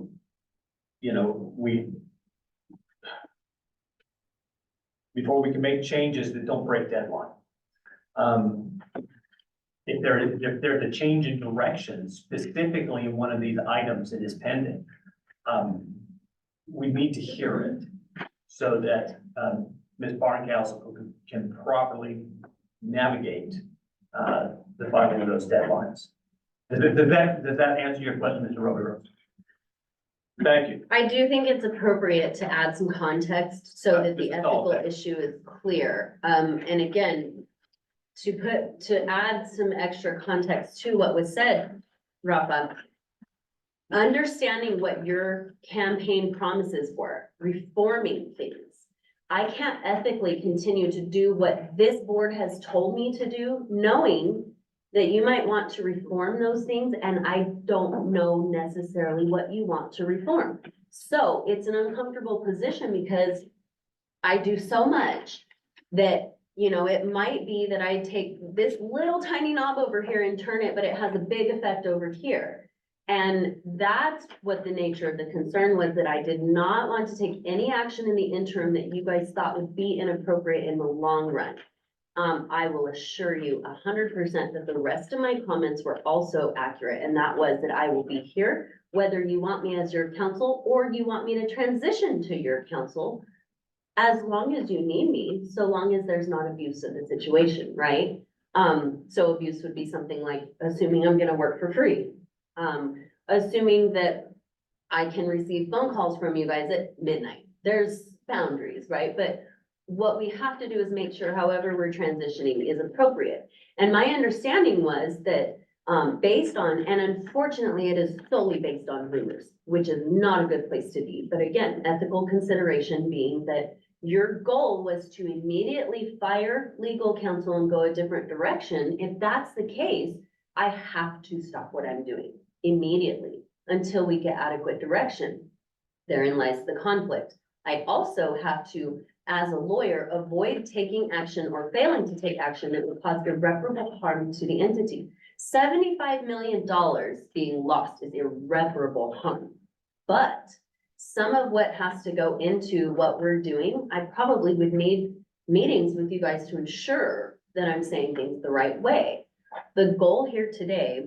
before we can make changes that don't break deadline. If there's a change in direction, specifically in one of these items that is pending, we need to hear it so that Ms. Barncastle can properly navigate the following of those deadlines. Does that answer your question, Mr. Roby Rose? Thank you. I do think it's appropriate to add some context so that the Mrs. ethical Dahlbeck. issue is clear. And again, to add some extra context to what was said, Rafa, understanding what your campaign promises were, reforming things. I can't ethically continue to do what this board has told me to do, knowing that you might want to reform those things, and I don't know necessarily what you want to reform. So it's an uncomfortable position because I do so much that, you know, it might be that I take this little tiny knob over here and turn it, but it has a big effect over here. And that's what the nature of the concern was, that I did not want to take any action in the interim that you guys thought would be inappropriate in the long run. I will assure you 100% that the rest of my comments were also accurate, and that was that I will be here, whether you want me as your counsel or you want me to transition to your counsel, as long as you need me, so long as there's not abuse of the situation, right? So abuse would be something like assuming I'm gonna work for free. Assuming that I can receive phone calls from you guys at midnight. There's boundaries, right? But what we have to do is make sure however we're transitioning is appropriate. And my understanding was that, based on, and unfortunately it is solely based on rumors, which is not a good place to be. But again, ethical consideration being that your goal was to immediately fire legal counsel and go a different direction. If that's the case, I have to stop what I'm doing immediately until we get adequate direction. Therein lies the conflict. I also have to, as a lawyer, avoid taking action or failing to take action that would cause irreparable harm to the entity. $75 million being lost is irreparable harm. But some of what has to go into what we're doing, I probably would need meetings with you guys to ensure that I'm saying things the right way. The goal here today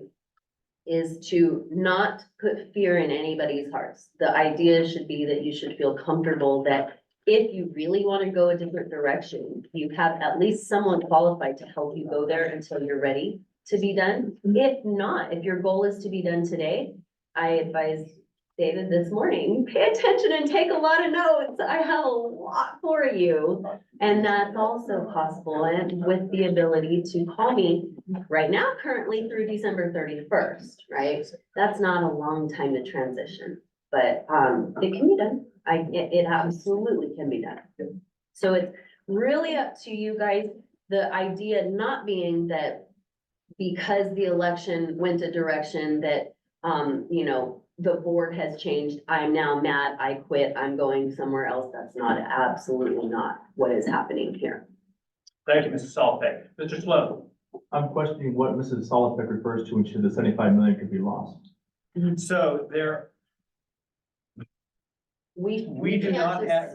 is to not put fear in anybody's hearts. The idea should be that you should feel comfortable that if you really want to go a different direction, you have at least someone qualified to help you go there until you're ready to be done. If not, if your goal is to be done today, I advise David this morning, pay attention and take a lot of notes. I have a lot for you. And that's also possible, and with the ability to call me right now, currently through December 31st, right? That's not a long time to transition, but it can be done. It absolutely can be done. So it's really up to you guys. The idea not being that because the election went a direction that, you know, the board has changed, I'm now mad, I quit, I'm going somewhere else. That's not, absolutely not what is happening here. Thank you, Mrs. Saltbeck. Mr. Sloan? I'm questioning what Mrs. Solopek refers to when she said the 75 million could be lost. So there, we do not have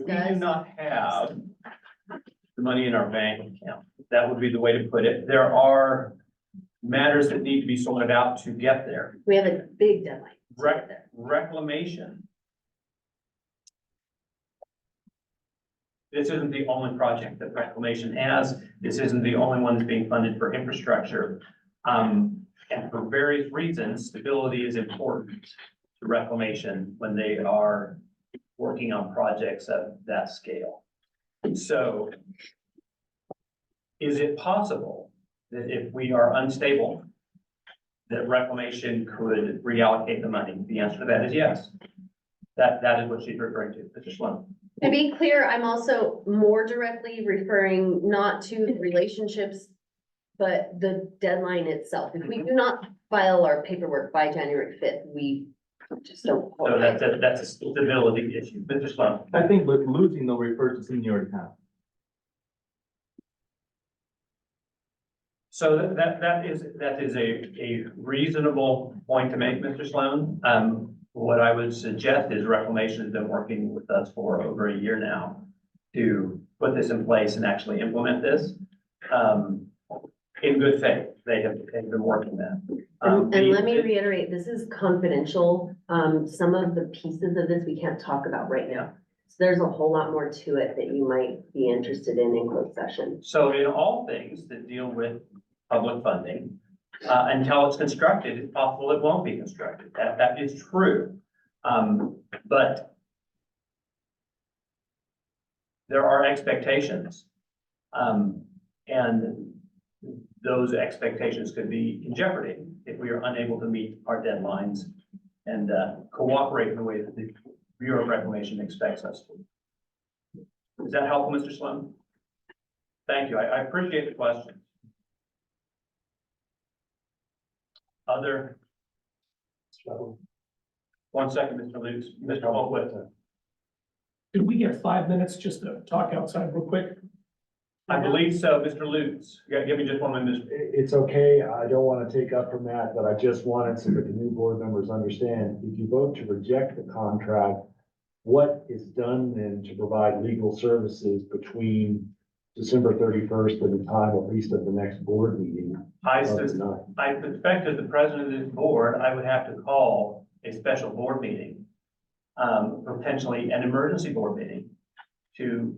the money in our bank account. That would be the way to put it. There are matters that need to be sorted out to get there. We have a big deadline. Reclamation. This isn't the only project that Reclamation has. This isn't the only one that's being funded for infrastructure. And for various reasons, stability is important to Reclamation when they are working on projects of that scale. So is it possible that if we are unstable, that Reclamation could reallocate the money? The answer to that is yes. That is what she's referring to. Mr. Sloan. To be clear, I'm also more directly referring not to relationships, but the deadline itself. If we do not file our paperwork by January 5th, we just don't. So that's a stability issue. Mr. Sloan. I think but losing though refers to something you already have. So that is a reasonable point to make, Mr. Sloan. What I would suggest is Reclamation has been working with us for over a year now to put this in place and actually implement this. In good faith, they've been working that. And let me reiterate, this is confidential. Some of the pieces of this we can't talk about right now. So there's a whole lot more to it that you might be interested in closed session. So in all things that deal with public funding, until it's constructed, it's possible it won't be constructed. That is true. But there are expectations. And those expectations could be in jeopardy if we are unable to meet our deadlines and cooperate in the way that the Bureau of Reclamation expects us to. Is that helpful, Mr. Sloan? Thank you. I appreciate the question. Other? 1 second, Mr. Lukes. Mr. Hallquist. Did we get 5 minutes just to talk outside real quick? I believe so, Mr. Lutz. Yeah, give me just 1 minute. It's okay, I don't want to take up from that, but I just wanted so that the new board members understand, if you vote to reject the contract, what is done then to provide legal services between December 31st and the time at least of the next board meeting? I of the sus- ninth? I suspect as the president of this board, I would have to call a special board meeting, potentially an emergency board meeting to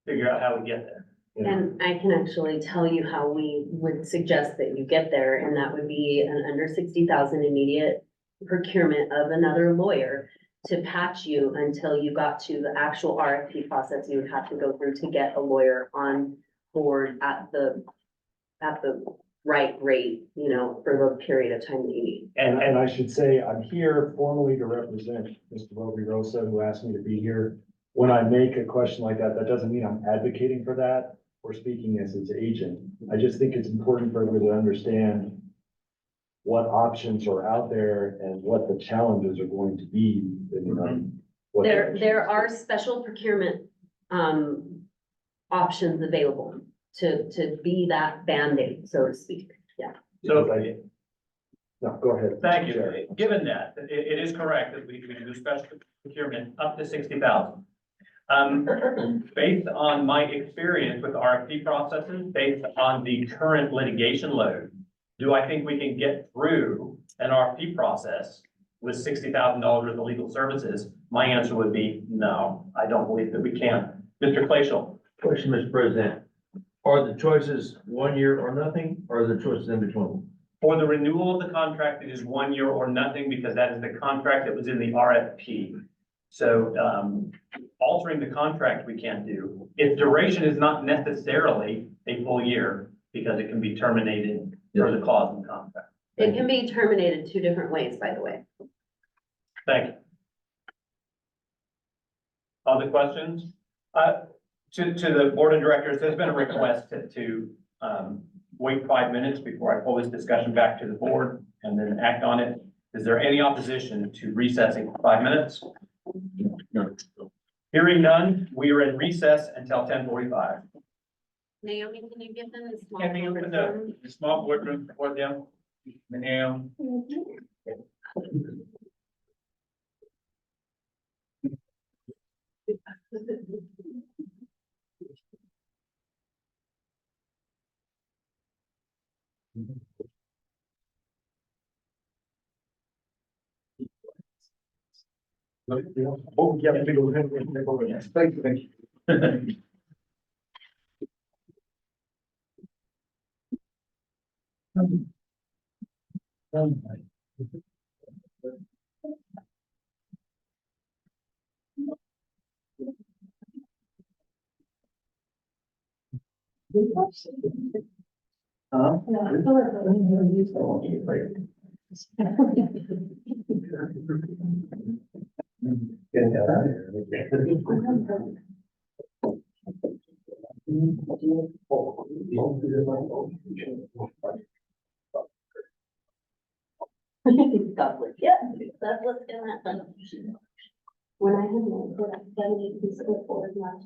figure out how we get there. And I can actually tell you how we would suggest that you get there, and that would be an under 60,000 immediate procurement of another lawyer to patch you until you got to the actual RFP process you would have to go through to get a lawyer on board at the right rate, you know, for the period of time that you need. And I should say, I'm here formally to represent Mr. Roby Rosa, who asked me to be here. When I make a question like that, that doesn't mean I'm advocating for that or speaking as his agent. I just think it's important for everybody to understand what options are out there and what the challenges are going to be. What There are special procurement, options available to be that Band-Aid, so to speak, yeah. So, No, go ahead. thank you. Chair. Given that, it is correct that we can do special procurement up to 60,000. Based on my experience with RFP processes, based on the current litigation load, do I think we can get through an RFP process with $60,000 worth of legal services? My answer would be no, I don't believe that we can. Mr. Glacial. Question, Mr. President. Are the choices 1 year or nothing, or are the choices in between? For the renewal of the contract, it is 1 year or nothing because that is the contract that was in the RFP. So, altering the contract we can't do. Its duration is not necessarily a full year because it can be terminated for the clause in the contract. It can be terminated 2 different ways, by the way. Thank you. Other questions? To the board of directors, there's been a request to wait 5 minutes before I pull this discussion back to the board and then act on it. Is there any opposition to recessing for 5 minutes? No. Hearing none, we are in recess until 10:45. Naomi, can you give them the small? Can we open the small boardroom for them? Ma'am? Oh, yeah, we go ahead and take over. Yes, thank you, thank you. Yeah, that's what's gonna happen. When I had my, I studied this before, last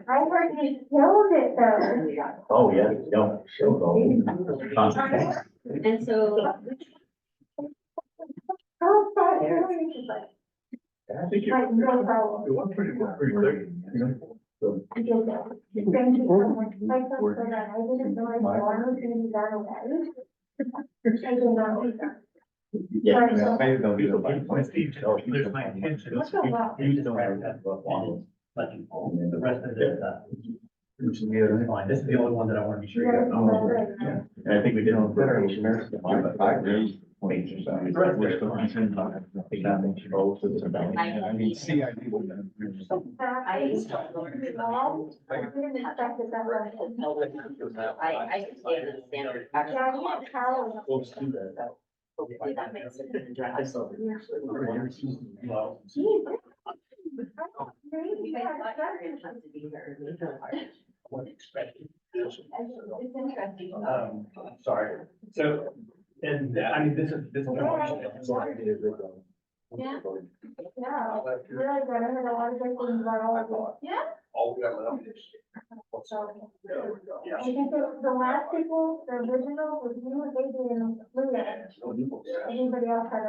I heard you killed it though. Oh, yeah, don't show And so, Oh, sorry, everybody's like, I think like, no problem. it was pretty quick, you know? So, Thank you so much. I felt so bad. I didn't know I was gonna be that away. I did not know that. yeah. Sorry, so- There's my intention. What's the law? You don't have that one. But the rest of it, fine. This is the only one that I want to be sure you got. Yeah. And I think we did on better. I agree. I mean, CID. I didn't expect it that way. I stayed in the standard. Yeah, I can't tell. We'll just do that. Hopefully that makes it in the draft. Geez. You guys thought you were gonna have to be here. It's interesting. Sorry. So, and I mean, this is. Yeah. Yeah, really good. I heard a lot of good things about all of you. Yeah. All we got left is. So, I think the last people, the original was you and they did in Blue Edge. Anybody else had a,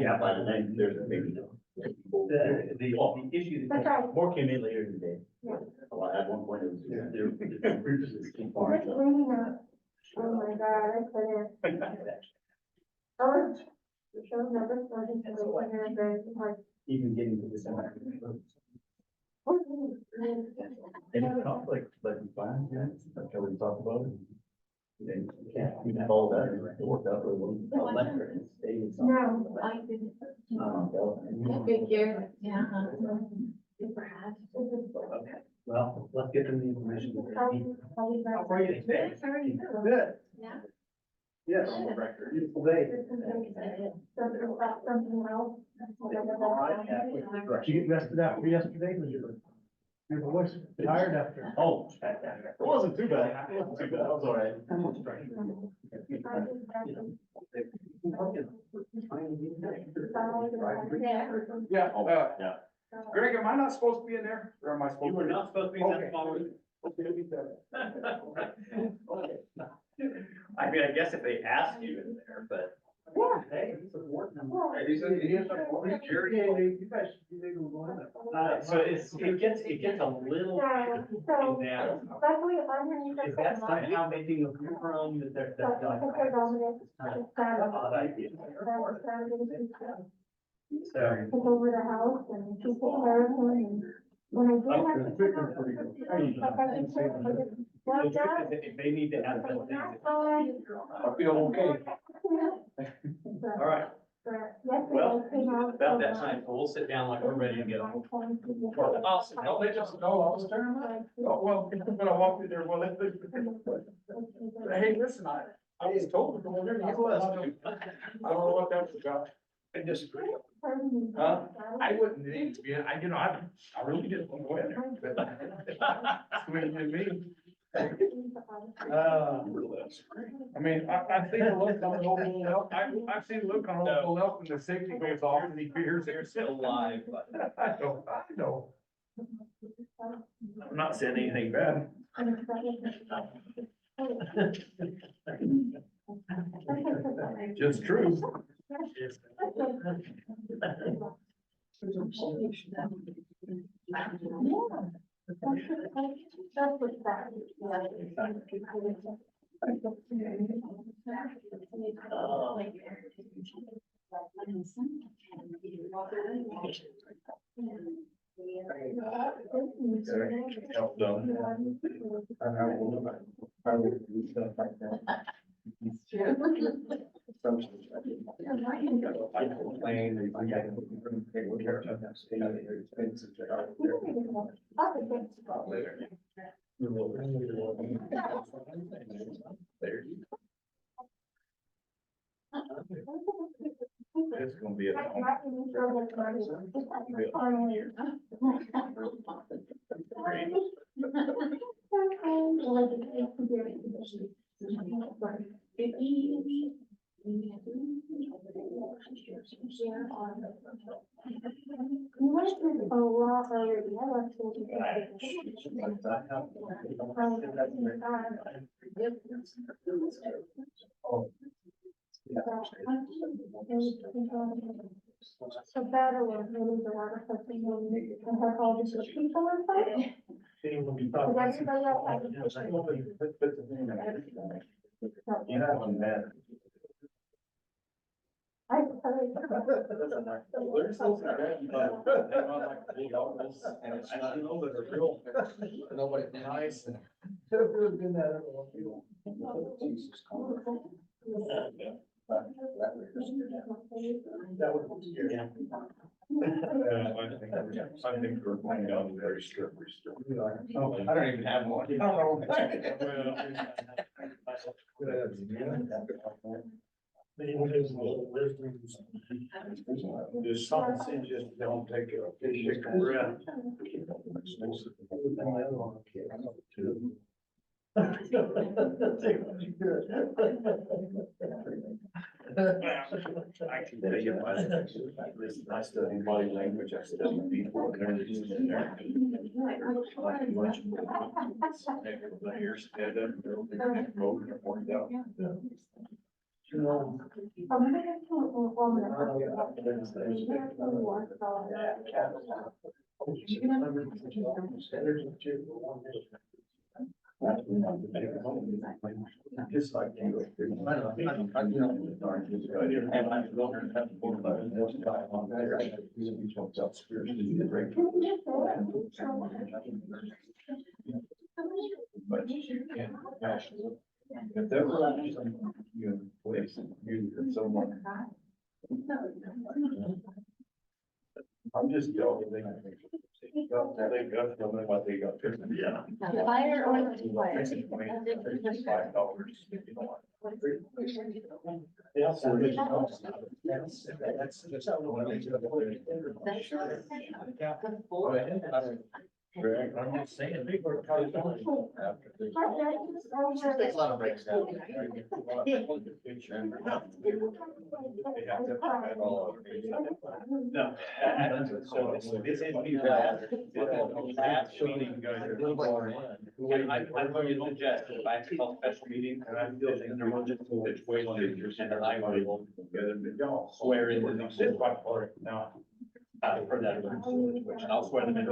Yeah, by the name, there's a maybe. The issue. That's right. More came in later today. Yeah. Well, at one point it was. It's raining out. Oh my God, I couldn't. Oh, the show never started to wait here, but like. Even getting to this. Any conflict, like you find, yeah, like how we talked about it. Then you can't, you can follow that, it worked out really well. Electric and stayed. No. I didn't. Okay, Figure, yeah. well, let's get them the information. How are you today? Good. Yeah. Yes. Beautiful day. Something else. Did you get rested after yesterday? Was your voice tired after? Oh. It wasn't too bad. It wasn't too bad. It was all right. Yeah, Yeah. Greg, am I not supposed to be in there, or am I supposed to? You were not supposed to be in that Okay. following. I mean, I guess if they ask you in there, but. Yeah. Hey, he's a board member. So it gets a little. So, Now, especially if I'm in. if that's somehow making a room that they're. So, because they're dominant, it's kind of. Odd idea. So. Took over the house and she took care of him and when I did have to. The truth is, if they need to have those things. I feel okay. All right, well, about that time, so we'll sit down like we're ready to go. Awesome. No, they just, no, I was turning around. Oh, well, when I walked in there, well, hey, listen, I was told to go in there, and you was. I don't know what that was about. I disagree. Huh? I wouldn't need to be, I really didn't want to go in there. But that's the way you did me. I mean, I've seen the look on the old elk, I've seen the look on the old elk when the safety goes off and he fears They're they're still alive, but I know. I'm not saying anything bad. Just true. I complain, and I got to take care of that. Stay out of here. Expenses that are there. Later. It's gonna be a. You went through a lot already. I left so better was really the water something and have all these people inside. Because everybody else You have one bad. I. There's those that are, but they're not like big outfits, and it's not, you know, that are real. Nobody nice. Jesus. I think we're going down very strictly still. I don't even have one. There's something just don't take a breath. I can tell you, I study body language, I study people. And everything in there. Here, stand up, go, work out. You know. Just like you. If there were some, place, you, someone. I'm just joking. They got something what they got. Yeah. Fire or fire? I'm just saying. No. So this is me. Last meeting going. I'm going to suggest if I call special meeting and I'm feeling an emergency situation and then I will swear in the next part now. For that emergency situation, I'll swear them in.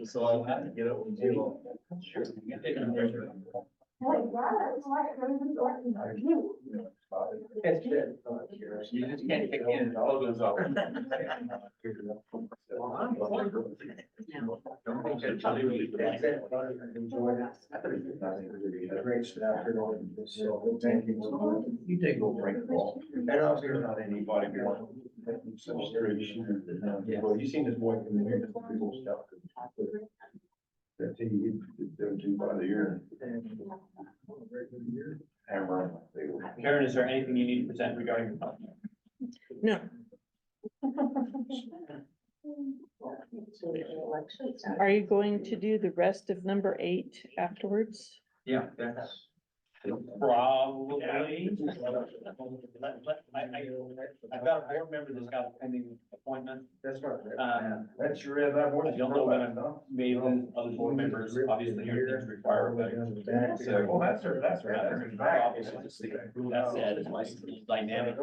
So I'll have to get up and do. You just can't kick in photos of. Great staff. So thank you. You take a little break, Paul. And I'm here, not anybody. Well, you seen this boy come in here, people stuff. That he, they'll do by the year. Hammer. Karen, is there anything you need to present regarding your contract? No. Are you going to do the rest of number 8 afterwards? Yeah, that's. Probably. I've got a board member that's got a pending appointment. That's right. That's your, I don't know when I'm made on other board members, obviously, your things require, but. So, Well, that's right. that said, it's my dynamic.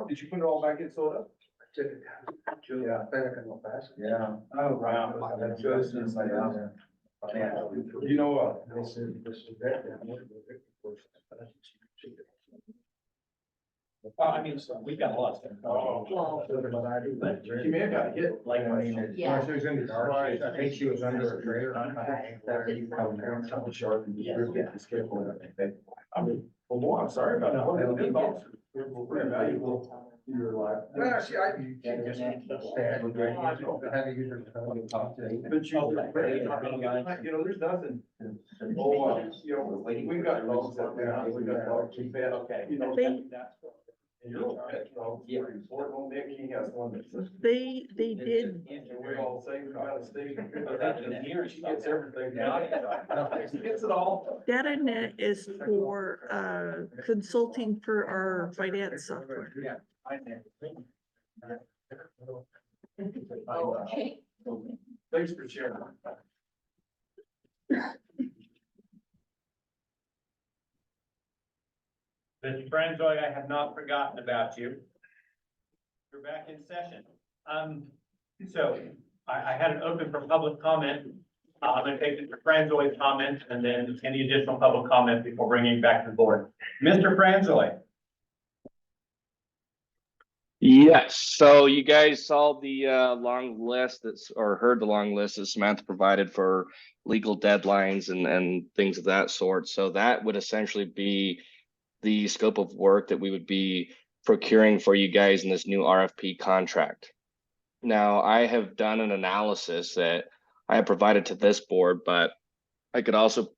Did you put it all back in soda? Yeah, fast. Yeah. Oh, wow. That's good. You know what? Well, I mean, we've got a lot of stuff. But she may have got hit. Like, I mean, Yeah. she was in the car, I think she was under a trailer. Well, boy, I'm sorry about that. Very valuable. Your life. Well, she, I. But you know, there's nothing. Oh, you know, we've got dogs out there, we've got dogs, we fed, okay, you know. And your little pet dog, Fort Home Nick, he has one that's. They did, And we all say we gotta stay. She gets everything. She gets it all. DataNet is for consulting for our finance software. Yeah. Thanks for sharing. Mr. Franzoy, I have not forgotten about you. You're back in session. So I had it open for public comment. I'm gonna take Mr. Franzoy's comment and then any additional public comment before bringing it back to the board. Mr. Franzoy. Yes, so you guys saw the long list that's, or heard the long list that Samantha provided for legal deadlines and things of that sort. So that would essentially be the scope of work that we would be procuring for you guys in this new RFP contract. Now, I have done an analysis that I have provided to this board, but I could also,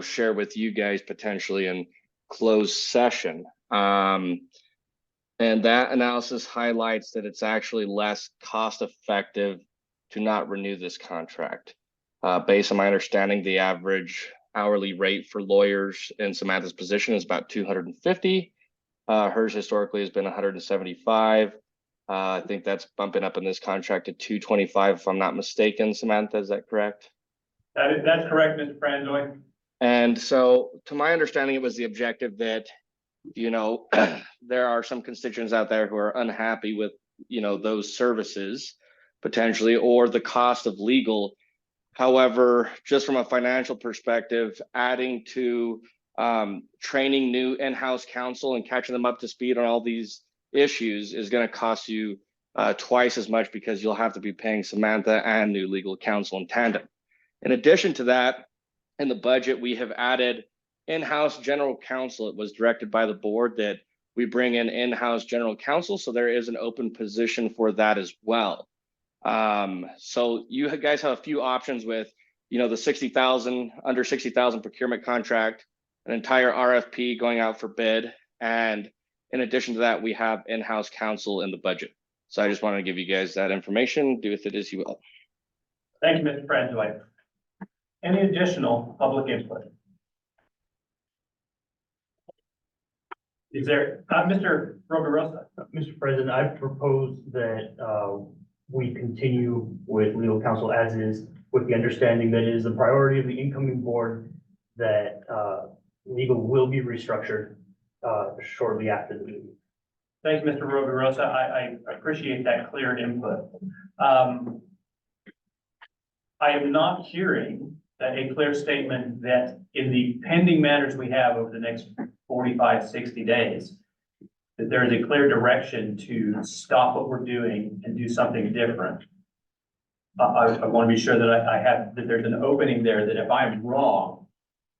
share with you guys potentially in closed session. And that analysis highlights that it's actually less cost effective to not renew this contract. Based on my understanding, the average hourly rate for lawyers in Samantha's position is about 250. Hers historically has been 175. I think that's bumping up in this contract to 225, if I'm not mistaken. Samantha, is that correct? That's correct, Mr. Franzoy. And so, to my understanding, it was the objective that, there are some constituents out there who are unhappy with, those services potentially, or the cost of legal. However, just from a financial perspective, adding to training new in-house counsel and catching them up to speed on all these issues is going to cost you twice as much, because you'll have to be paying Samantha and new legal counsel in tandem. In addition to that, in the budget, we have added in-house general counsel. It was directed by the board that we bring in in-house general counsel, so there is an open position for that as well. So you guys have a few options with, the 60,000, under 60,000 procurement contract, an entire RFP going out for bid, and in addition to that, we have in-house counsel in the budget. So I just wanted to give you guys that information. Do with it as you will. Thank you, Mr. Franzoy. Any additional public input? Is there, Mr. Rovirosa? Mr. President, I propose that we continue with legal counsel as is, with the understanding that it is the priority of the incoming board that legal will be restructured shortly after the meeting. Thank you, Mr. Rovirosa. I appreciate that clear input. I am not hearing a clear statement that in the pending matters we have over the next 45, 60 days, that there is a clear direction to stop what we're doing and do something different. I want to be sure that that there's an opening there, that if I'm wrong,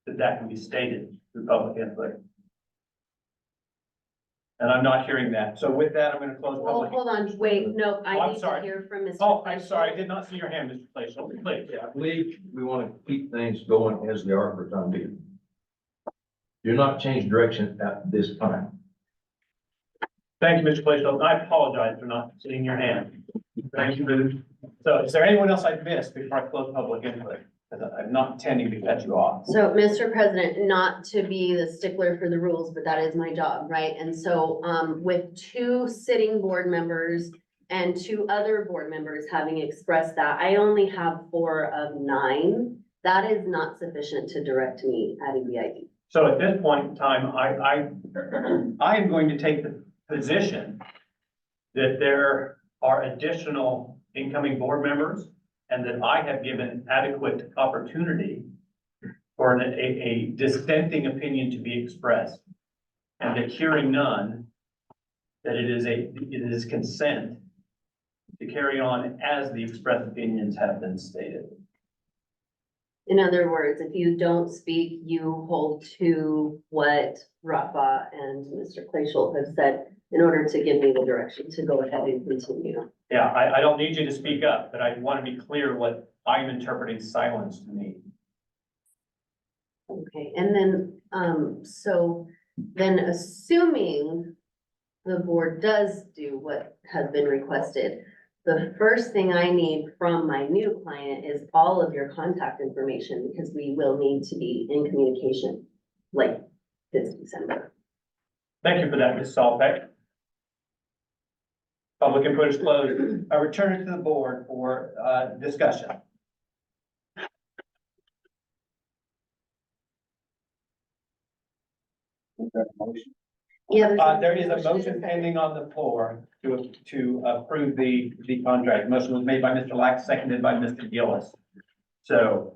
that can be stated through public input. And I'm not hearing that. So with that, I'm going to close Well, public. hold on, wait, no, I'm I need to sorry. hear from Mr. Oh, I'm Fleischer. sorry. I did not see your hand, Mr. Fleischer. Please. I believe we want to keep things going as they are for the time being. Do not change direction at this time. Thank you, Mr. Fleischer. I apologize for not seeing your hand. Thank you. So is there anyone else I've missed before I close public input? Because I'm not intending to cut you off. So, Mr. President, not to be the stickler for the rules, but that is my job, right? And so, with 2 sitting board members and 2 other board members having expressed that, I only have 4 of 9. That is not sufficient to direct me at EBID. So at this point in time, I am going to take the position that there are additional incoming board members and that I have given adequate opportunity for a dissenting opinion to be expressed. And that hearing none, that it is consent to carry on as the expressed opinions have been stated. In other words, if you don't speak, you hold to what Rafa and Mr. Clayshall have said in order to give me the direction to go ahead and continue. Yeah, I don't need you to speak up, but I want to be clear what I'm interpreting silence to mean. Okay, and then, so then assuming the board does do what has been requested, the first thing I need from my new client is all of your contact information, because we will need to be in communication like this December. Thank you for that, Ms. Salpeck. Public input is closed. I return it to the board for discussion. Yeah. There is a motion pending on the floor to approve the contract. Motion was made by Mr. Lack, seconded by Mr. Gillis. So,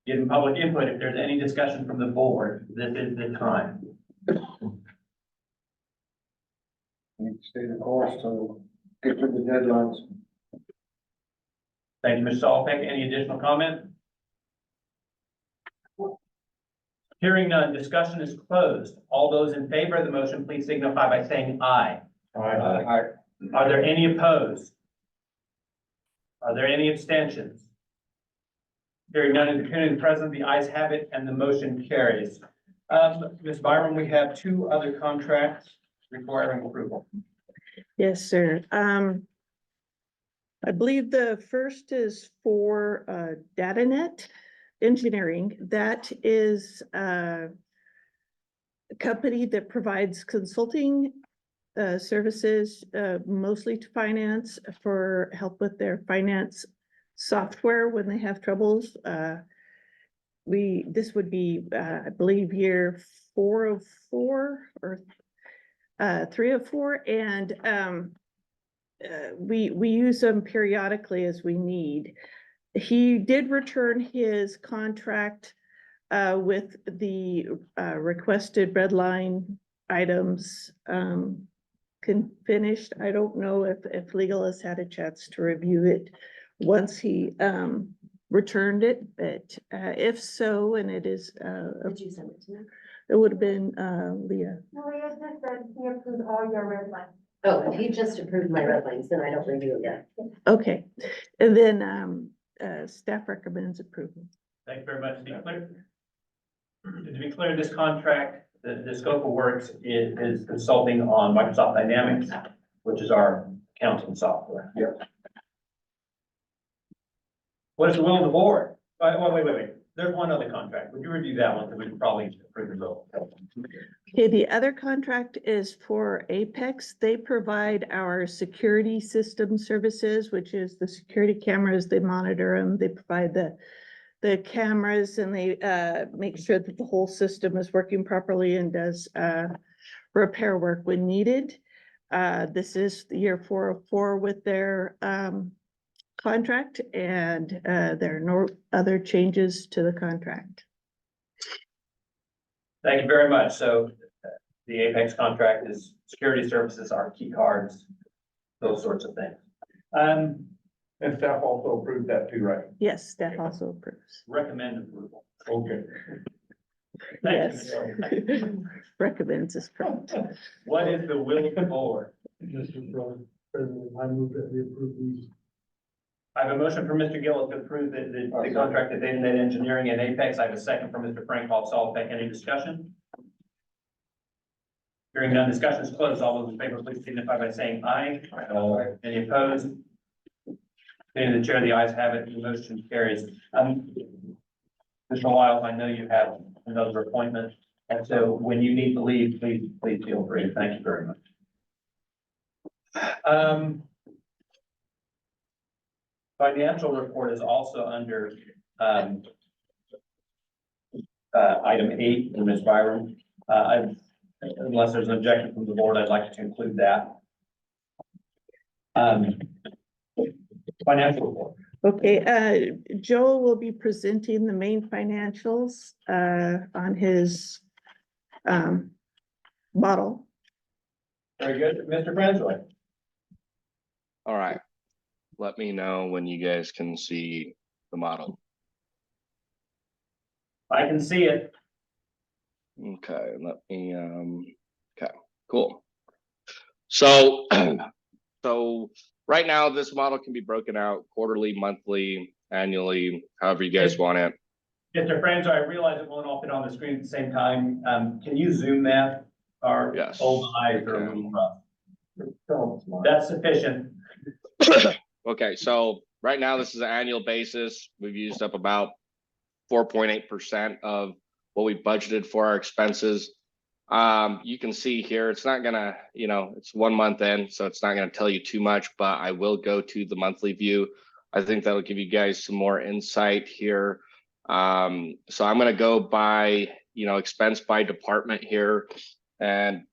given public input, if there's any discussion from the board, this is the time. Stay the course to get through the deadlines. Thank you, Ms. Salpeck. Any additional comment? Hearing none, discussion is closed. All those in favor of the motion, please signify by saying aye. Are there any opposed? Are there any abstentions? Hearing none and declaring the present, the ayes have it and the motion carries. Ms. Byram, we have two other contracts requiring approval. Yes, sir. I believe the first is for DataNet Engineering. That is a company that provides consulting services, mostly to finance, for help with their finance software when they have troubles. This would be, I believe, year 4 of 4 or 3 of 4, and we use them periodically as we need. He did return his contract with the requested red line items finished. I don't know if legal has had a chance to review it once he returned it, but if so, and it is Did you send it to me? it would have been Leah. No, Leah just said he approved all your red lines. Oh, if you just approved my red lines, then I don't review it yet. Okay, and then staff recommends approval. Thank you very much. To be clear, this contract, the scope of works is consulting on Microsoft Dynamics, which is our accounting software. Yes. What is the will of the board? Wait. There's one other contract. Would you review that one? Because we could probably approve the bill. Okay, the other contract is for Apex. They provide our security system services, which is the security cameras. They monitor them. They provide the cameras, and they make sure that the whole system is working properly and does repair work when needed. This is the year 4 of 4 with their contract, and there are no other changes to the contract. Thank you very much. So the Apex contract is security services, our key cards, those sorts of things. And staff also approved that too, right? Yes, staff also approves. Recommend approval. Okay. Thank Yes. you. Recommends is correct. What is the will of the board? Mr. President, I move that we approve these. I have a motion from Mr. Gillis to approve the contract of DataNet Engineering and Apex. I have a second from Mr. Frank Saltbeck. Any discussion? Hearing none, discussion is closed. All those in favor, please signify by saying aye. Any opposed? Being the chair, the ayes have it. The motion carries. Mr. Wiles, I know you have another appointment, and so when you need to leave, please feel free. Thank you very much. Financial report is also under item 8 in Ms. Byram. Unless there's an objection from the board, I'd like to include that. Financial report. Okay, Joel will be presenting the main financials on his model. Very good. Mr. Francois. All right. Let me know when you guys can see the model. I can see it. Okay, let me, okay, cool. So, so right now, this model can be broken out quarterly, monthly, annually, however you guys want it. Mr. Francois, I realize it won't all fit on the screen at the same time. Can you zoom that? Our Yes. old eyes are a little rough. That's sufficient. Okay, so right now, this is an annual basis. We've used up about 4.8% of what we budgeted for our expenses. You can see here, it's not gonna, it's 1 month in, so it's not gonna tell you too much, but I will go to the monthly view. I think that'll give you guys some more insight here. So I'm gonna go by, expense by department here. And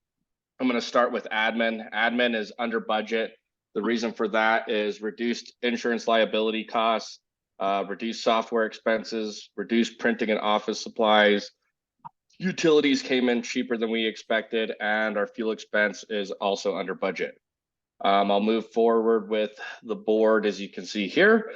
I'm gonna start with admin. Admin is under budget. The reason for that is reduced insurance liability costs, reduced software expenses, reduced printing and office supplies. Utilities came in cheaper than we expected, and our fuel expense is also under budget. I'll move forward with the board, as you can see here,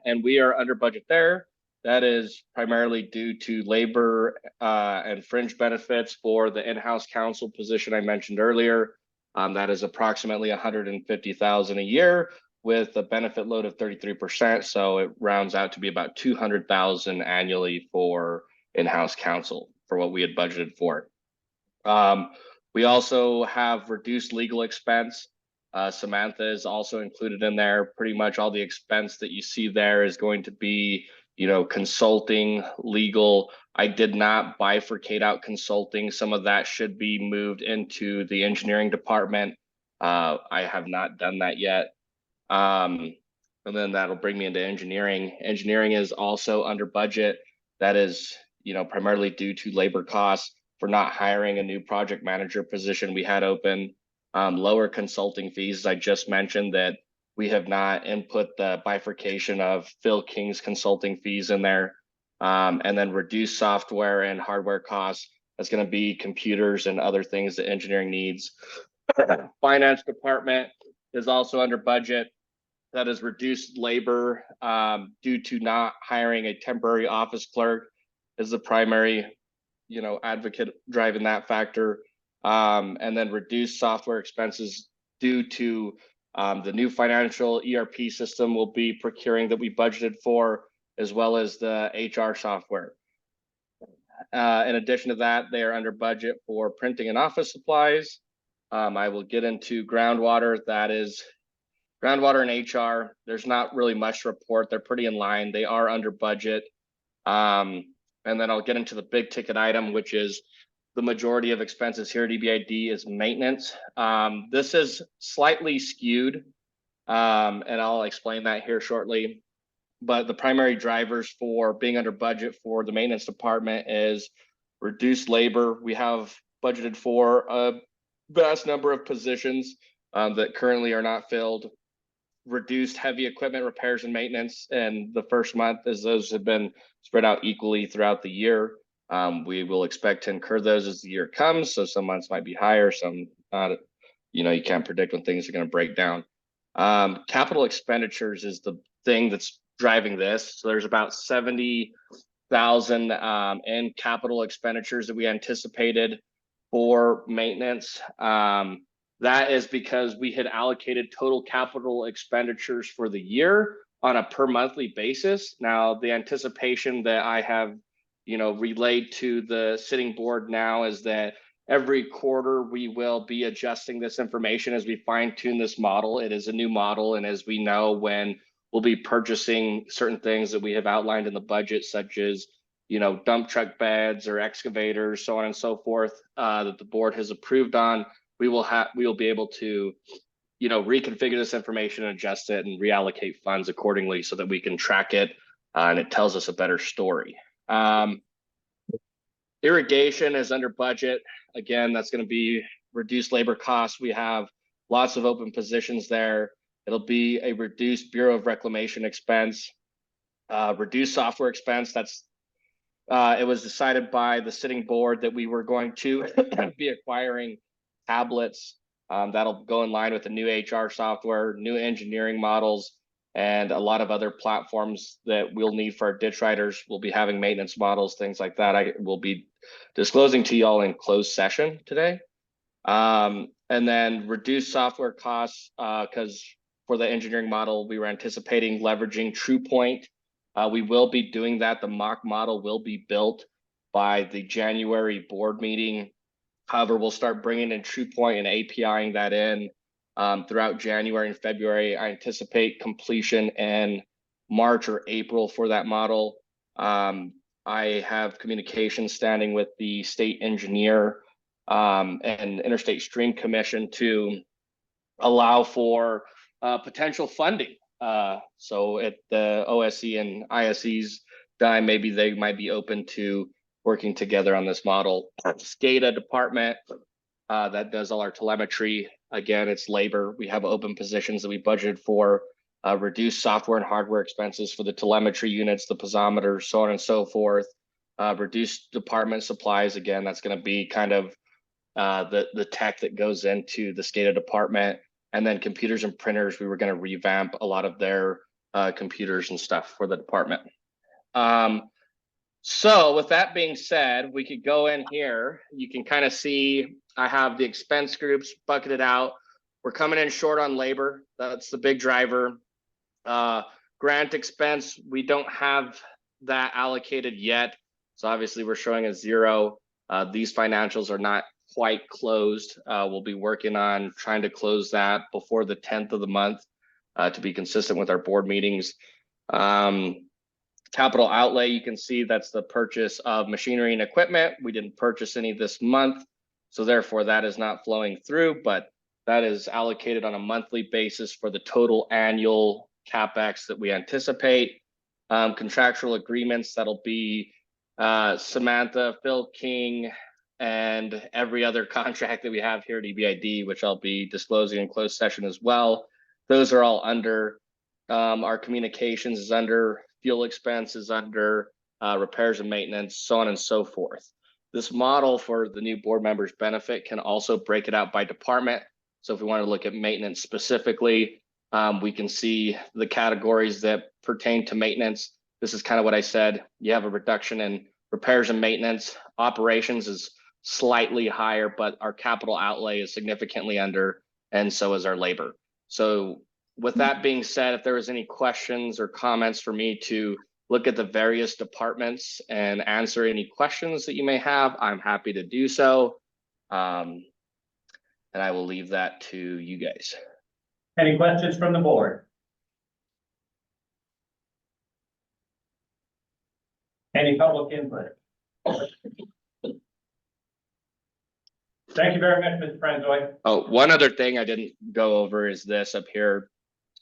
and we are under budget there. That is primarily due to labor and fringe benefits for the in-house counsel position I mentioned earlier. That is approximately $150,000 a year with a benefit load of 33%. So it rounds out to be about $200,000 annually for in-house counsel for what we had budgeted for. We also have reduced legal expense. Samantha is also included in there. Pretty much all the expense that you see there is going to be, consulting, legal. I did not bifurcate out consulting. Some of that should be moved into the engineering department. I have not done that yet. And then that'll bring me into engineering. Engineering is also under budget. That is, primarily due to labor costs for not hiring a new project manager position we had open. Lower consulting fees. I just mentioned that we have not input the bifurcation of Phil King's consulting fees in there. And then reduced software and hardware costs. That's going to be computers and other things that engineering needs. Finance department is also under budget. That is reduced labor due to not hiring a temporary office clerk is the primary, advocate driving that factor. And then reduced software expenses due to the new financial ERP system we'll be procuring that we budgeted for, as well as the HR software. In addition to that, they are under budget for printing and office supplies. I will get into groundwater. That is groundwater and HR. There's not really much to report. They're pretty in line. They are under budget. And then I'll get into the big ticket item, which is the majority of expenses here at EBID is maintenance. This is slightly skewed, and I'll explain that here shortly. But the primary drivers for being under budget for the maintenance department is reduced labor. We have budgeted for a vast number of positions that currently are not filled. Reduced heavy equipment repairs and maintenance in the first month, as those have been spread out equally throughout the year. We will expect to incur those as the year comes. So some months might be higher, some not. You can't predict when things are going to break down. Capital expenditures is the thing that's driving this. So there's about 70,000 in capital expenditures that we anticipated for maintenance. That is because we had allocated total capital expenditures for the year on a per monthly basis. Now, the anticipation that I have, relayed to the sitting board now is that every quarter we will be adjusting this information as we fine tune this model. It is a new model. And as we know, when we'll be purchasing certain things that we have outlined in the budget, such as, dump truck beds or excavators, so on and so forth, that the board has approved on, we will be able to, reconfigure this information and adjust it and reallocate funds accordingly so that we can track it and it tells us a better story. Irrigation is under budget. Again, that's going to be reduced labor costs. We have lots of open positions there. It'll be a reduced Bureau of Reclamation expense, reduced software expense. It was decided by the sitting board that we were going to be acquiring tablets that'll go in line with the new HR software, new engineering models, and a lot of other platforms that we'll need for our ditch riders. We'll be having maintenance models, things like that. I will be disclosing to y'all in closed session today. And then reduce software costs because for the engineering model, we were anticipating leveraging TruePoint. We will be doing that. The mock model will be built by the January board meeting. However, we'll start bringing in TruePoint and APIing that in throughout January and February. I anticipate completion in March or April for that model. I have communication standing with the state engineer and Interstate Stream Commission to allow for potential funding. So at the OSC and ISE's dime, maybe they might be open to working together on this model. SCADA department that does all our telemetry. Again, it's labor. We have open positions that we budgeted for, reduced software and hardware expenses for the telemetry units, the piezometers, so on and so forth. Reduced department supplies. Again, that's going to be kind of the tech that goes into the SCADA department. And then computers and printers, we were going to revamp a lot of their computers and stuff for the department. So with that being said, we could go in here. You can kind of see I have the expense groups bucketed out. We're coming in short on labor. That's the big driver. Grant expense, we don't have that allocated yet. So obviously we're showing a 0. These financials are not quite closed. We'll be working on trying to close that before the 10th of the month to be consistent with our board meetings. Capital outlay, you can see that's the purchase of machinery and equipment. We didn't purchase any this month, so therefore that is not flowing through, but that is allocated on a monthly basis for the total annual CapEx that we anticipate. Contractual agreements, that'll be Samantha, Phil King, and every other contract that we have here at EBID, which I'll be disclosing in closed session as well. Those are all under. Our communications is under, fuel expense is under, repairs and maintenance, so on and so forth. This model for the new board members benefit can also break it out by department. So if we want to look at maintenance specifically, we can see the categories that pertain to maintenance. This is kind of what I said. You have a reduction in repairs and maintenance. Operations is slightly higher, but our capital outlay is significantly under, and so is our labor. So with that being said, if there was any questions or comments for me to look at the various departments and answer any questions that you may have, I'm happy to do so. And I will leave that to you guys. Any questions from the board? Any public input? Thank you very much, Mr. Franzoy. Oh, one other thing I didn't go over is this up here.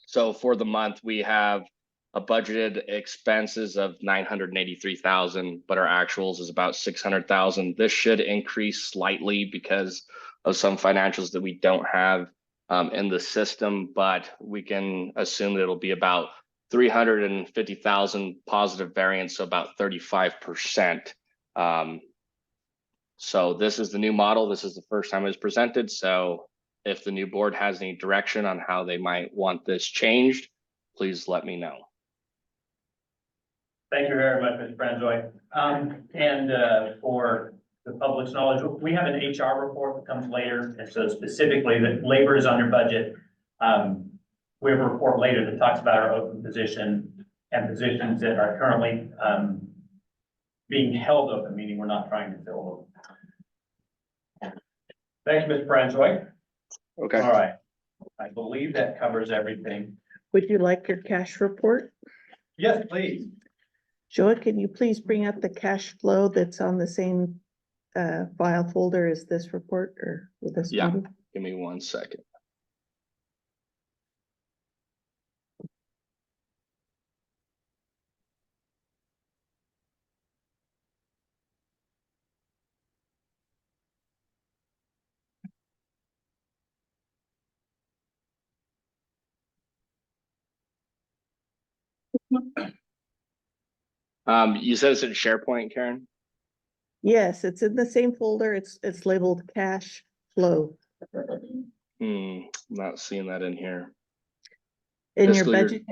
So for the month, we have a budgeted expenses of 983,000, but our actuals is about 600,000. This should increase slightly because of some financials that we don't have in the system, but we can assume that it'll be about 350,000 positive variance, so about 35%. So this is the new model. This is the first time it was presented. So if the new board has any direction on how they might want this changed, please let me know. Thank you very much, Mr. Franzoy. For the public's knowledge, we have an HR report that comes later. And so specifically that labor is under budget. We have a report later that talks about our open position and positions that are currently being held open, meaning we're not trying to fill them. Thank you, Mr. Franzoy. Okay. All right. I believe that covers everything. Would you like your cash report? Yes, please. Joa, can you please bring up the cash flow that's on the same file folder as this report or with this? Yeah, meeting? give me 1 second. You said it's in SharePoint, Karen? Yes, it's in the same folder. It's labeled cash flow. Not seeing that in here. In your Fiscal year budget,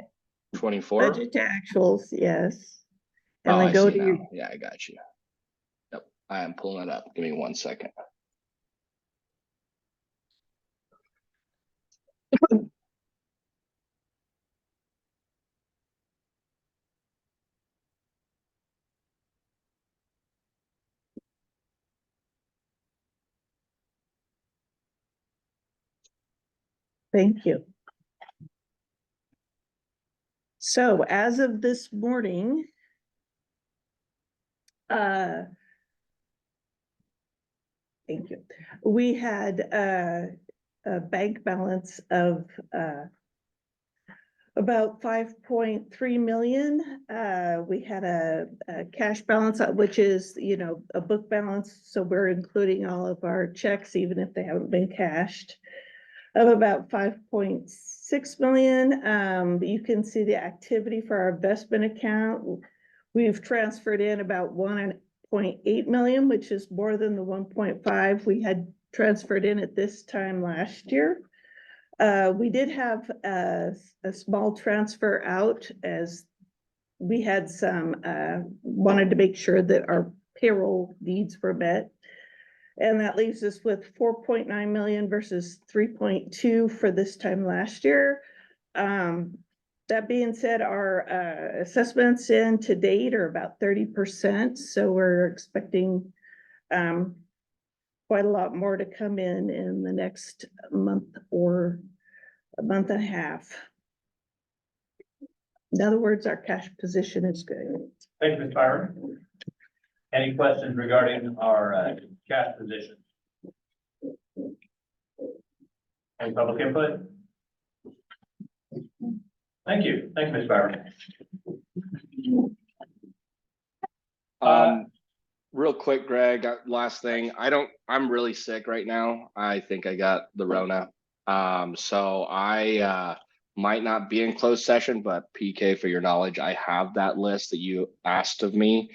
24? budget to actuals, yes. And Oh, then I go see to your, now. Yeah, I got you. Yep, I am pulling it up. Give me 1 second. thank you. So as of this morning, thank you. We had a bank balance of about 5.3 million. We had a cash balance, which is, you know, a book balance. So we're including all of our checks, even if they haven't been cashed, of about 5.6 million. You can see the activity for our investment account. We've transferred in about 1.8 million, which is more than the 1.5 we had transferred in at this time last year. We did have a small transfer out as we had some, wanted to make sure that our payroll needs were met. And that leaves us with 4.9 million versus 3.2 for this time last year. That being said, our assessments in to date are about 30%, so we're expecting quite a lot more to come in the next month or a month and a half. In other words, our cash position is good. Thank you, Ms. Byron. Any questions regarding our cash position? Any public input? Thank you, Ms. Byron. Real quick, Greg, last thing, I'm really sick right now. I think I got the Rona. So I might not be in closed session, but PK, for your knowledge, I have that list that you asked of me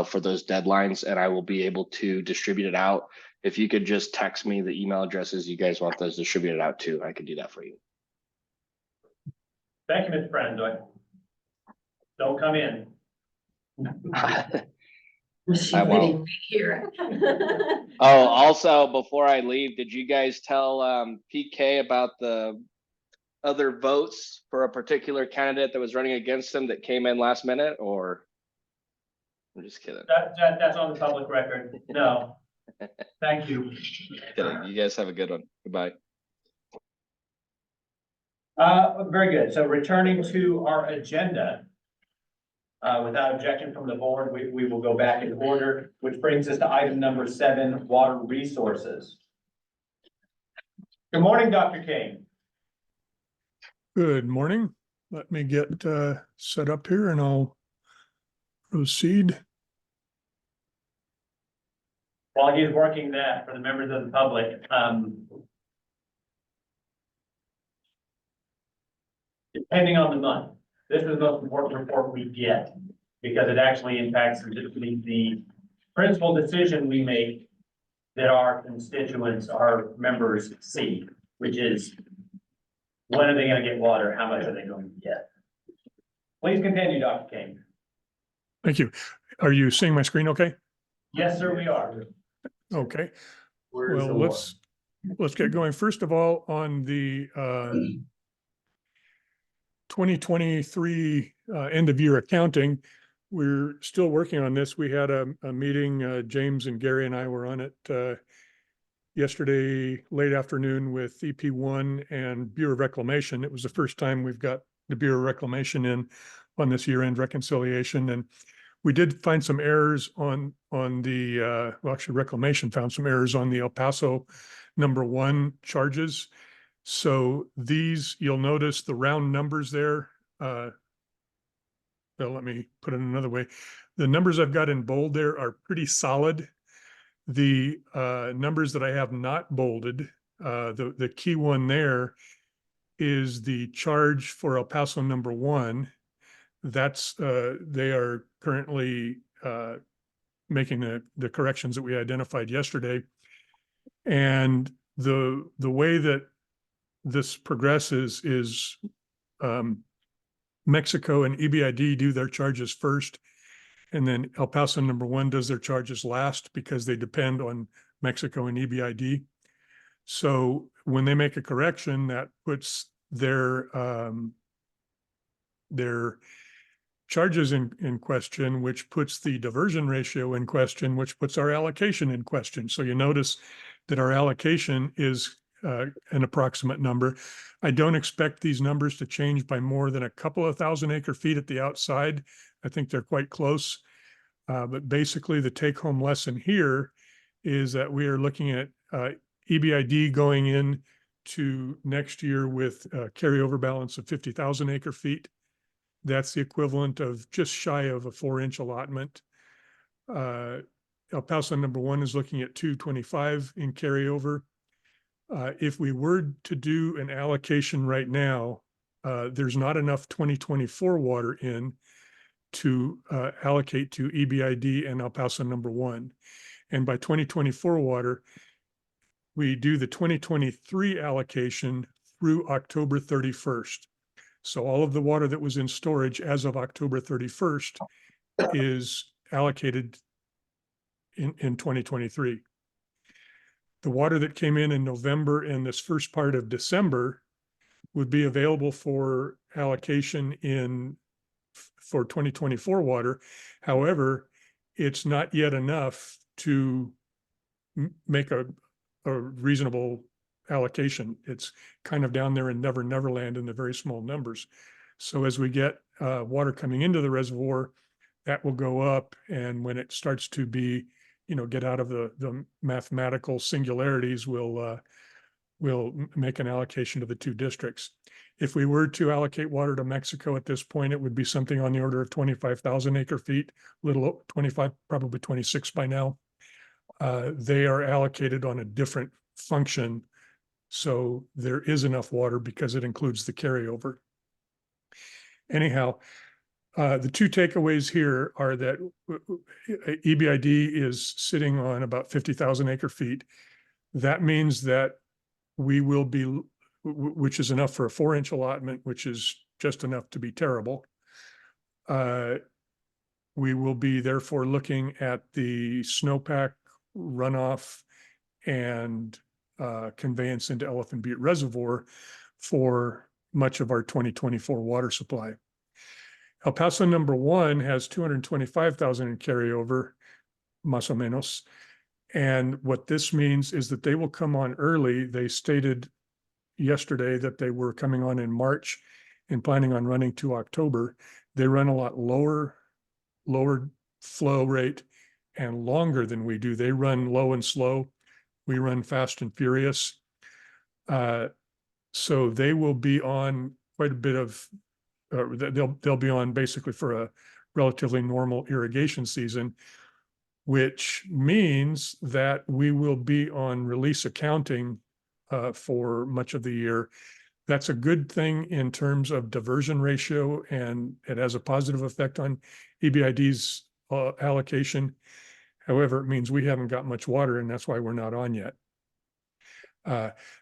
for those deadlines, and I will be able to distribute it out. If you could just text me the email addresses you guys want those distributed out to, I could do that for you. Thank you, Ms. Franzoy. Don't come in. She I won't. wouldn't hear it. Oh, also, before I leave, did you guys tell PK about the other votes for a particular candidate that was running against him that came in last minute, or? I'm just kidding. That's on the public record. No. Thank you. Kidding. You guys have a good one. Goodbye. Very good. So returning to our agenda, without objection from the board, we will go back in order, which brings us to item number 7, water resources. Good morning, Dr. King. Good morning. Let me get set up here and I'll proceed. While he's working that for the members of the public, depending on the month, this is the most important report we get because it actually impacts the principal decision we make that our constituents, our members see, which is when are they going to get water? How much are they going to get? Please continue, Dr. King. Thank you. Are you seeing my screen okay? Yes, sir, we are. Okay. Well, let's get going. First of all, on the 2023 end of year accounting, we're still working on this. We had a meeting, James and Gary and I were on it yesterday late afternoon with EP1 and Bureau of Reclamation. It was the first time we've got the Bureau of Reclamation in on this year-end reconciliation, and we did find some errors on the well, actually Reclamation found some errors on the El Paso #1 charges. So these, you'll notice the round numbers there. Well, let me put it another way. The numbers I've got in bold there are pretty solid. The numbers that I have not bolded, the key one there is the charge for El Paso #1. That's they are currently making the corrections that we identified yesterday. And the way that this progresses is Mexico and EBID do their charges first, and then El Paso #1 does their charges last because they depend on Mexico and EBID. So when they make a correction, that puts their charges in question, which puts the diversion ratio in question, which puts our allocation in question. So you notice that our allocation is an approximate number. I don't expect these numbers to change by more than a couple of thousand acre feet at the outside. I think they're quite close. But basically the take home lesson here is that we are looking at EBID going in to next year with a carryover balance of 50,000 acre feet. That's the equivalent of just shy of a 4-inch allotment. El Paso #1 is looking at 225 in carryover. If we were to do an allocation right now, there's not enough 2024 water in to allocate to EBID and El Paso #1. And by 2024 water, we do the 2023 allocation through October 31st. So all of the water that was in storage as of October 31st is allocated in 2023. The water that came in November and this first part of December would be available for allocation for 2024 water. However, it's not yet enough to make a reasonable allocation. It's kind of down there in Never Land in the very small numbers. So as we get water coming into the reservoir, that will go up. And when it starts to be, get out of the mathematical singularities, we'll make an allocation to the two districts. If we were to allocate water to Mexico at this point, it would be something on the order of 25,000 acre feet, little 25, probably 26 by now. They are allocated on a different function. So there is enough water because it includes the carryover. Anyhow, the two takeaways here are that EBID is sitting on about 50,000 acre feet. That means that we will be, which is enough for a 4-inch allotment, which is just enough to be terrible. We will be therefore looking at the snowpack runoff and conveyance into Elephant Butte Reservoir for much of our 2024 water supply. El Paso number 1 has 225,000 in carryover, más o menos. And what this means is that they will come on early. They stated yesterday that they were coming on in March and planning on running to October. They run a lot lower flow rate and longer than we do. They run low and slow. We run fast and furious. So they will be on quite a bit of, they'll be on basically for a relatively normal irrigation season, which means that we will be on release accounting for much of the year. That's a good thing in terms of diversion ratio, and it has a positive effect on EBID's allocation. However, it means we haven't got much water, and that's why we're not on yet.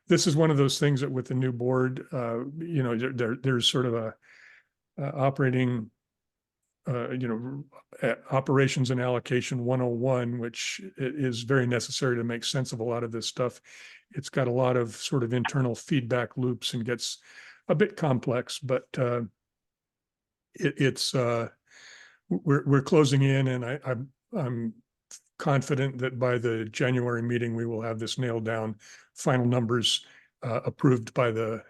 This is one of those things that with the new board, there's sort of a operating, operations and allocation 101, which is very necessary to make sense of a lot of this stuff. It's got a lot of sort of internal feedback loops and gets a bit complex, but we're closing in, and I'm confident that by the January meeting, we will have this nailed down, final numbers approved by the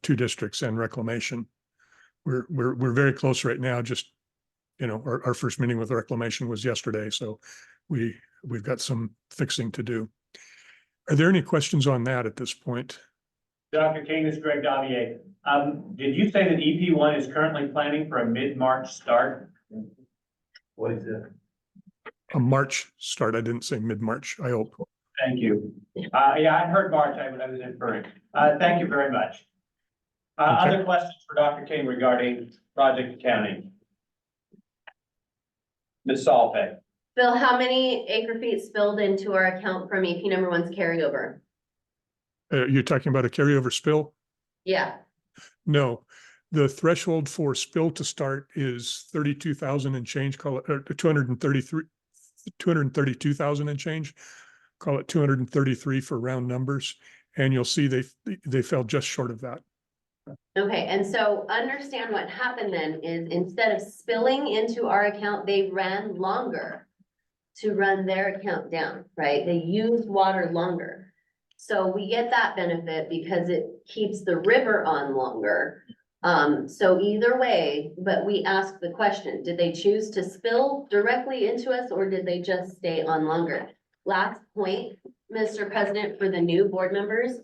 two districts and reclamation. We're very close right now. Just, our first meeting with reclamation was yesterday, so we've got some fixing to do. Are there any questions on that at this point? Dr. King, this is Greg Davier. Did you say that EP1 is currently planning for a mid-March start? What is it? A March start. I didn't say mid-March, I hope. Thank you. Yeah, I heard March. I was inferring. Thank you very much. Okay. Other questions for Dr. King regarding project accounting? Ms. Salpe. Bill, how many acre feet spilled into our account from EP number 1's carryover? You're talking about a carryover spill? Yeah, No, the threshold for spill to start is 32,000 and change, call it, or 232,000 and change, call it 233 for round numbers. And you'll see they fell just short of that. okay, and so understand what happened then is instead of spilling into our account, they ran longer to run their account down, right? They used water longer. So we get that benefit because it keeps the river on longer. So either way, but we ask the question, did they choose to spill directly into us or did they just stay on longer? Last point, Mr. President, for the new board members.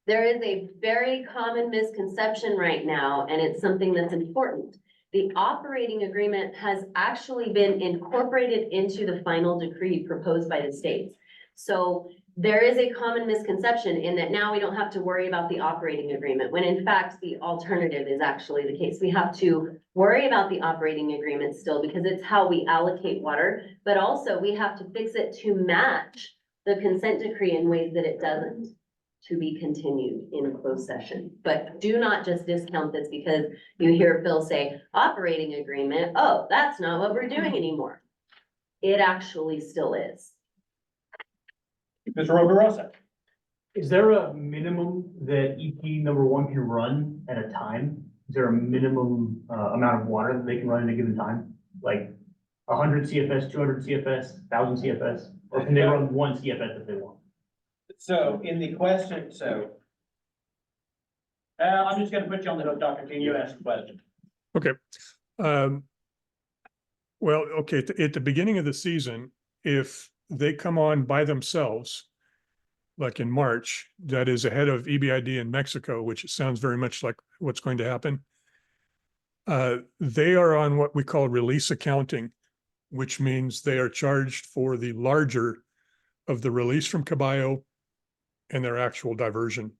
There is a very common misconception right now, and it's something that's important. The operating agreement has actually been incorporated into the final decree proposed by the states. So there is a common misconception in that now we don't have to worry about the operating agreement, when in fact, the alternative is actually the case. We have to worry about the operating agreement still because it's how we allocate water, but also we have to fix it to match the consent decree in ways that it doesn't. to be continued in closed session. But do not just discount this because you hear Phil say operating agreement. Oh, that's not what we're doing anymore. It actually still is. Mr. Roverosa. Is there a minimum that EP number one can run at a time? Is there a minimum, amount of water that they can run at a given time? Like 100 CFS, 200 CFS, 1000 CFS? Or can they run one CFS if they want? So in the question, I'm just gonna put you on the hook, Dr. King, you asked the question. Okay. Well, okay, at the beginning of the season, if they come on by themselves, like in March, that is ahead of EBID in Mexico, which sounds very much like what's going to happen. They are on what we call release accounting, which means they are charged for the larger of the release from Caballo and their actual diversion.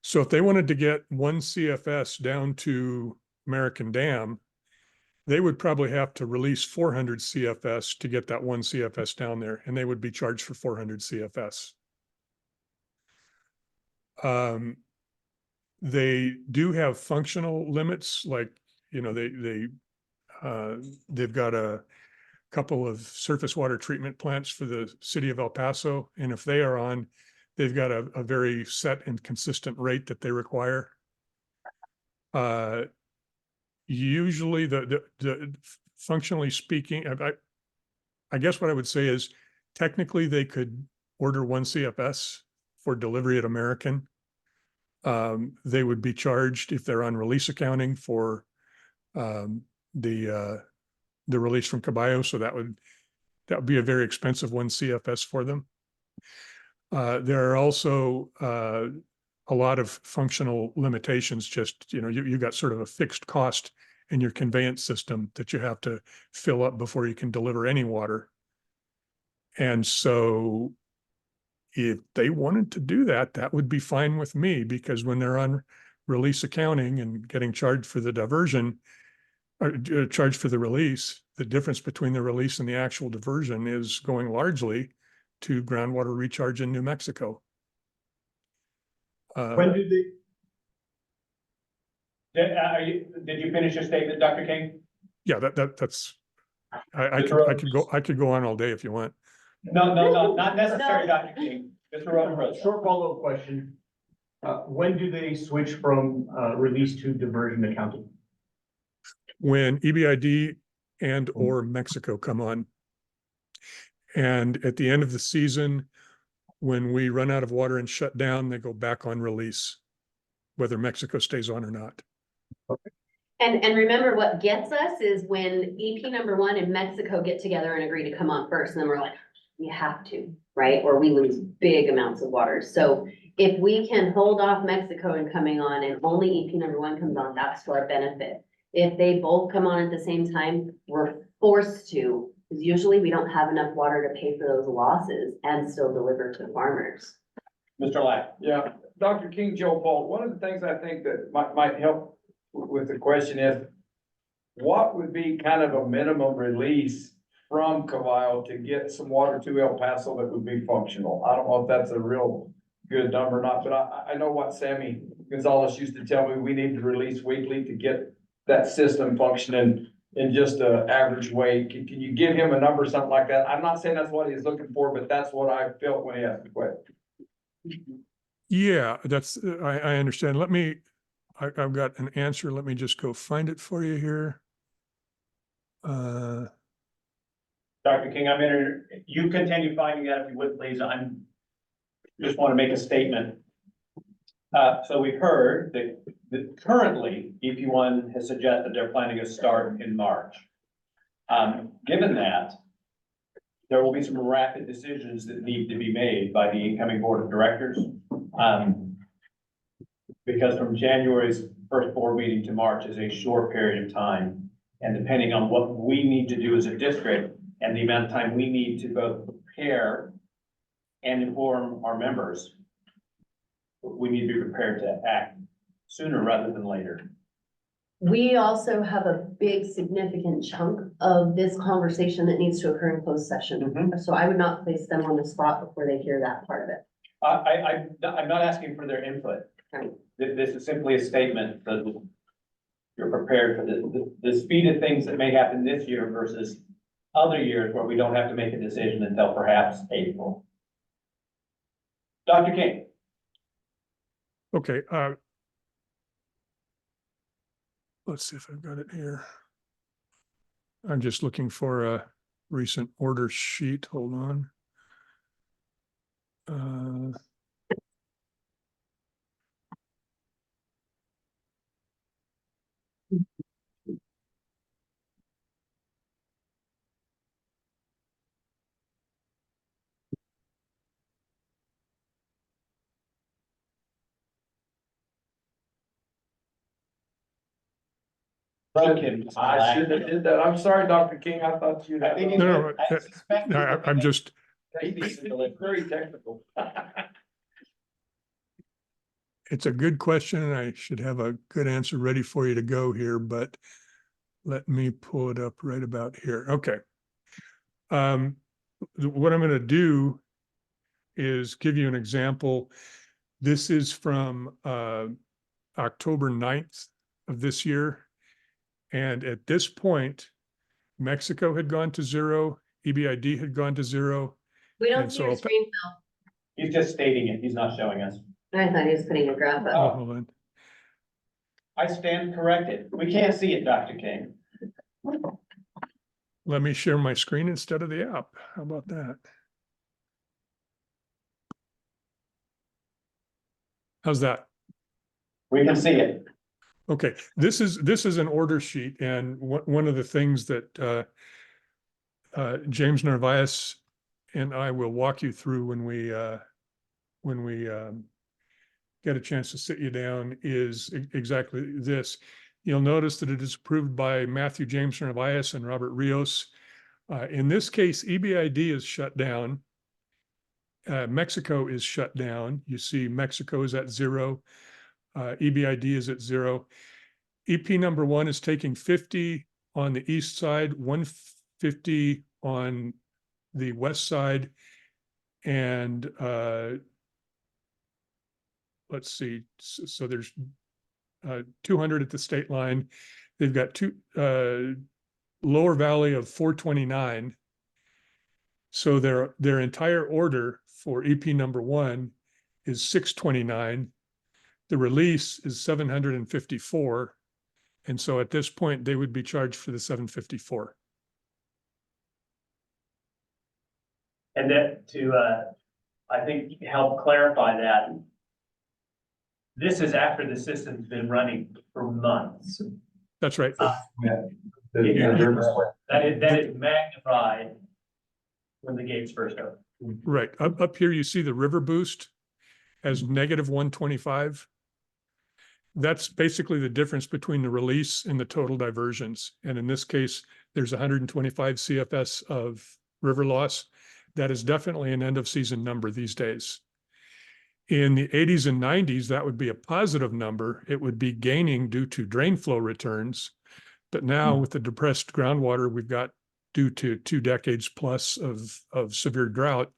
So if they wanted to get one CFS down to American Dam, they would probably have to release 400 CFS to get that one CFS down there, and they would be charged for 400 CFS. They do have functional limits, like, you know, they've got a couple of surface water treatment plants for the city of El Paso, and if they are on, they've got a very set and consistent rate that they require. Usually the functionally speaking, I guess what I would say is technically they could order one CFS for delivery at American. They would be charged if they're on release accounting for the release from Caballo. So that would be a very expensive one CFS for them. There are also a lot of functional limitations. Just, you know, you got sort of a fixed cost in your conveyance system that you have to fill up before you can deliver any water. And so if they wanted to do that, that would be fine with me, because when they're on release accounting and getting charged for the diversion, or charged for the release, the difference between the release and the actual diversion is going largely to groundwater recharge in New Mexico. When did they? Did you finish your statement, Dr. King? Yeah, that's, I could go on all day if you want. No, not necessary, Dr. King. Mr. Roverosa. Short follow-up question. When do they switch from, release to diversion accounting? When EBID and or Mexico come on. And at the end of the season, when we run out of water and shut down, they go back on release, whether Mexico stays on or not. Okay. And remember, what gets us is when EP number one and Mexico get together and agree to come on first, and then we're like, you have to, right? Or we lose big amounts of water. So if we can hold off Mexico and coming on and only EP number one comes on, that's to our benefit. If they both come on at the same time, we're forced to, because usually we don't have enough water to pay for those losses and still deliver to the farmers. Mr. Lack. Yeah, Dr. King, Joe Paul, one of the things I think that might help with the question is, what would be kind of a minimum release from Caballo to get some water to El Paso that would be functional? I don't know if that's a real good number or not, but I know what Sammy Gonzalez used to tell me, we need to release weekly to get that system functioning in just an average way. Can you give him a number, something like that? I'm not saying that's what he's looking for, but that's what I felt when he asked the question. Yeah, that's, I understand. I've got an answer. Let me just go find it for you here. Dr. King, you continue finding that if you would, please. Just want to make a statement. So we've heard that currently EP1 has suggested they're planning to start in March. Given that, there will be some rapid decisions that need to be made by the incoming board of directors. Because from January's first board meeting to March is a short period of time. And depending on what we need to do as a district and the amount of time we need to both prepare and inform our members, we need to be prepared to act sooner rather than later. We also have a big significant chunk of this conversation that needs to occur in closed session. So I would not place them on the spot before they hear that part of it. I'm not asking for their input. Right. This is simply a statement that you're prepared for the speed of things that may happen this year versus other years where we don't have to make a decision until perhaps April. Dr. King. Okay, let's see if I've got it here. I'm just looking for a recent order sheet. Hold on. I should have did that. I'm sorry, Dr. King. I thought you'd. I think have- No, I suspect. I'm just, He's very technical. it's a good question and I should have a good answer ready for you to go here, but let me pull it up right about here. Okay. What I'm going to do is give you an example. This is from October 9th of this year. And at this point, Mexico had gone to zero, EBID had gone to zero. We don't And see so your if- screen, Phil. He's just stating it. He's not showing us. I thought he was putting a graph Oh, up. hold on. I stand corrected. We can't see it, Dr. King. Let me share my screen instead of the app. How about that? How's that? We can see it. Okay, this is an order sheet, and one of the things that James Narvaez and I will walk you through when we get a chance to sit you down is exactly this. You'll notice that it is approved by Matthew James Narvaez and Robert Rios. In this case, EBID is shut down. Mexico is shut down. You see Mexico is at zero. EBID is at zero. EP number 1 is taking 50 on the east side, 150 on the west side, and let's see. So there's 200 at the state line. They've got lower valley of 429. So their entire order for EP number 1 is 629. The release is 754. And so at this point, they would be charged for the 754. And that I think, help clarify that. This is after the system's been running for months. That's right. That is magnified when the gates first open. Right. Up here, you see the river boost as negative 125. That's basically the difference between the release and the total diversions. And in this case, there's 125 CFS of river loss. That is definitely an end of season number these days. In the 80s and 90s, that would be a positive number. It would be gaining due to drain flow returns. But now with the depressed groundwater we've got due to 2 decades plus of severe drought,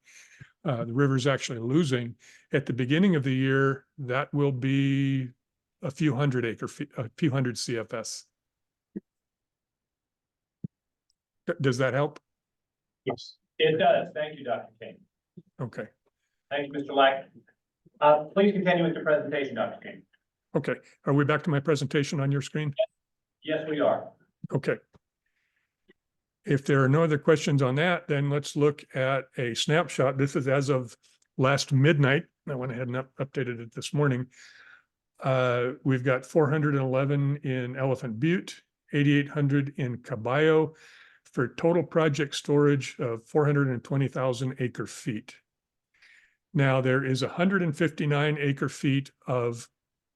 the river's actually losing. At the beginning of the year, that will be a few hundred CFS. Does that help? Yes, it does. Thank you, Dr. King. Okay. Thank you, Mr. Lack. Please continue with your presentation, Dr. King. Okay. Are we back to my presentation on your screen? Yes, we are. Okay. If there are no other questions on that, then let's look at a snapshot. This is as of last midnight. I went ahead and updated it this morning. We've got 411 in Elephant Butte, 8,800 in Caballo, for total project storage of 420,000 acre feet. Now there is 159 acre feet of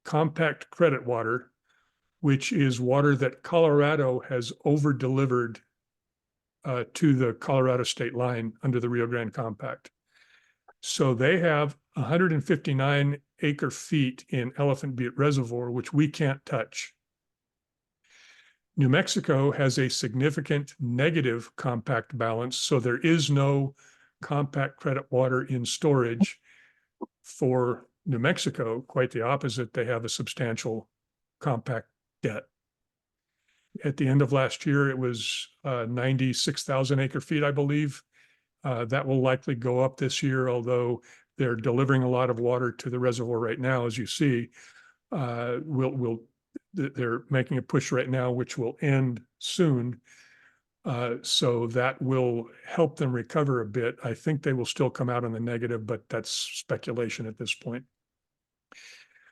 compact credit water, which is water that Colorado has over-delivered to the Colorado state line under the Rio Grande Compact. So they have 159 acre feet in Elephant Butte Reservoir, which we can't touch. New Mexico has a significant negative compact balance, so there is no compact credit water in storage. For New Mexico, quite the opposite. They have a substantial compact debt. At the end of last year, it was 96,000 acre feet, I believe. That will likely go up this year, although they're delivering a lot of water to the reservoir right now, as you see. They're making a push right now, which will end soon. So that will help them recover a bit. I think they will still come out on the negative, but that's speculation at this point.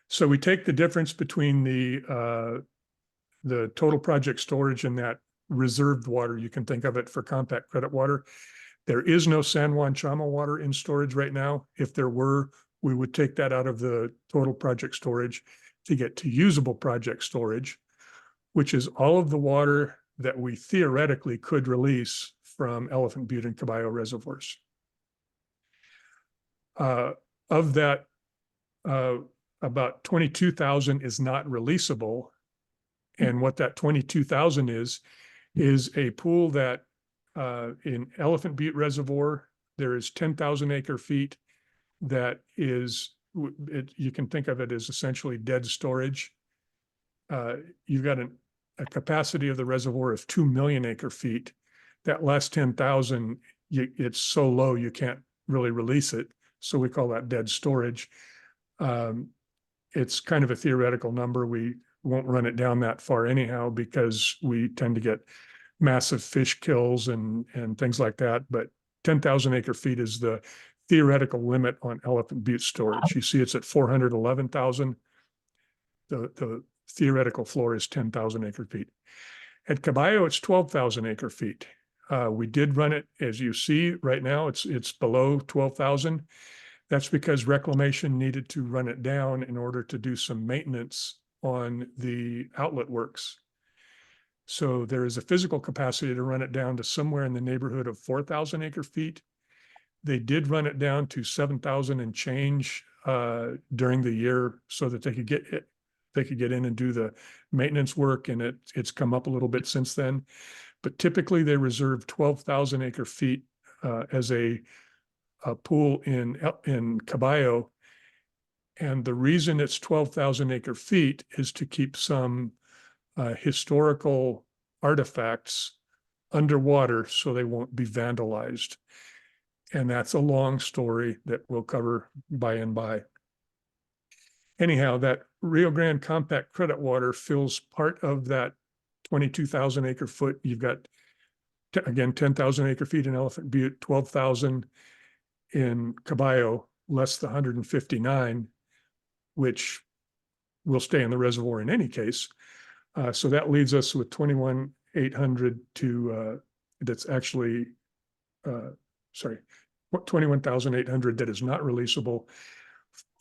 So we take the difference between the total project storage and that reserved water. You can think of it for compact credit water. There is no San Juan Chama water in storage right now. If there were, we would take that out of the total project storage to get to usable project storage, which is all of the water that we theoretically could release from Elephant Butte and Caballo reservoirs. Of that, about 22,000 is not releasable. And what that 22,000 is a pool that in Elephant Butte Reservoir, there is 10,000 acre feet that is, you can think of it as essentially dead storage. You've got a capacity of the reservoir of 2 million acre feet. That last 10,000, it's so low you can't really release it. So we call that dead storage. It's kind of a theoretical number. We won't run it down that far anyhow, because we tend to get massive fish kills and things like that. But 10,000 acre feet is the theoretical limit on Elephant Butte storage. You see it's at 411,000. The theoretical floor is 10,000 acre feet. At Caballo, it's 12,000 acre feet. We did run it, as you see right now, it's below 12,000. That's because reclamation needed to run it down in order to do some maintenance on the outlet works. So there is a physical capacity to run it down to somewhere in the neighborhood of 4,000 acre feet. They did run it down to 7,000 and change during the year so that they could get it. They could get in and do the maintenance work, and it's come up a little bit since then. But typically they reserve 12,000 acre feet as a pool in Caballo. And the reason it's 12,000 acre feet is to keep some historical artifacts underwater so they won't be vandalized. And that's a long story that we'll cover by and by. Anyhow, that Rio Grande compact credit water fills part of that 22,000 acre foot. You've got, again, 10,000 acre feet in Elephant Butte, 12,000 in Caballo, less the 159, which will stay in the reservoir in any case. So that leaves us with 21,800 to, that's actually, 21,800 that is not releasable.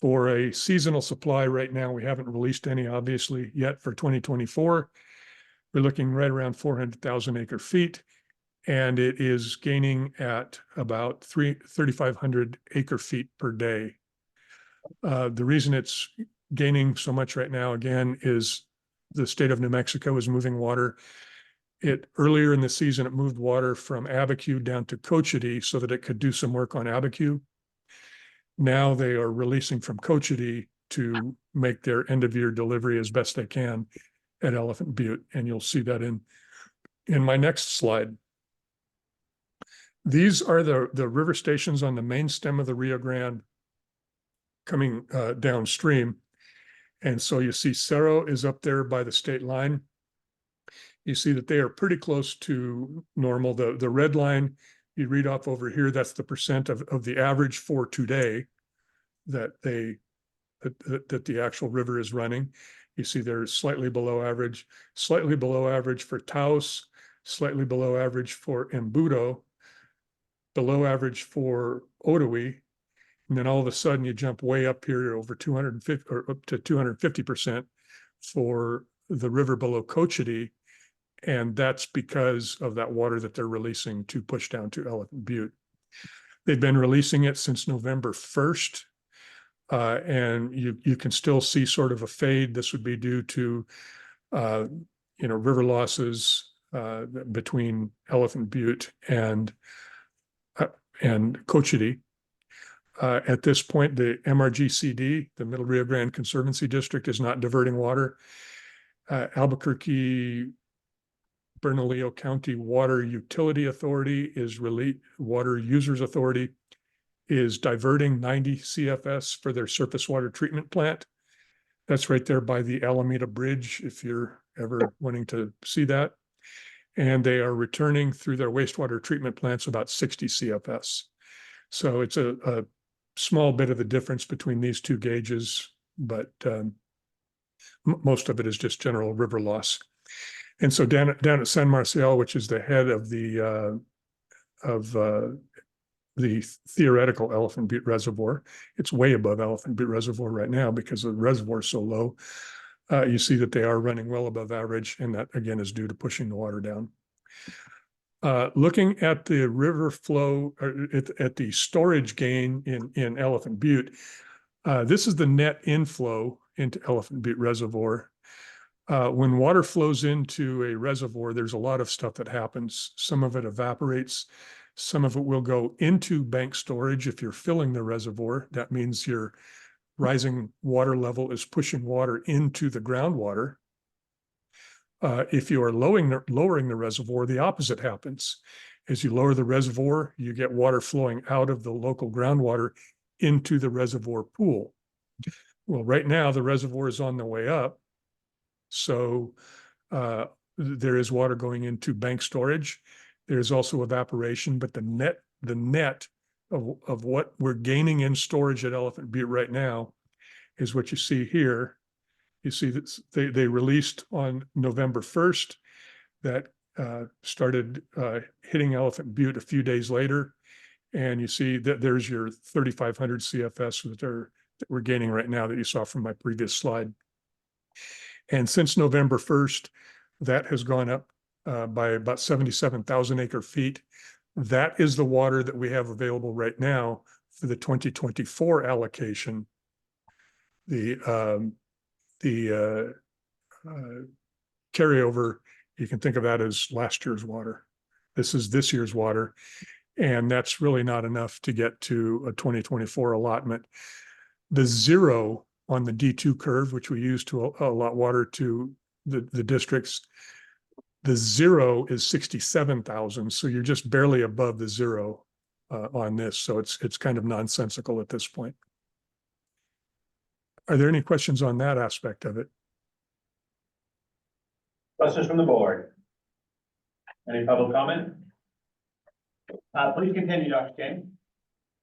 For a seasonal supply right now, we haven't released any, obviously, yet for 2024. We're looking right around 400,000 acre feet, and it is gaining at about 3,500 acre feet per day. The reason it's gaining so much right now, again, is the state of New Mexico is moving water. Earlier in the season, it moved water from Abiquiu down to Cochiti so that it could do some work on Abiquiu. Now they are releasing from Cochiti to make their end of year delivery as best they can at Elephant Butte. And you'll see that in my next slide. These are the river stations on the main stem of the Rio Grande coming downstream. And so you see Cerro is up there by the state line. You see that they are pretty close to normal. The red line you read off over here, that's the percent of the average for today that the actual river is running. You see they're slightly below average for Taos, slightly below average for Embudo, below average for Otoe. And then all of a sudden you jump way up here over 250 or up to 250% for the river below Cochiti. And that's because of that water that they're releasing to push down to Elephant Butte. They've been releasing it since November 1st. And you can still see sort of a fade. This would be due to, river losses between Elephant Butte and Cochiti. At this point, the MRGCD, the Middle Rio Grande Conservancy District, is not diverting water. Albuquerque Bernalillo County Water Utility Authority Water Users Authority is diverting 90 CFS for their surface water treatment plant. That's right there by the Alameda Bridge, if you're ever wanting to see that. And they are returning through their wastewater treatment plants about 60 CFS. So it's a small bit of the difference between these two gauges, but most of it is just general river loss. And so down at San Marcial, which is the head of the theoretical Elephant Butte Reservoir, it's way above Elephant Butte Reservoir right now because the reservoir is so low. You see that they are running well above average, and that again is due to pushing the water down. Looking at the river flow, at the storage gain in Elephant Butte, this is the net inflow into Elephant Butte Reservoir. When water flows into a reservoir, there's a lot of stuff that happens. Some of it evaporates. Some of it will go into bank storage. If you're filling the reservoir, that means your rising water level is pushing water into the groundwater. If you are lowering the reservoir, the opposite happens. As you lower the reservoir, you get water flowing out of the local groundwater into the reservoir pool. Well, right now the reservoir is on the way up. So there is water going into bank storage. There's also evaporation, but the net of what we're gaining in storage at Elephant Butte right now is what you see here. You see that they released on November 1st. That started hitting Elephant Butte a few days later. And you see that there's your 3,500 CFS that we're gaining right now that you saw from my previous slide. And since November 1st, that has gone up by about 77,000 acre feet. That is the water that we have available right now for the 2024 allocation. The carryover, you can think of that as last year's water. This is this year's water, and that's really not enough to get to a 2024 allotment. The zero on the D2 curve, which we use to allot water to the districts, the zero is 67,000. So you're just barely above the zero on this. So it's kind of nonsensical at this point. Are there any questions on that aspect of it? Questions from the board? Any public comment? Please continue, Dr. King.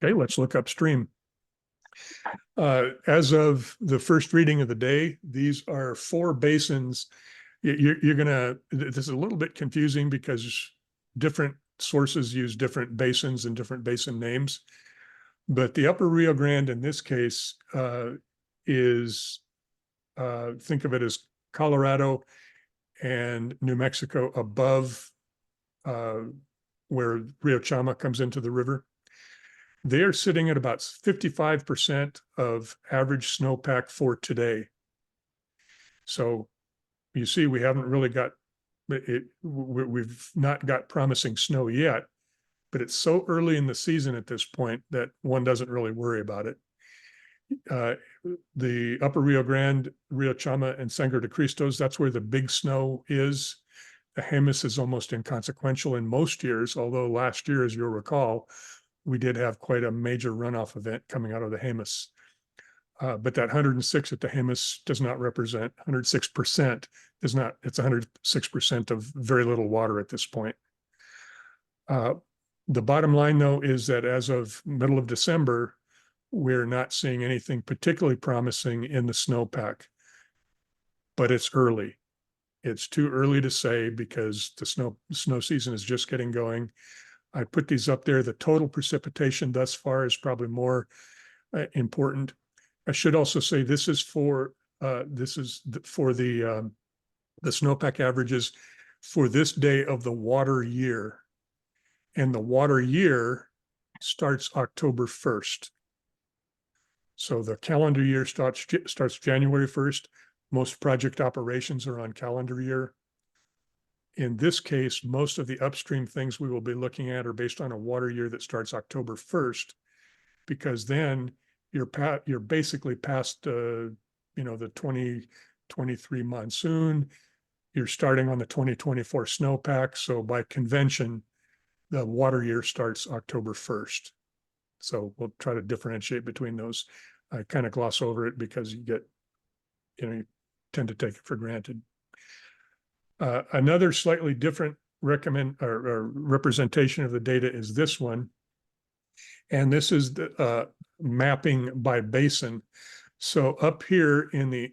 Okay, let's look upstream. As of the first reading of the day, these are 4 basins. This is a little bit confusing because different sources use different basins and different basin names. But the Upper Rio Grande in this case is, think of it as Colorado and New Mexico above where Rio Chama comes into the river. They are sitting at about 55% of average snowpack for today. So you see, we haven't really got it. We've not got promising snow yet, but it's so early in the season at this point that one doesn't really worry about it. The Upper Rio Grande, Rio Chama, and Sangre de Cristos, that's where the big snow is. The Jemez is almost inconsequential in most years, although last year, as you'll recall, we did have quite a major runoff event coming out of the Jemez. But that 106 at the Jemez does not represent 106%. It's 106% of very little water at this point. The bottom line, though, is that as of middle of December, we're not seeing anything particularly promising in the snowpack, but it's early. It's too early to say because the snow season is just getting going. I put these up there. The total precipitation thus far is probably more important. I should also say this is for the snowpack averages for this day of the water year, and the water year starts October 1st. So the calendar year starts January 1st. Most project operations are on calendar year. In this case, most of the upstream things we will be looking at are based on a water year that starts October 1st, because then you're basically past, the 2023 monsoon. You're starting on the 2024 snowpack. So by convention, the water year starts October 1st. So we'll try to differentiate between those. I kind of gloss over it because you tend to take it for granted. Another slightly different representation of the data is this one. And this is the mapping by basin. So up here in the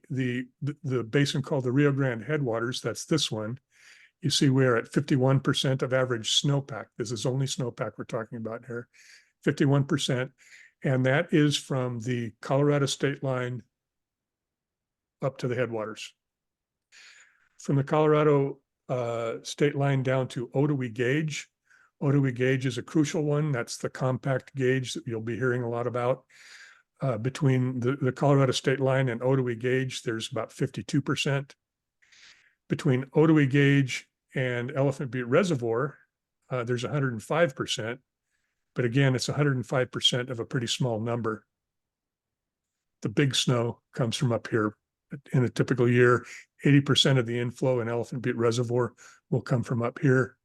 basin called the Rio Grande Headwaters, that's this one. You see we're at 51% of average snowpack. This is only snowpack we're talking about here, 51%. And that is from the Colorado state line up to the headwaters. From the Colorado state line down to Ottawee Gauge. Ottawee Gauge is a crucial one. That's the compact gauge that you'll be hearing a lot about. Between the Colorado state line and Ottawee Gauge, there's about 52%. Between Ottawee Gauge and Elephant Butte Reservoir, there's 105%. But again, it's 105% of a pretty small number. The big snow comes from up here. In a typical year, 80% of the inflow in Elephant Butte Reservoir will come from up here.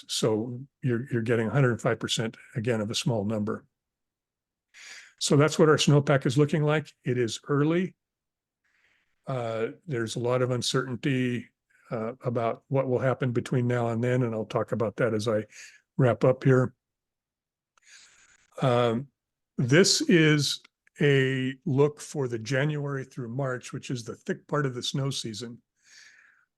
So you're getting 105% again of a small number. So that's what our snowpack is looking like. It is early. There's a lot of uncertainty about what will happen between now and then, and I'll talk about that as I wrap up here. This is a look for the January through March, which is the thick part of the snow season.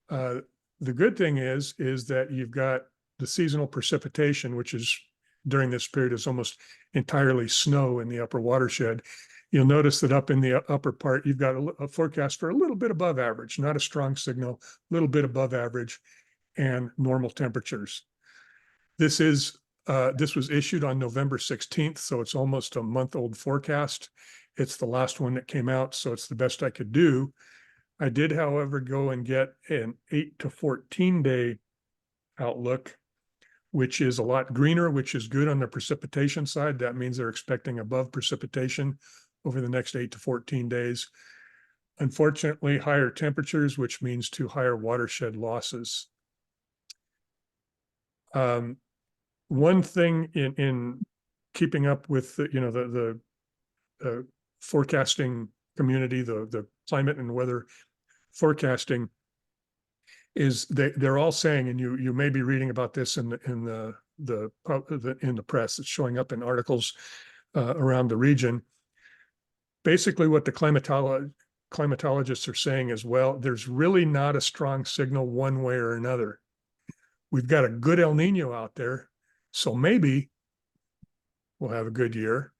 The good thing is that you've got the seasonal precipitation, which is during this period is almost entirely snow in the upper watershed. You'll notice that up in the upper part, you've got a forecast for a little bit above average, not a strong signal, a little bit above average, and normal temperatures. This was issued on November 16th, so it's almost a month-old forecast. It's the last one that came out, so it's the best I could do. I did, however, go and get an 8 to 14 day outlook, which is a lot greener, which is good on the precipitation side. That means they're expecting above precipitation over the next 8 to 14 days. Unfortunately, higher temperatures, which means to higher watershed losses. One thing in keeping up with the forecasting community, the climate and weather forecasting, is they're all saying, and you may be reading about this in the press. It's showing up in articles around the region. Basically, what the climatologists are saying is, well, there's really not a strong signal one way or another. We've got a good El Nino out there, so maybe we'll have a good year.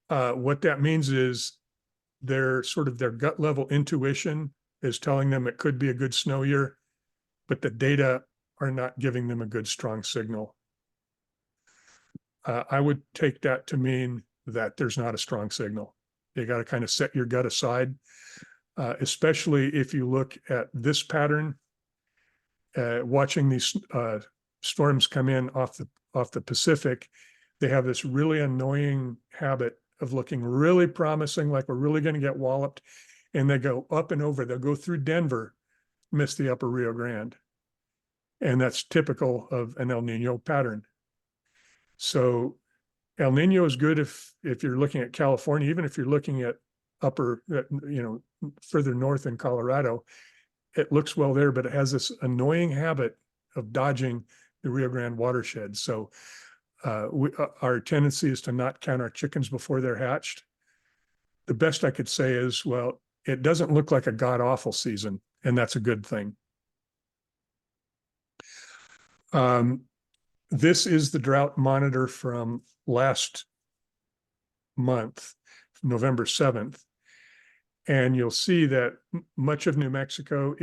What that means is their gut level intuition is telling them it could be a good snow year, but the data are not giving them a good strong signal. I would take that to mean that there's not a strong signal. You got to kind of set your gut aside, especially if you look at this pattern, watching these storms come in off the Pacific. They have this really annoying habit of looking really promising, like we're really going to get walloped, and they go up and over. They'll go through Denver, miss the upper Rio Grande. And that's typical of an El Nino pattern. So El Nino is good if you're looking at California, even if you're looking at further north in Colorado, it looks well there, but it has this annoying habit of dodging the Rio Grande watershed. So our tendency is to not count our chickens before they're hatched. The best I could say is, well, it doesn't look like a god-awful season, and that's a good thing. This is the drought monitor from last month, November 7th. And you'll see that much of New Mexico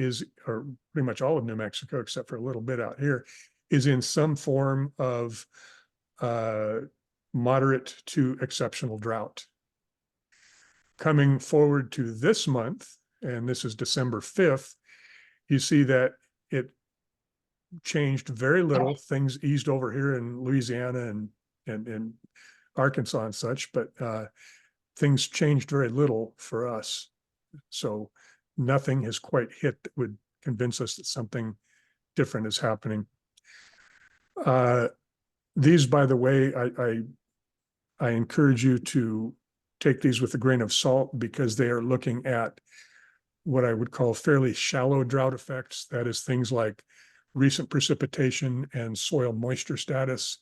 or pretty much all of New Mexico, except for a little bit out here, is in some form of moderate to exceptional drought. Coming forward to this month, and this is December 5th, you see that it changed very little. Things eased over here in Louisiana and Arkansas and such, but things changed very little for us. So nothing has quite hit that would convince us that something different is happening. These, by the way, I encourage you to take these with a grain of salt because they are looking at what I would call fairly shallow drought effects. That is things like recent precipitation and soil moisture status.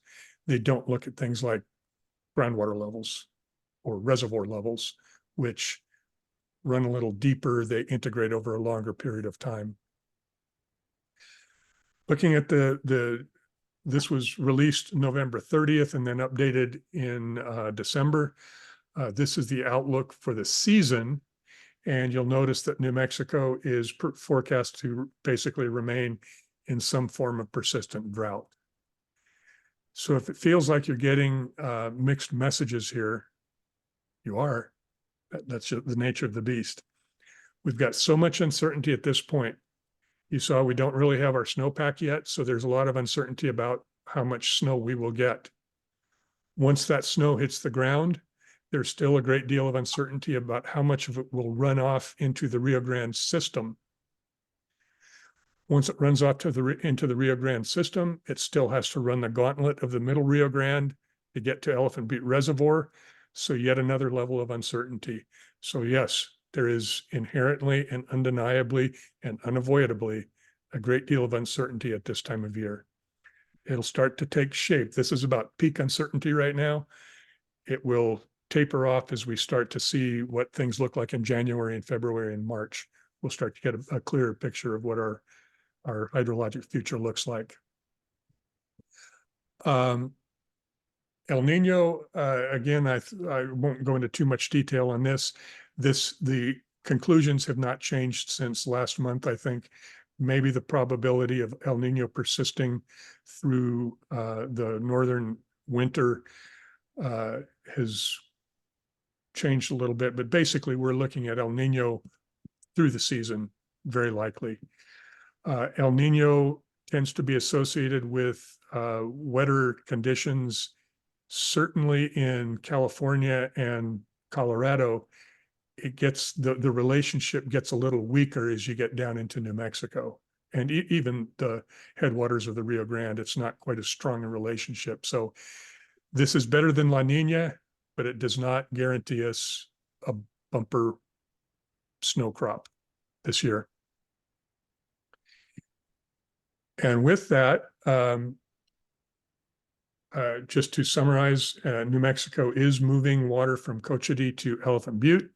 They don't look at things like groundwater levels or reservoir levels, which run a little deeper. They integrate over a longer period of time. Looking at this was released November 30th and then updated in December. This is the outlook for the season. And you'll notice that New Mexico is forecast to basically remain in some form of persistent drought. So if it feels like you're getting mixed messages here, you are. That's just the nature of the beast. We've got so much uncertainty at this point. You saw we don't really have our snowpack yet, so there's a lot of uncertainty about how much snow we will get. Once that snow hits the ground, there's still a great deal of uncertainty about how much of it will run off into the Rio Grande system. Once it runs off into the Rio Grande system, it still has to run the gauntlet of the middle Rio Grande to get to Elephant Butte Reservoir. So yet another level of uncertainty. So yes, there is inherently and undeniably and unavoidably a great deal of uncertainty at this time of year. It'll start to take shape. This is about peak uncertainty right now. It will taper off as we start to see what things look like in January and February and March. We'll start to get a clearer picture of what our hydrologic future looks like. El Nino, again, I won't go into too much detail on this. The conclusions have not changed since last month. I think maybe the probability of El Nino persisting through the northern winter has changed a little bit, but basically we're looking at El Nino through the season, very likely. El Nino tends to be associated with wetter conditions, certainly in California and Colorado. It gets, the relationship gets a little weaker as you get down into New Mexico. And even the headwaters of the Rio Grande, it's not quite as strong a relationship. So this is better than La Nina, but it does not guarantee us a bumper snow crop this year. And with that, just to summarize, New Mexico is moving water from Cochiti to Elephant Butte.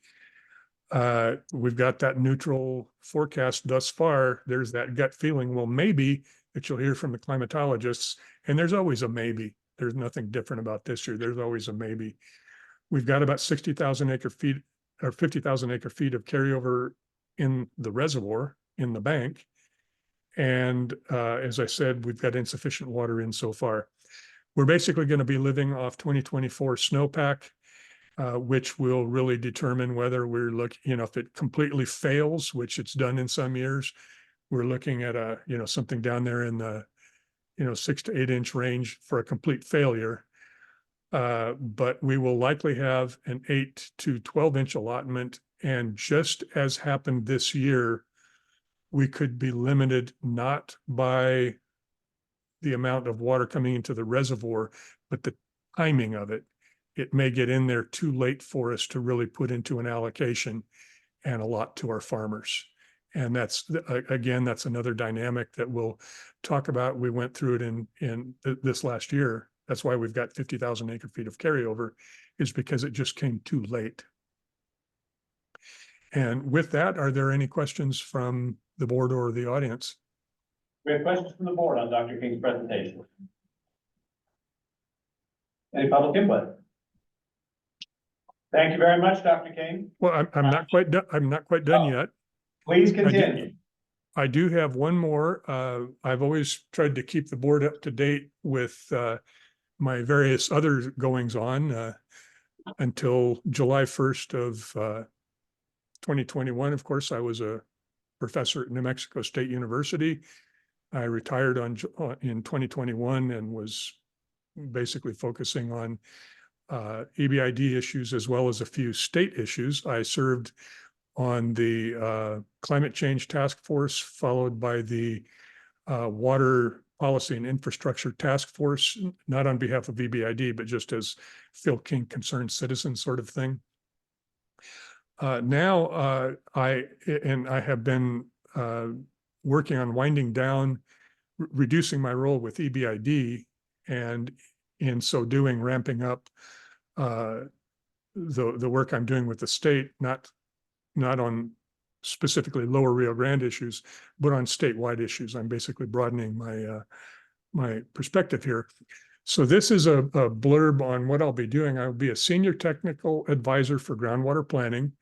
We've got that neutral forecast thus far. There's that gut feeling, well, maybe, that you'll hear from the climatologists, and there's always a maybe. There's nothing different about this year. There's always a maybe. We've got about 60,000 acre feet or 50,000 acre feet of carryover in the reservoir, in the bank. And as I said, we've got insufficient water in so far. We're basically going to be living off 2024 snowpack, which will really determine whether we're looking, if it completely fails, which it's done in some years, we're looking at something down there in the, 6 to 8 inch range for a complete failure. But we will likely have an 8 to 12 inch allotment. And just as happened this year, we could be limited not by the amount of water coming into the reservoir, but the timing of it. It may get in there too late for us to really put into an allocation and allot to our farmers. And that's, again, that's another dynamic that we'll talk about. We went through it in this last year. That's why we've got 50,000 acre feet of carryover, is because it just came too late. And with that, are there any questions from the board or the audience? We have questions from the board on Dr. King's presentation. Any public input? Thank you very much, Dr. King. Well, I'm not quite done. I'm not quite done yet. Please continue. I do have one more. I've always tried to keep the board up to date with my various other goings on until July 1st of 2021. Of course, I was a professor at New Mexico State University. I retired in 2021 and was basically focusing on EBID issues as well as a few state issues. I served on the Climate Change Task Force, followed by the Water Policy and Infrastructure Task Force, not on behalf of EBID, but just as Phil King Concerned Citizen sort of thing. Now I have been working on winding down, reducing my role with EBID, and in so doing, ramping up the work I'm doing with the state, not on specifically Lower Rio Grande issues, but on statewide issues. I'm basically broadening my perspective here. So this is a blurb on what I'll be doing. I'll be a senior technical advisor for groundwater planning.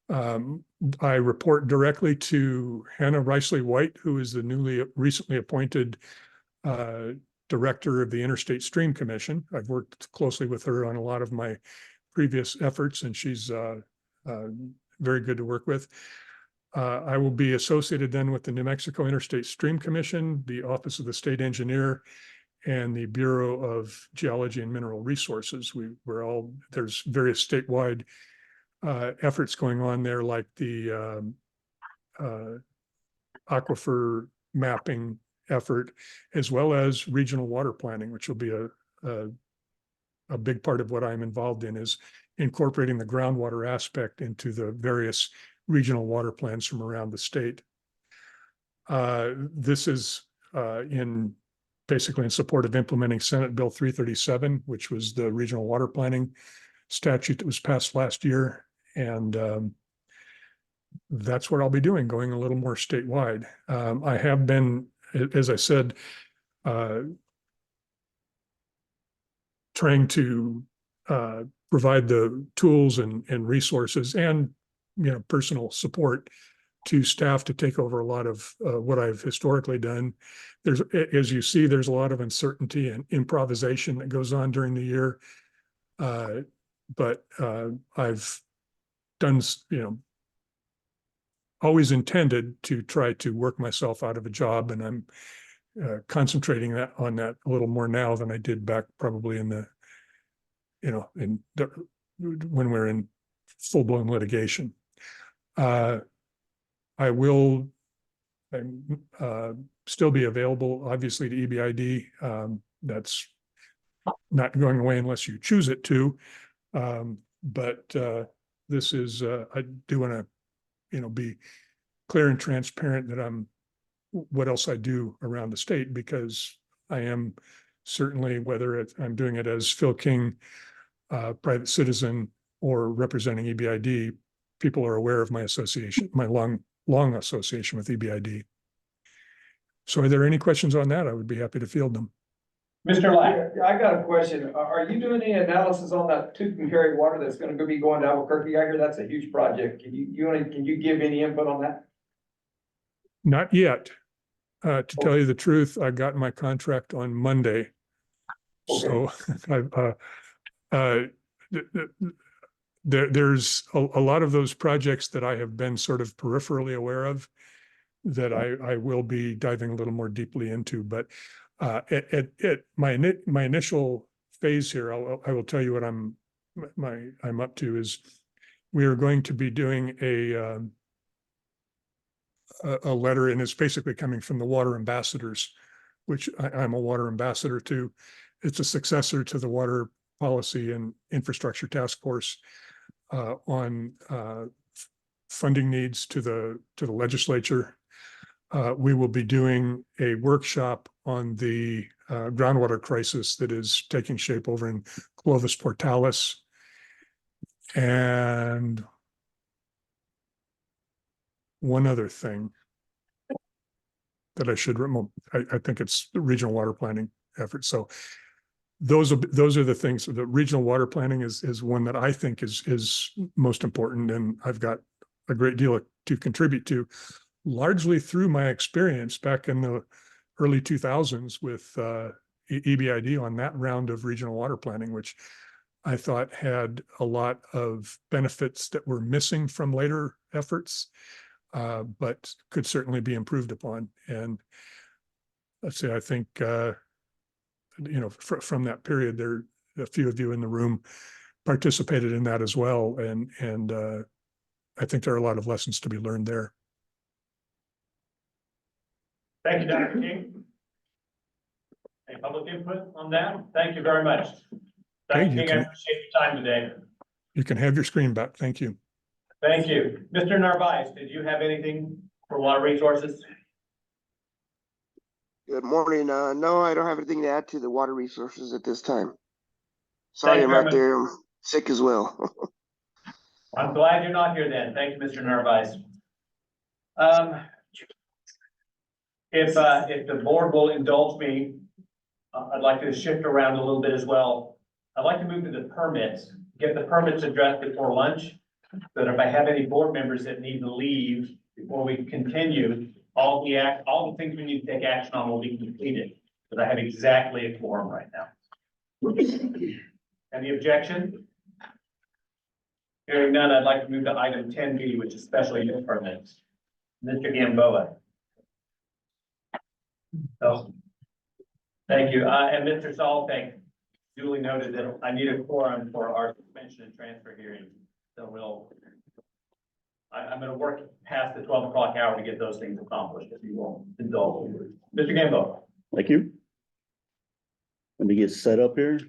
I report directly to Hannah Risley White, who is the recently appointed director of the Interstate Stream Commission. I've worked closely with her on a lot of my previous efforts, and she's very good to work with. I will be associated then with the New Mexico Interstate Stream Commission, the Office of the State Engineer, and the Bureau of Geology and Mineral Resources. There's various statewide efforts going on there, like the aquifer mapping effort, as well as regional water planning, which will be a big part of what I'm involved in, is incorporating the groundwater aspect into the various regional water plans from around the state. This is basically in support of implementing Senate Bill 337, which was the regional water planning statute that was passed last year. And that's what I'll be doing, going a little more statewide. I have been, as I said, trying to provide the tools and resources and personal support to staff to take over a lot of what I've historically done. As you see, there's a lot of uncertainty and improvisation that goes on during the year. But I've done, always intended to try to work myself out of a job, and I'm concentrating on that a little more now than I did back probably in when we're in full-blown litigation. I will still be available, obviously, to EBID. That's not going away unless you choose it to. But this is, I do want to, be clear and transparent that what else I do around the state, because I am certainly, whether I'm doing it as Phil King, private citizen, or representing EBID, people are aware of my association, my long association with EBID. So are there any questions on that? I would be happy to field them. Mr. Lack. I got a question. Are you doing any analysis on that tooth and carry water that's gonna be going to Albuquerque? I hear that's a huge project. Can you give any input on that? Not yet. To tell you the truth, I got my contract on Monday. Okay. So there's a lot of those projects that I have been sort of peripherally aware of that I will be diving a little more deeply into. But at my initial phase here, I will tell you what I'm up to is we are going to be doing a letter, and it's basically coming from the water ambassadors, which I'm a water ambassador to. It's a successor to the Water Policy and Infrastructure Task Force on funding needs to the legislature. We will be doing a workshop on the groundwater crisis that is taking shape over in Clovis Portales. And one other thing that I should remember, I think it's the regional water planning effort. So those are the things. The regional water planning is one that I think is most important, and I've got a great deal to contribute to, largely through my experience back in the early 2000s with EBID on that round of regional water planning, which I thought had a lot of benefits that were missing from later efforts, but could certainly be improved upon. And let's say, I think, from that period, a few of you in the room participated in that as well. And I think there are a lot of lessons to be learned there. Thank you, Dr. King. Any public input on that? Thank you very much. Dr. Okay, you King, I can- appreciate your time today. You can have your screen back. Thank you. Thank you. Mr. Narvaez, did you have anything for water resources? Good morning. No, I don't have anything to add to the water resources at this time. Thank Sorry, you I'm very out much. there sick as well. I'm glad you're not here then. Thank you, Mr. Narvaez. If the board will indulge me, I'd like to shift around a little bit as well. I'd like to move to the permits, get the permits addressed before lunch. That if I have any board members that need to leave before we continue, all the things we need to take action on will be completed. Because I have exactly a quorum right now. Any objection? Hearing none, I'd like to move to item 10B, which is special use permits. Mr. Gamboa. So, thank you. And Mr. Salting, duly noted that I need a quorum for our suspension and transfer hearing. So I'm gonna work past the 12 o'clock hour to get those things accomplished, if you will indulge me. Mr. Gamboa. Thank you. Let me get set up here.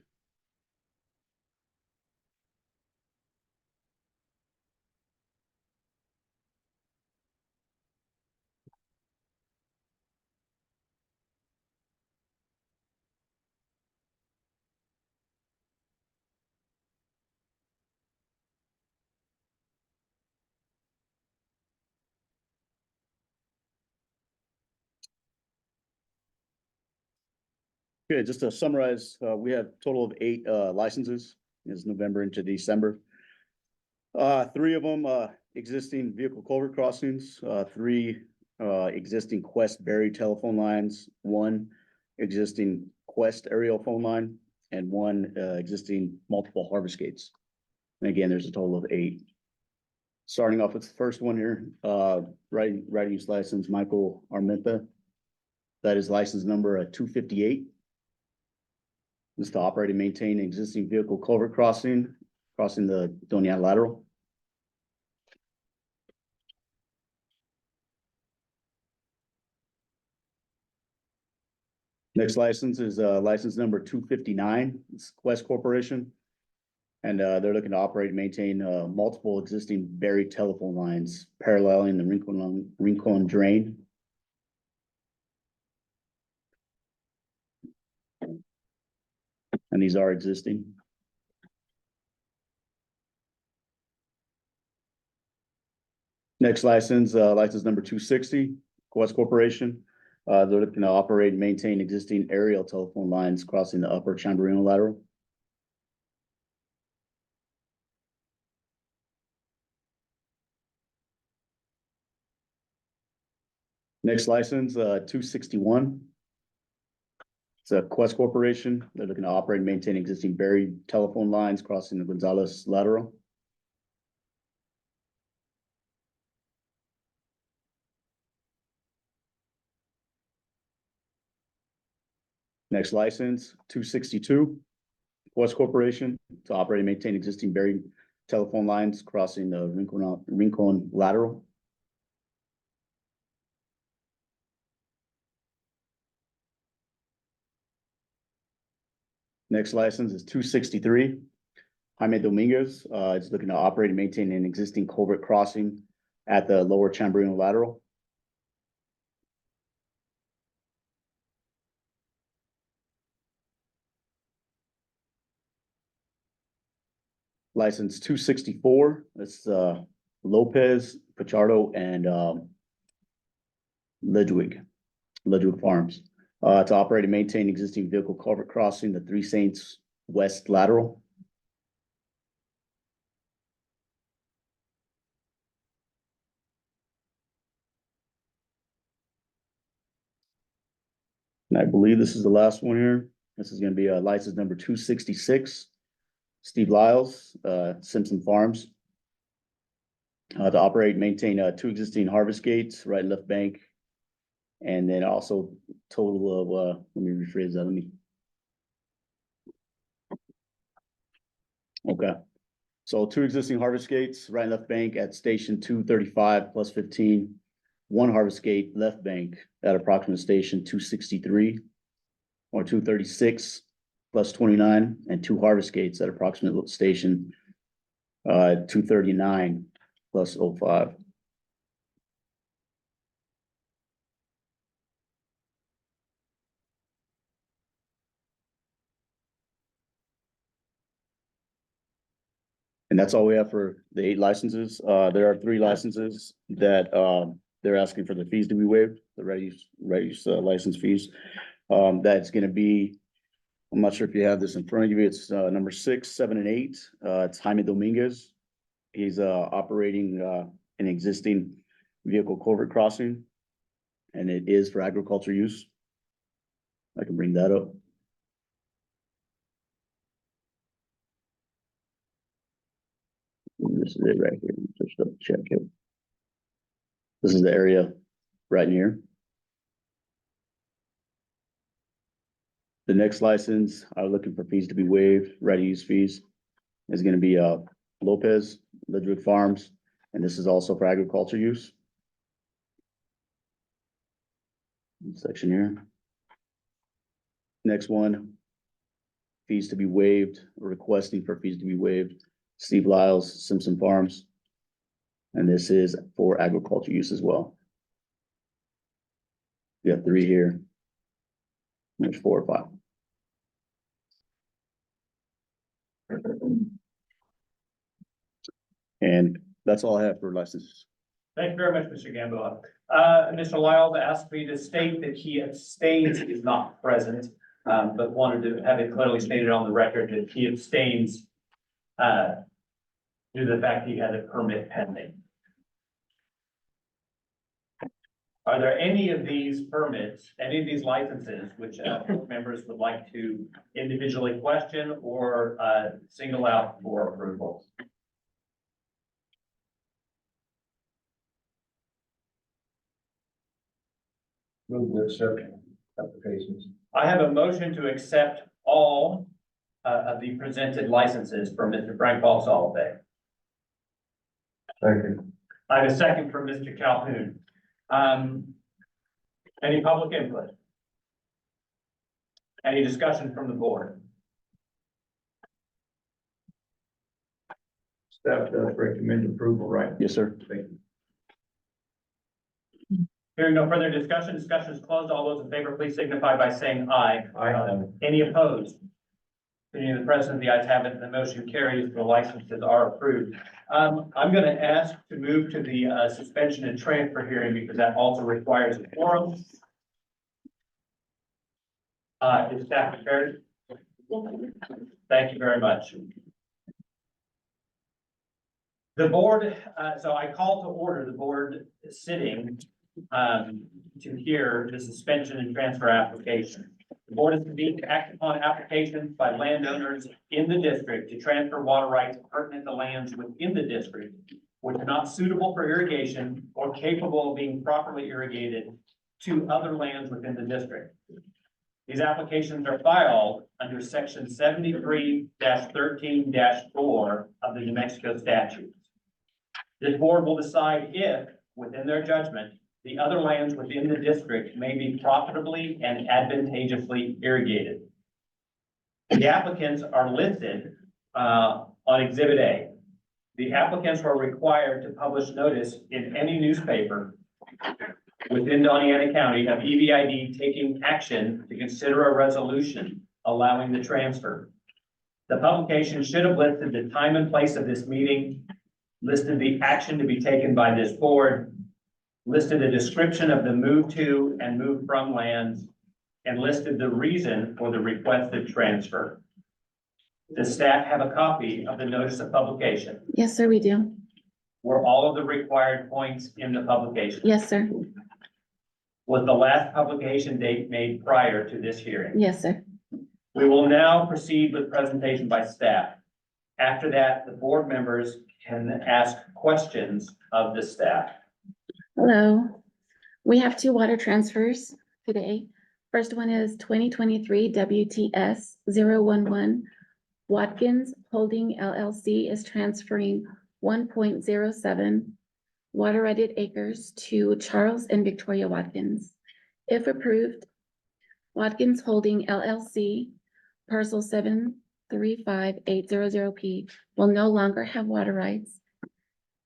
Okay, just to summarize, we have a total of 8 licenses. It's November into December. 3 of them existing vehicle culvert crossings, 3 existing Quest buried telephone lines, 1 existing Quest aerial phone line, and 1 existing multiple harvest gates. And again, there's a total of 8. Starting off with the first one here, writing use license, Michael Armenta. That is license number 258. This is to operate and maintain an existing vehicle culvert crossing the Doña lateral. Next license is license number 259. It's Quest Corporation. And they're looking to operate and maintain multiple existing buried telephone lines paralleling the Rincon drain. And these are existing. Next license, license number 260, Quest Corporation. They're looking to operate and maintain existing aerial telephone lines crossing the upper Chamberino lateral. Next license, 261. It's a Quest Corporation. They're looking to operate and maintain existing buried telephone lines crossing the Gonzales lateral. Next license, 262. Quest Corporation to operate and maintain existing buried telephone lines crossing the Rincon lateral. Next license is 263. Jaime Dominguez is looking to operate and maintain an existing culvert crossing at the lower Chamberino lateral. License 264. That's Lopez, Pichardo, and Ledwig Farms. To operate and maintain existing vehicle culvert crossing the Three Saints West lateral. And I believe this is the last one here. This is gonna be license number 266. Steve Lyles, Simpson Farms. To operate and maintain 2 existing harvest gates, right and left bank. And then also total of, let me rephrase that, Okay. So 2 existing harvest gates, right and left bank at station 235 plus 15. 1 harvest gate left bank at approximate station 263 or 236 plus 29, and 2 harvest gates at approximate station 239 plus 05. And that's all we have for the 8 licenses. There are 3 licenses that, they're asking for the fees to be waived, the ready-use license fees. That's gonna be, I'm not sure if you have this in front of you, it's, number 6, 7, and 8. It's Jaime Dominguez. He's, operating, an existing vehicle culvert crossing. And it is for agriculture use. I can bring that up. This is it right here. Just double check it. This is the area right here. The next license, I'm looking for fees to be waived, ready-use fees, is gonna be, Lopez, Ledrick Farms, and this is also for agriculture use. Section here. Next one. Fees to be waived, or requesting for fees to be waived, Steve Lyles, Simpson Farms. And this is for agriculture use as well. We have 3 here. There's 4 or 5. And that's all I have for licenses. Thank you very much, Mr. Gamboa. Mr. Lyles asked me to state that he abstains, he is not present, but wanted to have it clearly stated on the record that he abstains due to the fact he had a permit pending. Are there any of these permits, any of these licenses, which members would like to individually question or single out for approval? Move to accept applications. I have a motion to accept all of the presented licenses from Mr. Frank Balsall. Second. I have a second from Mr. Calhoun. Any public input? Any discussion from the board? Staff does recommend approval, right? Yes, sir. Thank you. Hearing no further discussion, discussion is closed. All those in favor, please signify by saying aye. Aye. Any opposed? Being the present, the ayes have it, and the motion carries, the licenses are approved. I'm gonna ask to move to the suspension and transfer hearing because that also requires a quorum. Is staff prepared? Thank you very much. The board, so I call to order the board sitting to hear the suspension and transfer application. The board is convened to act upon applications by landowners in the district to transfer water rights pertinent to lands within the district which are not suitable for irrigation or capable of being properly irrigated to other lands within the district. These applications are filed under section 73-13-4 of the New Mexico statutes. This board will decide if, within their judgment, the other lands within the district may be profitably and advantageously irrigated. The applicants are listed on Exhibit A. The applicants were required to publish notice in any newspaper within Doñana County of EVID taking action to consider a resolution allowing the transfer. The publication should have listed the time and place of this meeting, listed the action to be taken by this board, listed a description of the move to and move from lands, and listed the reason for the requested transfer. Does staff have a copy of the notice of publication? Yes, sir, we do. Were all of the required points in the publication? Yes, sir. Was the last publication date made prior to this hearing? Yes, sir. We will now proceed with presentation by staff. After that, the board members can ask questions of the staff. Hello. We have 2 water transfers today. First one is 2023 WTS 011 Watkins Holding LLC is transferring 1.07 water-righted acres to Charles and Victoria Watkins. If approved, Watkins Holding LLC, parcel 735,800P will no longer have water rights.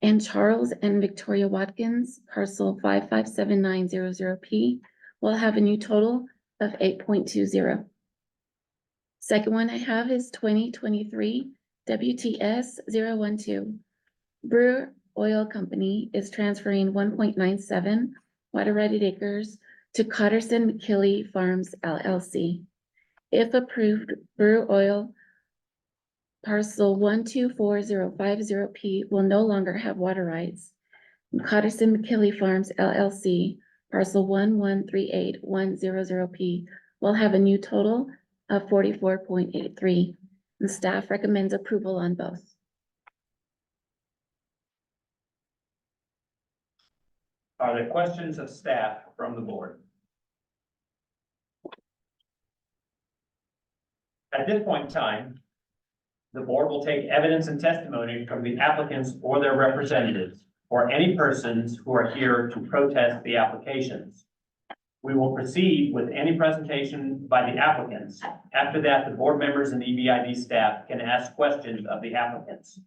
And Charles and Victoria Watkins, parcel 557,900P will have a new total of 8.20. Second one I have is 2023 WTS 012. Brewer Oil Company is transferring 1.97 water-righted acres to Cotterson McKilly Farms LLC. If approved, Brewer Oil parcel 124,050P will no longer have water rights. Cotterson McKilly Farms LLC, parcel 1138100P will have a new total of 44.83. The staff recommends approval on both. Are there questions of staff from the board? At this point in time, the board will take evidence and testimony from the applicants or their representatives, or any persons who are here to protest the applications. We will proceed with any presentation by the applicants. After that, the board members and EBID staff can ask questions of the applicants.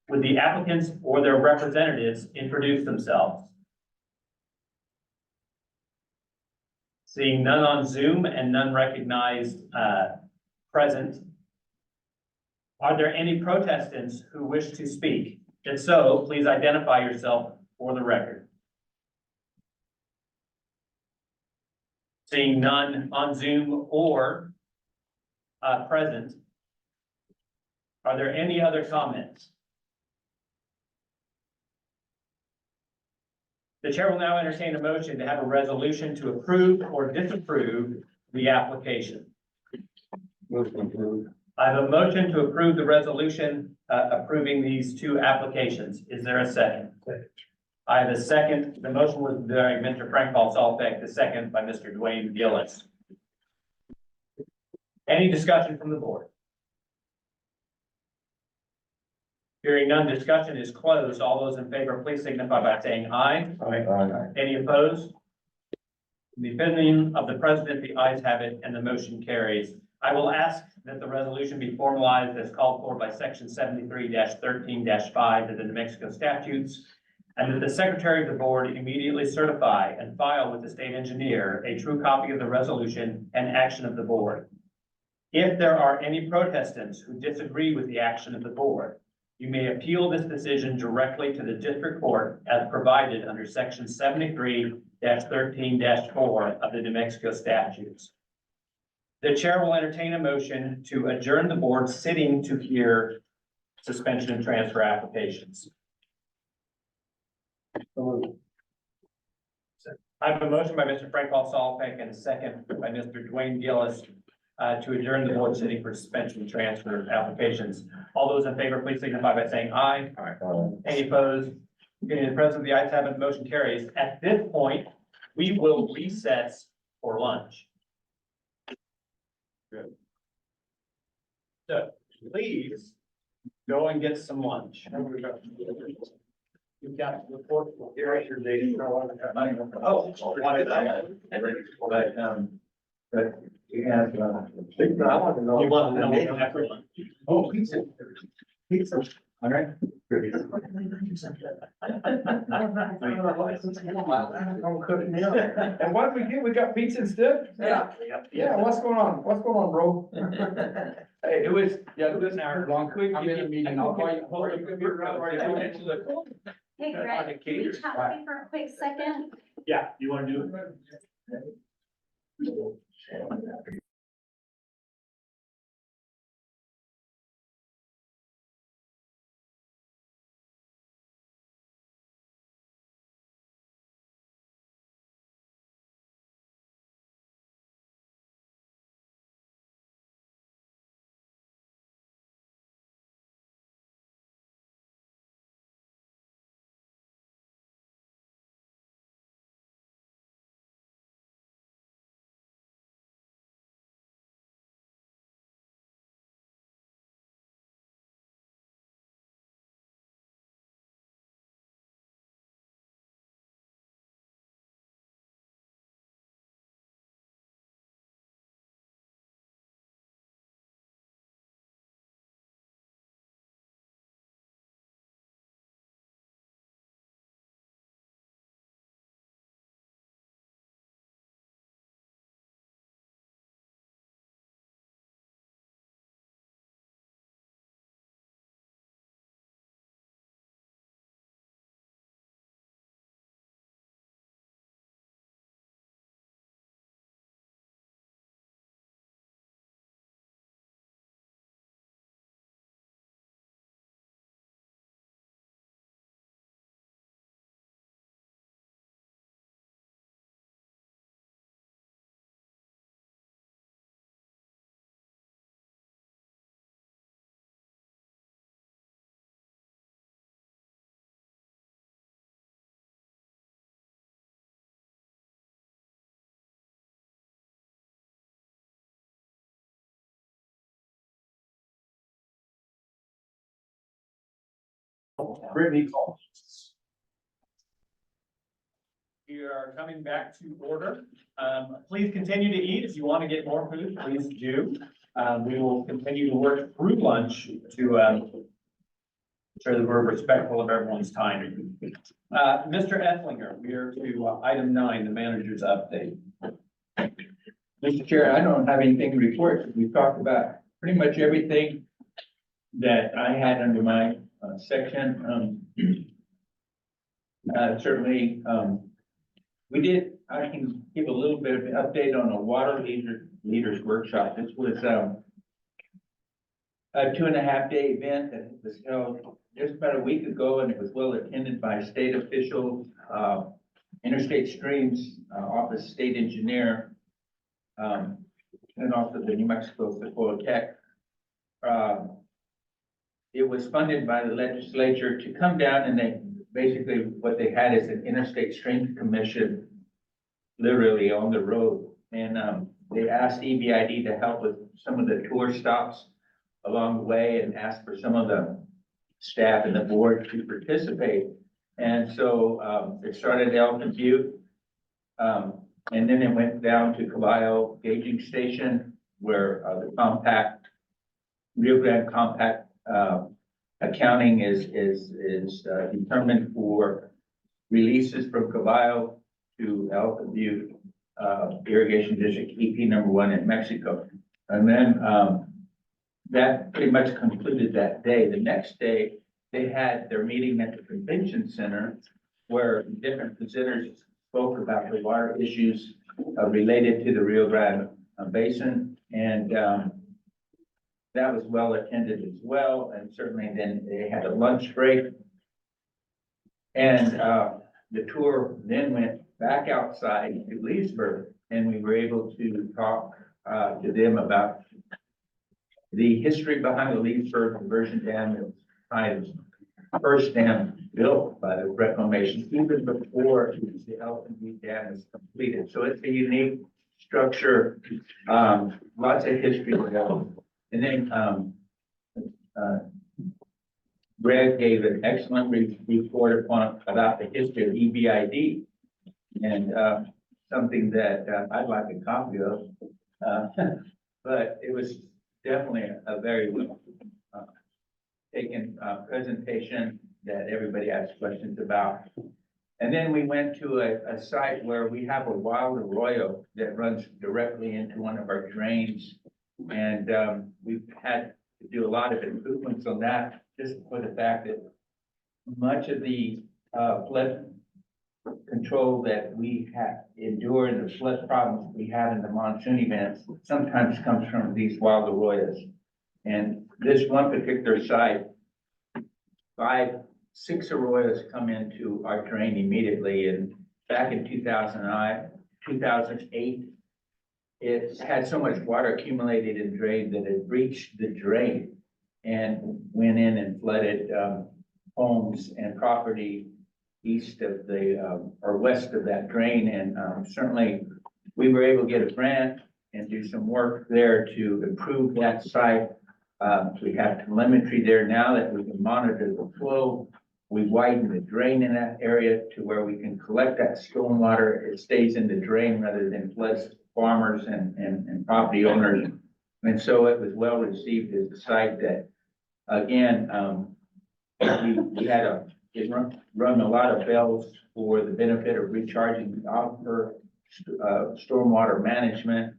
Would the applicants or their representatives introduce themselves? Seeing none on Zoom and none recognized present, are there any protestants who wish to speak? If so, please identify yourself for the record. Seeing none on Zoom or present, are there any other comments? The chair will now entertain a motion to have a resolution to approve or disapprove the application. I have a motion to approve the resolution approving these two applications. Is there a second? I have a second. The motion was by Mr. Frank Paul Salbeck, the second by Mr. Dwayne Gillis. Any discussion from the board? Hearing none, discussion is closed. All those in favor, please signify by saying aye. Aye. Any opposed? In the opinion of the president, the ayes have it and the motion carries. I will ask that the resolution be formalized as called for by section 73-13-5 of the New Mexico statutes, and that the secretary of the board immediately certify and file with the state engineer a true copy of the resolution and action of the board. If there are any protestants who disagree with the action of the board, you may appeal this decision directly to the district court as provided under section 73-13-4 of the New Mexico statutes. The chair will entertain a motion to adjourn the board sitting to hear suspension and transfer applications. I have a motion by Mr. Frank Paul Salbeck and a second by Mr. Dwayne Gillis to adjourn the board sitting for suspension and transfer applications. All those in favor, please signify by saying aye. Any opposed? In the presence of the ayes have it, the motion carries. At this point, we will recess for lunch. Good. So please go and get some lunch. You've got the report. Here is your data. Oh, what is that? But we have, I want to know. You want to know after lunch? oh, pizza. Pizza. All right. And what did we get? We got pizza instead? Yeah. Yeah, what's going on? What's going on, bro? Hey, it was, Yeah, it was an hour long. I'm in a meeting. I'll call you. Hey, Greg, can you chat with me for a quick second? yeah, you want to do it? Brittany calls. We are coming back to order. Please continue to eat. If you want to get more food, please do. We will continue to work through lunch to, ensure that we're respectful of everyone's time. Mr. Ethlinger, we are to item 9, the manager's update. Mr. Chair, I don't have anything to report. We've talked about pretty much everything that I had under my section. Certainly, we did, I can give a little bit of an update on the water leaders workshop. This was a 2.5-day event that was held just about a week ago, and it was well attended by state officials, Interstate Streams Office State Engineer, and also the New Mexico Sequoia Tech. It was funded by the legislature to come down, and they basically what they had is an Interstate Streams Commission literally on the road. And they asked EBID to help with some of the tour stops along the way and asked for some of the staff and the board to participate. And so it started at Elton Butte. And then it went down to Caballo Gauging Station, where the Rio Grande compact accounting is determined for releases from Caballo to Elton Butte Irrigation District EP number 1 in Mexico. And then that pretty much concluded that day. The next day, they had their meeting at the convention center where different visitors spoke about the water issues related to the Rio Grande Basin. And that was well attended as well. And certainly then they had a lunch break. And the tour then went back outside to Leesburg, and we were able to talk to them about the history behind the Leesburg Conversion Dam. It was probably the first dam built by the reclamation, even before the Elton Butte Dam is completed. So it's a unique structure, lots of history there. And then Greg gave an excellent report about the history of EBID, and something that I'd like a copy of. But it was definitely a very well taken presentation that everybody asked questions about. And then we went to a site where we have a wild arroyo that runs directly into one of our drains. And we've had to do a lot of improvements on that, just for the fact that much of the flood control that we have endured, and the flood problems we have in the monsoon events, sometimes comes from these wild arroyos. And this one particular site, 6 arroyos come into our drain immediately. And back in 2008, it had so much water accumulated in drain that it breached the drain and went in and flooded homes and property east of the or west of that drain. And certainly we were able to get a grant and do some work there to improve that site. We have telemetry there now that we can monitor the flow. We widened the drain in that area to where we can collect that stormwater. It stays in the drain rather than floods farmers and property owners. And so it was well received as a site that, again, we had run a lot of bells for the benefit of recharging the aquifer, stormwater management.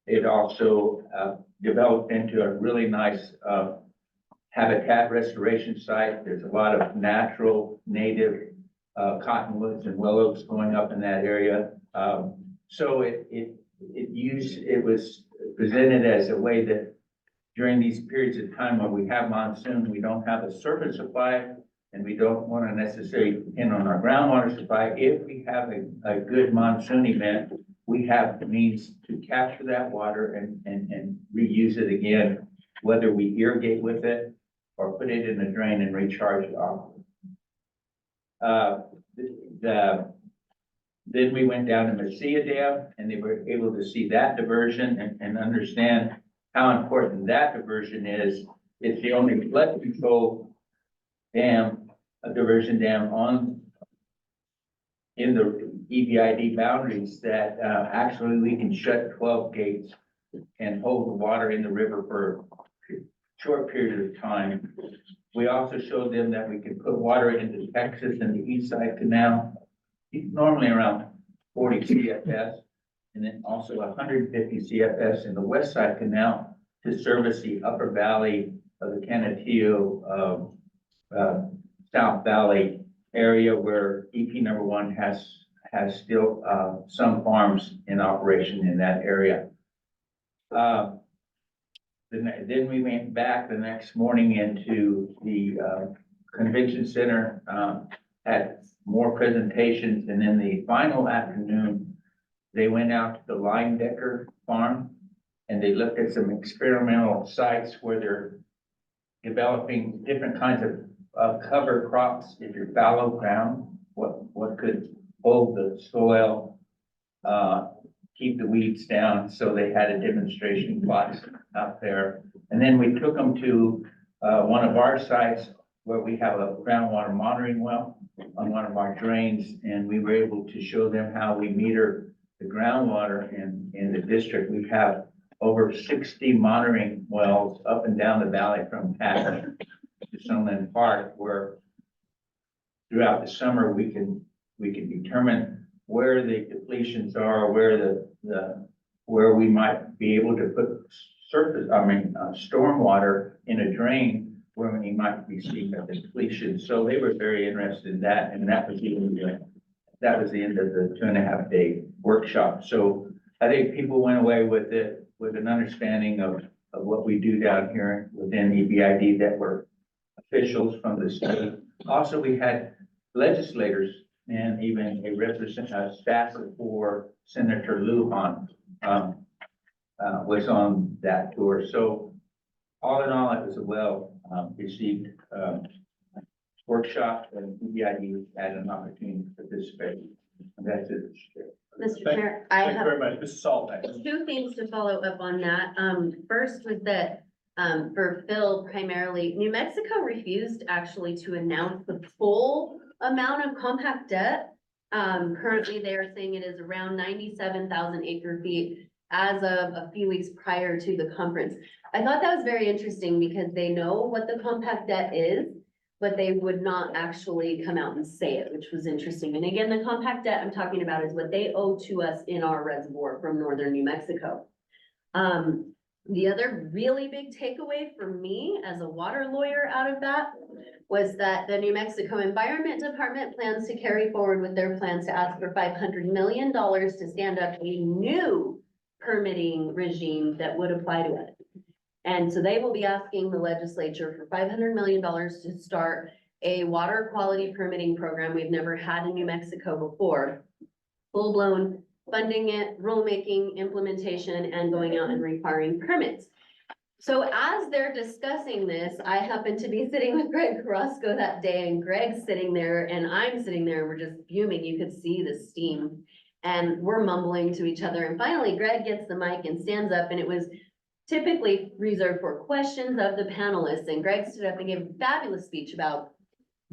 It also developed into a really nice habitat restoration site. There's a lot of natural native cottonwoods and willows going up in that area. So it was presented as a way that during these periods of time when we have monsoon, we don't have a surface supply and we don't want to necessarily depend on our groundwater supply. If we have a good monsoon event, we have the means to capture that water and reuse it again, whether we irrigate with it or put it in a drain and recharge it off. Then we went down to Mesilla Dam, and they were able to see that diversion and understand how important that diversion is It's the only flood control dam, a diversion dam in the EBID boundaries that, actually we can shut 12 gates and hold the water in the river for a short period of time. We also showed them that we can put water into Texas and the East Side Canal, normally around 40 CFS, and then also 150 CFS in the West Side Canal to service the upper valley of the Canutillo, South Valley area where EP number 1 has still, some farms in operation in that area. Then we went back the next morning into the convention center, had more presentations, and then the final afternoon, they went out to the Linedecker farm and they looked at some experimental sites where they're developing different kinds of cover crops. If you're fallow ground, what could hold the soil, keep the weeds down. So they had a demonstration class out there. And then we took them to one of our sites where we have a groundwater monitoring well on one of our drains. And we were able to show them how we meter the groundwater in the district. We have over 60 monitoring wells up and down the valley from Patch to Sunland Park, where throughout the summer, we can determine where the depletions are, where we might be able to put stormwater in a drain where we might be seeing a depletion. So they were very interested in that, and that was the end of the 2.5-day workshop. So I think people went away with it, with an understanding of what we do down here within EBID, that were officials from the state. Also, we had legislators and even a representative staffer for Senator Lujan was on that tour. So all in all, it was a well received workshop, and EBID had an opportunity to participate. And that's it. Mr. Chair, I Thank you have very much. Mrs. Salt. two things to follow up on that. First was that, for Phil primarily, New Mexico refused actually to announce the full amount of compact debt. Currently, they are saying it is around 97,000 acre feet as of a few weeks prior to the conference. I thought that was very interesting because they know what the compact debt is, but they would not actually come out and say it, which was interesting. And again, the compact debt I'm talking about is what they owe to us in our reservoir from northern New Mexico. The other really big takeaway for me as a water lawyer out of that was that the New Mexico Environment Department plans to carry forward with their plans to ask for $500 million to stand up a new permitting regime that would apply to it. And so they will be asking the legislature for $500 million to start a water quality permitting program we've never had in New Mexico before. Full-blown funding it, rulemaking, implementation, and going out and requiring permits. So as they're discussing this, I happened to be sitting with Greg Carrasco that day, and Greg's sitting there and I'm sitting there and we're just fuming. You could see the steam and we're mumbling to each other. And finally, Greg gets the mic and stands up, and it was typically reserved for questions of the panelists. And Greg stood up and gave a fabulous speech about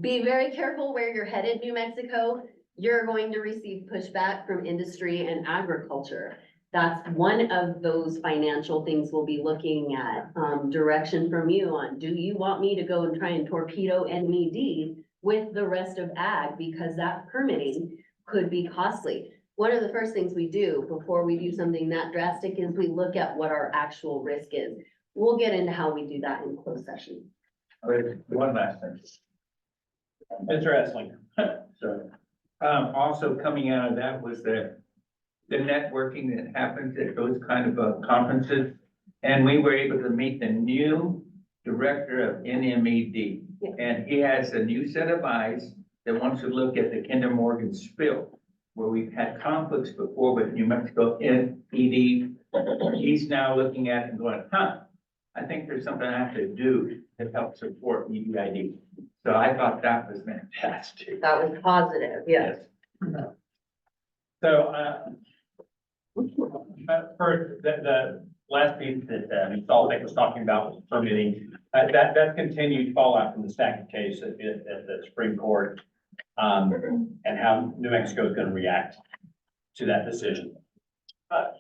be very careful where you're headed, New Mexico. You're going to receive pushback from industry and agriculture. That's one of those financial things we'll be looking at, direction from you on. Do you want me to go and try and torpedo NMED with the rest of ag, because that permitting could be costly? One of the first things we do before we do something that drastic is we look at what our actual risk is. We'll get into how we do that in closed session. One last thing. Interesting. So, also coming out of that was the networking that happens at those kind of conferences. And we were able to meet the new director of NMED. Yeah. And he has a new set of eyes that wants to look at the Kinder Morgan spill, where we've had conflicts before with New Mexico NED. He's now looking at it and going, I think there's something I have to do to help support EBID. So I thought that was fantastic. That was positive, yes. So, for the last piece that, Ms. Albeck was talking about was permitting, that continued fallout from the Sackett case at the Supreme Court. And how New Mexico is gonna react to that decision.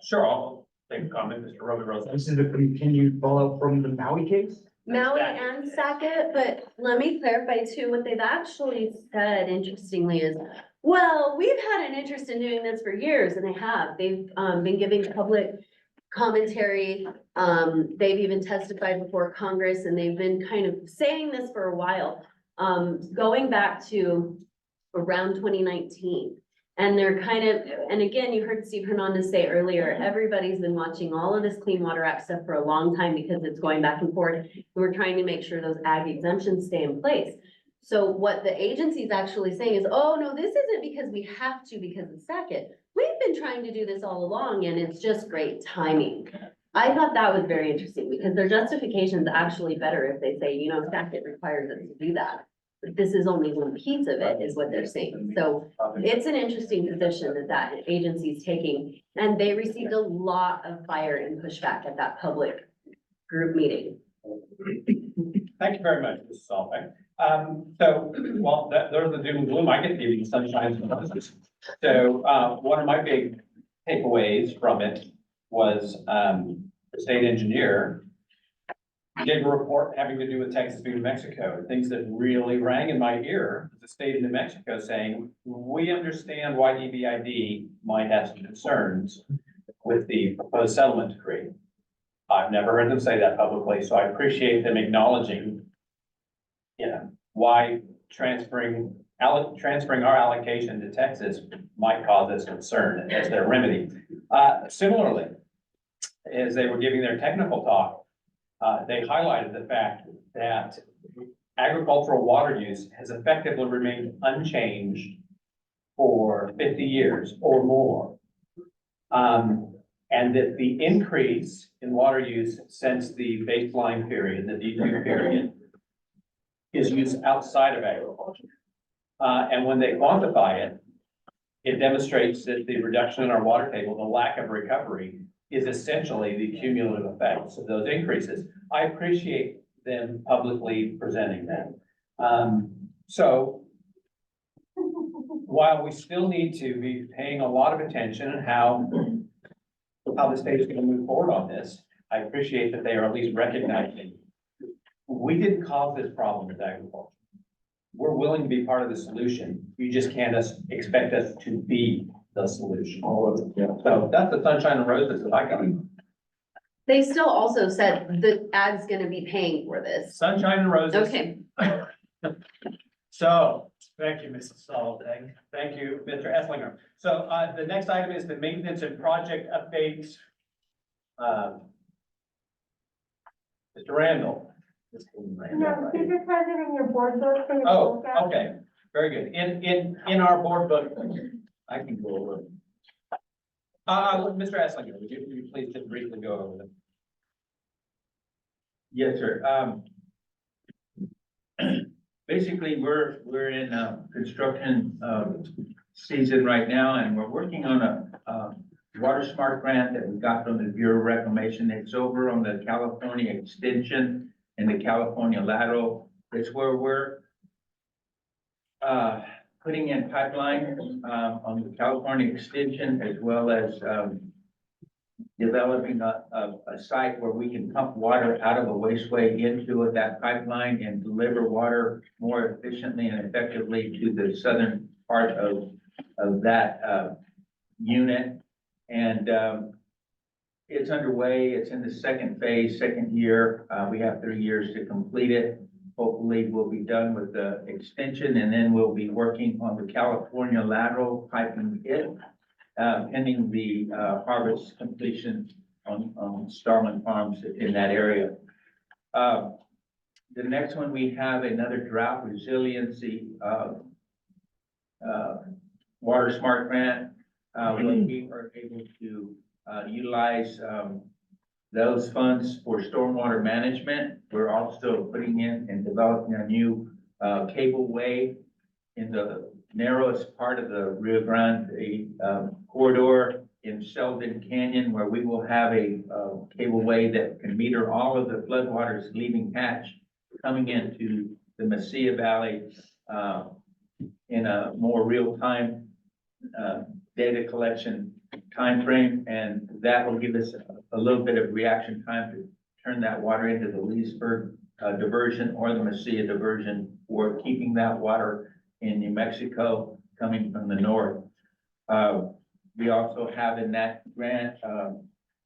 Sure, I'll take a comment, Mr. Roby Rosa. This is the continued fallout from the Maui case? Maui and Sackett, but let me clarify too, what they've actually said interestingly is, well, we've had an interest in doing this for years, and they have. They've been giving public commentary. They've even testified before Congress, and they've been kind of saying this for a while, going back to around 2019. And they're kind of, and again, you heard Steve Hernandez say earlier, everybody's been watching all of this Clean Water Act stuff for a long time because it's going back and forth. We're trying to make sure those ag exemptions stay in place. So what the agency's actually saying is, oh, no, this isn't because we have to because of Sackett. We've been trying to do this all along and it's just great timing. I thought that was very interesting because their justification is actually better if they say, you know, Sackett requires us to do that. But this is only one piece of it, is what they're saying. So it's an interesting position that agency is taking. And they received a lot of fire and pushback at that public group meeting. Thank you very much, Mrs. Albeck. So, well, there's the doom and gloom. I get to give you the sunshine and roses. So, one of my big takeaways from it was, the state engineer gave a report having to do with Texas v. New Mexico, things that really rang in my ear. The state of New Mexico saying, we understand why EBID might have some concerns with the proposed settlement decree. I've never heard them say that publicly, so I appreciate them acknowledging, you know, why transferring our allocation to Texas might cause us concern as their remedy. Similarly, as they were giving their technical talk, they highlighted the fact that agricultural water use has effectively remained unchanged for 50 years or more. And that the increase in water use since the baseline period, the D2 period, is used outside of agriculture. And when they quantify it, it demonstrates that the reduction in our water table, the lack of recovery, is essentially the cumulative effects of those increases. I appreciate them publicly presenting that. So while we still need to be paying a lot of attention on how the state is going to move forward on this, I appreciate that they are at least recognizing we didn't cause this problem with agriculture. We're willing to be part of the solution. You just can't expect us to be the solution. So that's the sunshine and roses that I got. They still also said the ag's gonna be paying for this. Sunshine and roses. Okay. So, thank you, Mrs. Solomon. Thank you, Mr. Esslinger. So, the next item is the maintenance and project updates. Mr. Randall. No, he's just presenting your board book for your. Oh, okay, very good. In our board book, I can go over. Mr. Esslinger, would you please just briefly go over them? Yes, sir. Basically, we're in construction season right now, and we're working on a Water Smart grant that we got from the Bureau of Reclamation. It's over on the California Extension and the California Lateral. It's where we're putting in pipeline on the California Extension, as well as developing a site where we can pump water out of a wasteway into that pipeline and deliver water more efficiently and effectively to the southern part of that unit. And it's underway. It's in the second phase, second year. We have 3 years to complete it. Hopefully we'll be done with the extension, and then we'll be working on the California Lateral, piping it, pending the harvest completion on Starland Farms in that area. The next one, we have another drought resiliency Water Smart grant. When we are able to utilize those funds for stormwater management. We're also putting in and developing a new cableway in the narrowest part of the Rio Grande corridor in Sheldon Canyon, where we will have a cableway that can meter all of the floodwaters leaving Hatch coming into the Mesilla Valley in a more real-time data collection timeframe, and that will give us a little bit of reaction time to turn that water into the Leesburg diversion or the Mesilla diversion, for keeping that water in New Mexico coming from the north. We also have in that grant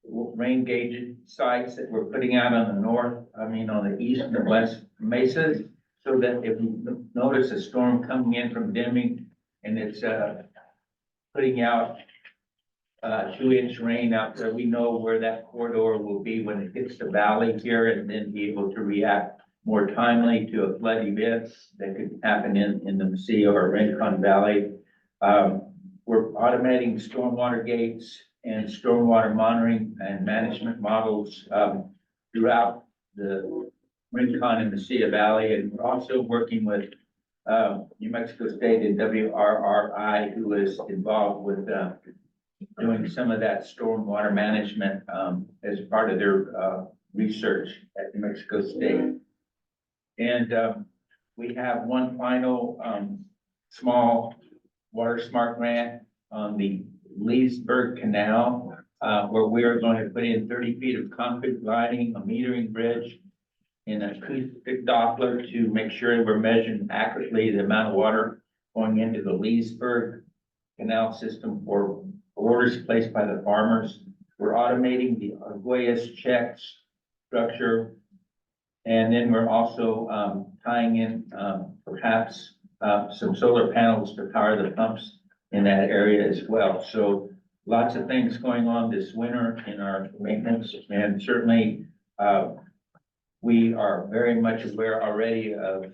rain gauge sites that we're putting out on the east and west mesas, so that if we notice a storm coming in from Deming and it's putting out 2-inch rain out there, we know where that corridor will be when it hits the valley here, and then be able to react more timely to a flood event that could happen in the Mesilla or Rincon Valley. We're automating stormwater gates and stormwater monitoring and management models throughout the Rincon and Mesilla Valley, and we're also working with New Mexico State and WRRI, who is involved with doing some of that stormwater management as part of their research at New Mexico State. And we have one final small Water Smart grant on the Leesburg Canal, where we are going to put in 30 feet of concrete lining, a metering bridge, and an acoustic Doppler to make sure we're measuring accurately the amount of water going into the Leesburg Canal system for orders placed by the farmers. We're automating the Arguelles checks structure. And then we're also tying in perhaps some solar panels to power the pumps in that area as well. So lots of things going on this winter in our maintenance, and certainly we are very much aware already of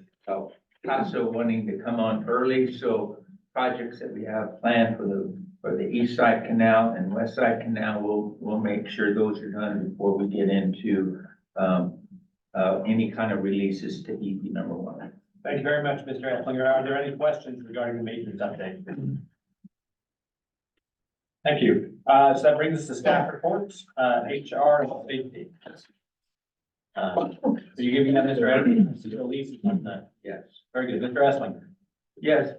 CASO wanting to come on early. So projects that we have planned for the east side canal and west side canal, we'll make sure those are done before we get into any kind of releases to EP number 1. Thank you very much, Mr. Esslinger. Are there any questions regarding the maintenance update? Thank you. So that brings us to staff reports, HR and safety. So you giving that, Mr. Esslinger? Yes. Very good. Mr. Esslinger. Yes,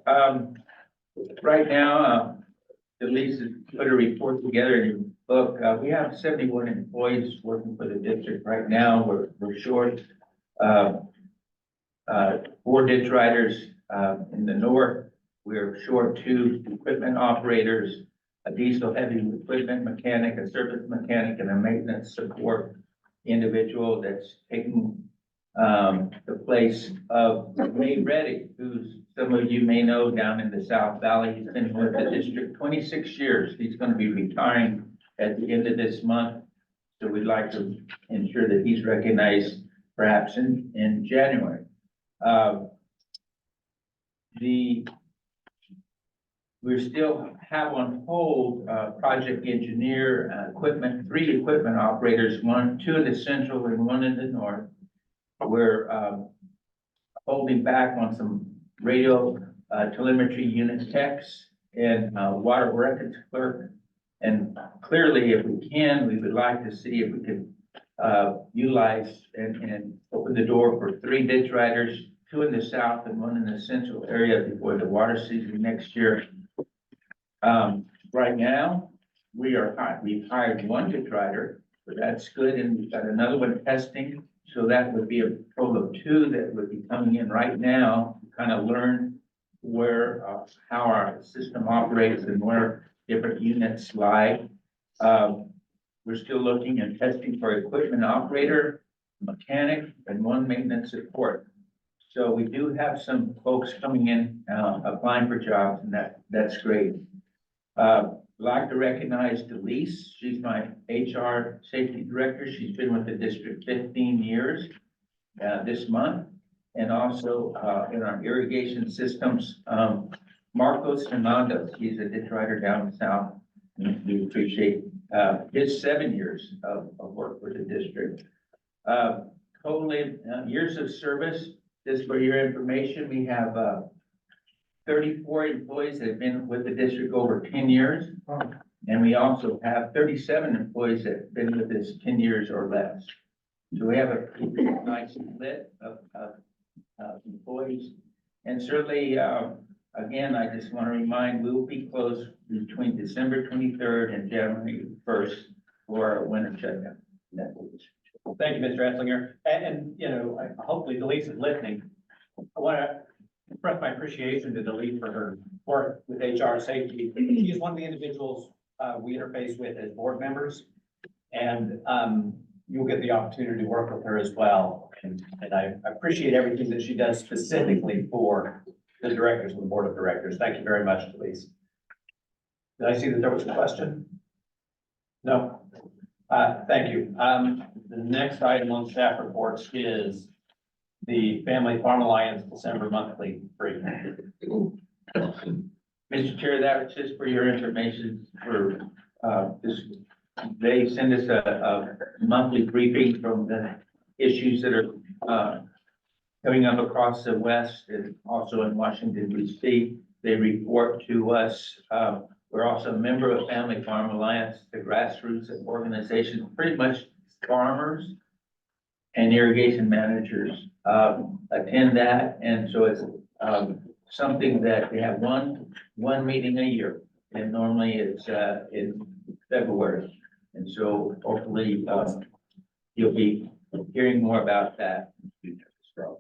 right now, Elise has put a report together in your book. We have 71 employees working for the district right now. We're short 4 ditch riders in the north. We're short 2 equipment operators, a diesel heavy equipment mechanic, a service mechanic, and a maintenance support individual that's taking the place of Ray Reddy, who's some of you may know down in the South Valley. He's been with the district 26 years. He's going to be retiring at the end of this month. So we'd like to ensure that he's recognized perhaps in January. We still have on hold project engineer, 3 equipment operators, 2 in the central and 1 in the north. We're holding back on some radio telemetry unit techs and water records clerk. And clearly, if we can, we would like to see if we can utilize and open the door for 3 ditch riders, 2 in the south and 1 in the central area before the water season next year. Right now, we've hired 1 ditch rider, but that's good, and we've got another one testing. So that would be a total of 2 that would be coming in right now, to kind of learn where, how our system operates and where different units lie. We're still looking and testing for equipment operator, mechanic, and 1 maintenance support. So we do have some folks coming in, applying for jobs, and that's great. Like to recognize Delise. She's my HR safety director. She's been with the district 15 years this month. And also in our irrigation systems, Marcos Hernandez. He's a ditch rider down south. And we appreciate his 7 years of work with the district. Totally years of service. Just for your information, we have 34 employees that have been with the district over 10 years. And we also have 37 employees that have been with us 10 years or less. So we have a pretty nice split of employees. And certainly, again, I just want to remind, we will be closed between December 23rd and January 1st for our winter shutdown. Thank you, Mr. Esslinger. And, you know, hopefully Delise is listening. I want to express my appreciation to Delise for her work with HR safety. She is one of the individuals we interface with as board members. And you'll get the opportunity to work with her as well. And I appreciate everything that she does specifically for the directors and the board of directors. Thank you very much, Delise. Did I see that there was a question? No? Thank you. The next item on staff reports is the Family Farm Alliance December monthly briefing. Mr. Chair, that was just for your information for, this, they send us a monthly briefing from the issues that are, coming up across the West and also in Washington DC. They report to us. We're also a member of Family Farm Alliance, the grassroots organization, pretty much farmers and irrigation managers, attend that. And so it's, something that we have one meeting a year, and normally it's in February. And so hopefully you'll be hearing more about that.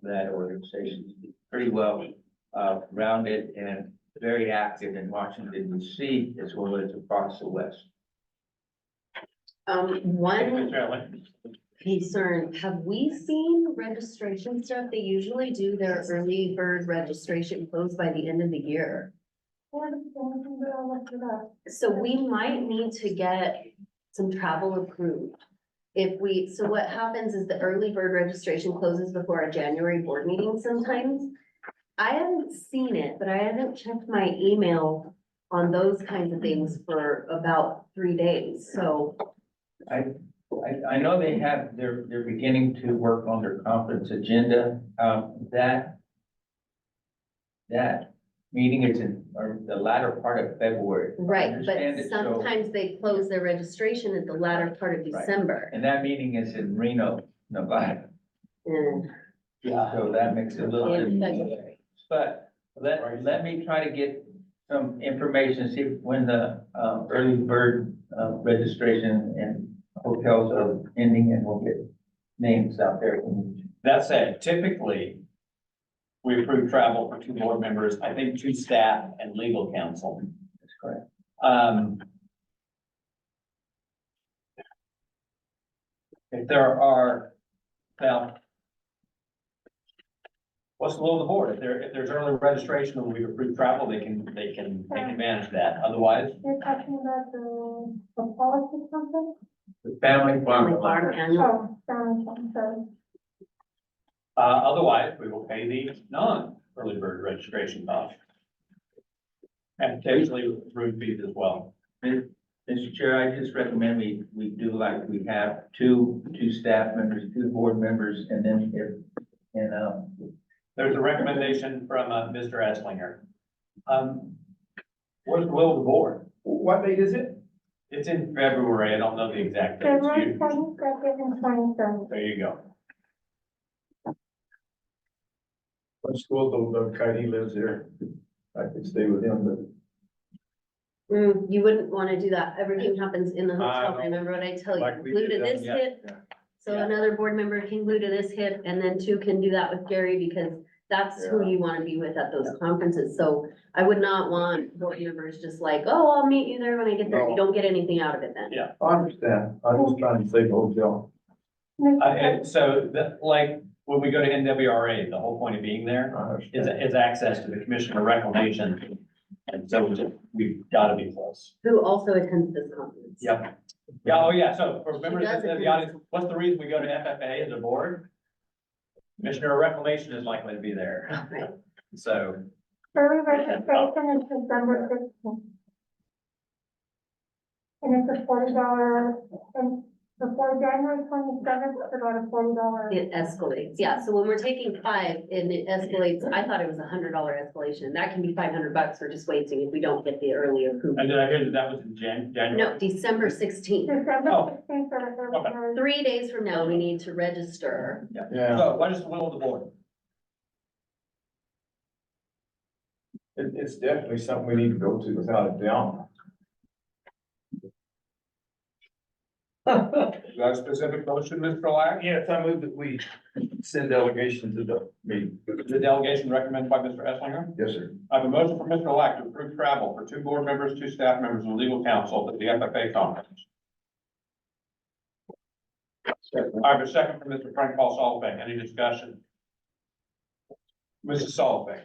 That organization is pretty well rounded and very active in Washington DC as well as across the West. One concern, have we seen registration stuff? They usually do their early bird registration close by the end of the year. So we might need to get some travel approved. So what happens is the early bird registration closes before our January board meeting sometimes. I haven't seen it, but I haven't checked my email on those kinds of things for about 3 days, so. I know they have, they're beginning to work on their conference agenda. That meeting is in, or the latter part of February. Right, but Understand it, so- sometimes they close their registration at the latter part of Right. December. And that meeting is in Reno, Nevada. And So that makes it a little in bit. February. But let me try to get some information, see when the early bird registration and hotels are ending, and we'll get names out there. That said, typically, we approve travel for 2 board members, I think 2 staff and legal counsel. That's correct. If there are, well, what's the will of the board? If there's early registration and we've approved travel, they can manage that. Otherwise, You're talking about the policy something? The Family Farm. Family Farm annual. Oh, family farm, sorry. otherwise, we will pay the non-early bird registration cost. And occasionally room fees as well. Mr. Chair, I just recommend we do like we have two staff members, 2 board members, and then There's a recommendation from Mr. Esslinger. What's the will of the board? What date is it? It's in February. I don't know the exact date. February 22nd and 23rd. There you go. When school, though, Cody lives there. I could stay with him, but. You wouldn't wanna do that. Everything happens in the hotel. know. Remember what I tell you? Like we Glue to did, this yeah. hip. So Yeah. another board member can glue to this hip, and then 2 can do that with Gary, because that's who you wanna be with at those conferences. So I would not want board members just like, oh, I'll meet you there when I get there. You don't get anything out of it then. Yeah. I understand. I'm just trying to save the hotel. And so like when we go to NWRA, the whole point of being there I understand. is access to the Commissioner Reclamation. And so we've got to be close. Who also attends this conference. Yep. Yeah, oh yeah, so for members does of the attend. audience, what's the reason we go to FFA as a board? Commissioner of Reclamation is likely to be there. Right. So, Early registration is December 15th. And it's a $40 and before January 27th, it's about a $40. It escalates, yeah, so when we're taking 5 and it escalates, I thought it was $100 escalation, that can be $500 for just waiting if we don't get the early approval. And did I hear that that was in January? No, December 16th. December Oh. 16th, or 3 days from now, we need to register. Yeah. So what is the will of the board? It's definitely something we need to go to without a doubt. You have a specific motion, Mr. Lack? Yes, I move that we send delegation to the meeting. The delegation recommended by Mr. Esslinger. Yes, sir. I have a motion from Mr. Lack to approve travel for 2 board members, 2 staff members, and legal counsel to the FFA conference. I have a second from Mr. Frank Paul Solvay. Any discussion? Mrs. Solvay,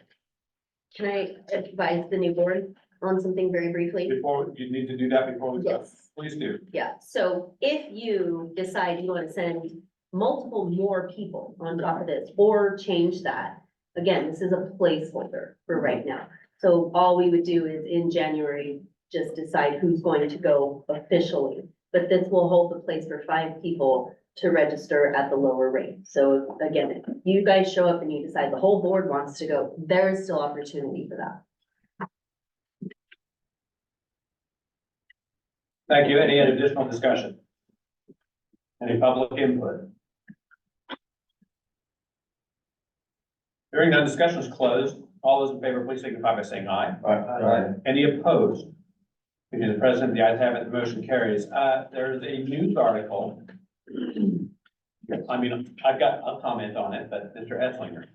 Can I advise the new board on something very briefly? before, you need to do that before we go. Yes. Please do. Yeah, so if you decide you want to send multiple more people on top of this or change that, again, this is a placeholder for right now. So all we would do is in January, just decide who's going to go officially. But this will hold the place for 5 people to register at the lower rate. So again, if you guys show up and you decide the whole board wants to go, there is still opportunity for that. Thank you. Any additional discussion? Any public input? Hearing none, discussion is closed. All those in favor, please signify by saying aye. Aye. Any opposed? Because the president, the ayes have it, the motion carries. There's a news article. I mean, I've got a comment on it, but Mr. Esslinger.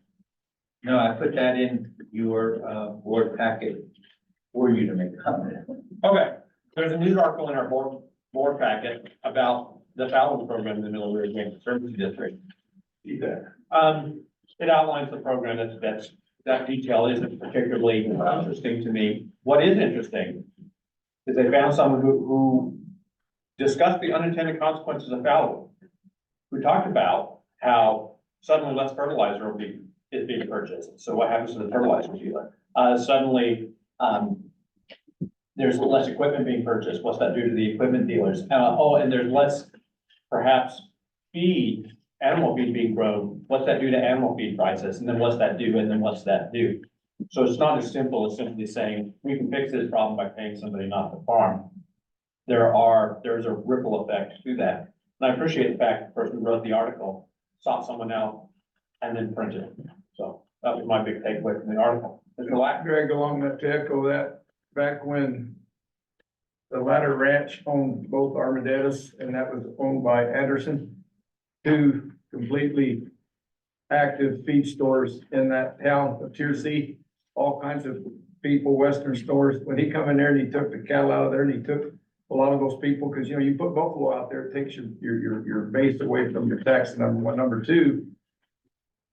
No, I put that in your, board packet for you to make comment. Okay, there's a news article in our board packet about the Fallon program in the Middle Rio Grande Service District. It outlines the program that detail isn't particularly interesting to me. What is interesting is they found someone who discussed the unintended consequences of Fallon, who talked about how suddenly less fertilizer is being purchased. So what happens to the fertilizer dealer? Suddenly, there's less equipment being purchased. What's that do to the equipment dealers? And there's less, perhaps, animal feed being grown. What's that do to animal feed prices? And then what's that do? And then what's that do? So it's not as simple as simply saying, we can fix this problem by paying somebody not to farm. There's a ripple effect to that. And I appreciate the fact the person who wrote the article sought someone out and then printed it. So that was my big takeaway from the article. Mr. Lack? Greg, along that, to echo that, back when the latter ranch owned both Armadeus, and that was owned by Anderson, 2 completely active feed stores in that town of Tier C, all kinds of people, Western stores. When he come in there and he took the cattle out of there and he took a lot of those people, because, you know, you put buffalo out there, it takes your base away from your tax, number 1. Number 2,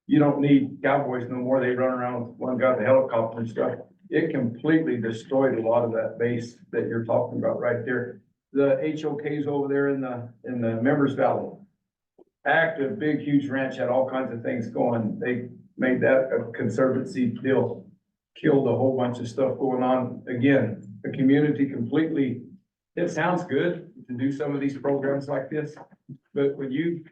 you don't need cowboys no more. They run around with one guy, the helicopter and stuff. It completely destroyed a lot of that base that you're talking about right there. The HOKs over there in the Members Valley. Active, big, huge ranch, had all kinds of things going. They made that a conservancy deal. Killed a whole bunch of stuff going on. Again, the community completely, it sounds good to do some of these programs like this, but when you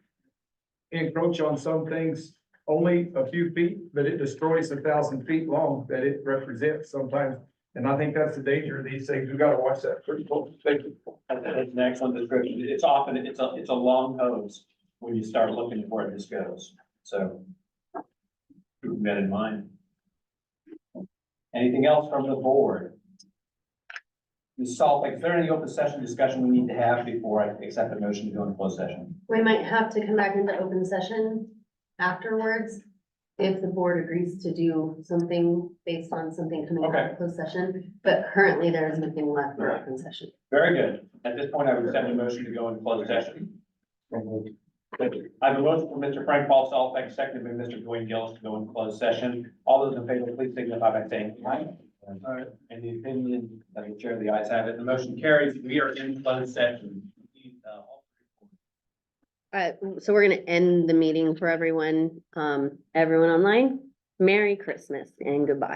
encroach on some things only a few feet, but it destroys 1,000 feet long that it represents sometimes. And I think that's the danger of these things. We gotta watch that pretty close. Thank you. That's an excellent description. It's often, it's a long hose when you start looking at where this goes. So keep that in mind. Anything else from the board? Ms. Salt, is there any open session discussion we need to have before I accept the motion to go into closed session? We might have to come back into open session afterwards if the board agrees to do something based on something coming out of closed session. But currently there is nothing left for open session. Very good. At this point, I would accept a motion to go into closed session. I have a motion from Mr. Frank Paul Saltek, seconded by Mr. Dwayne Gillis to go into closed session. All those in favor, please signify by saying aye. Any opinion, the chair, the ayes have it. The motion carries. We are in closed session. So we're gonna end the meeting for everyone, everyone online. Merry Christmas and goodbye.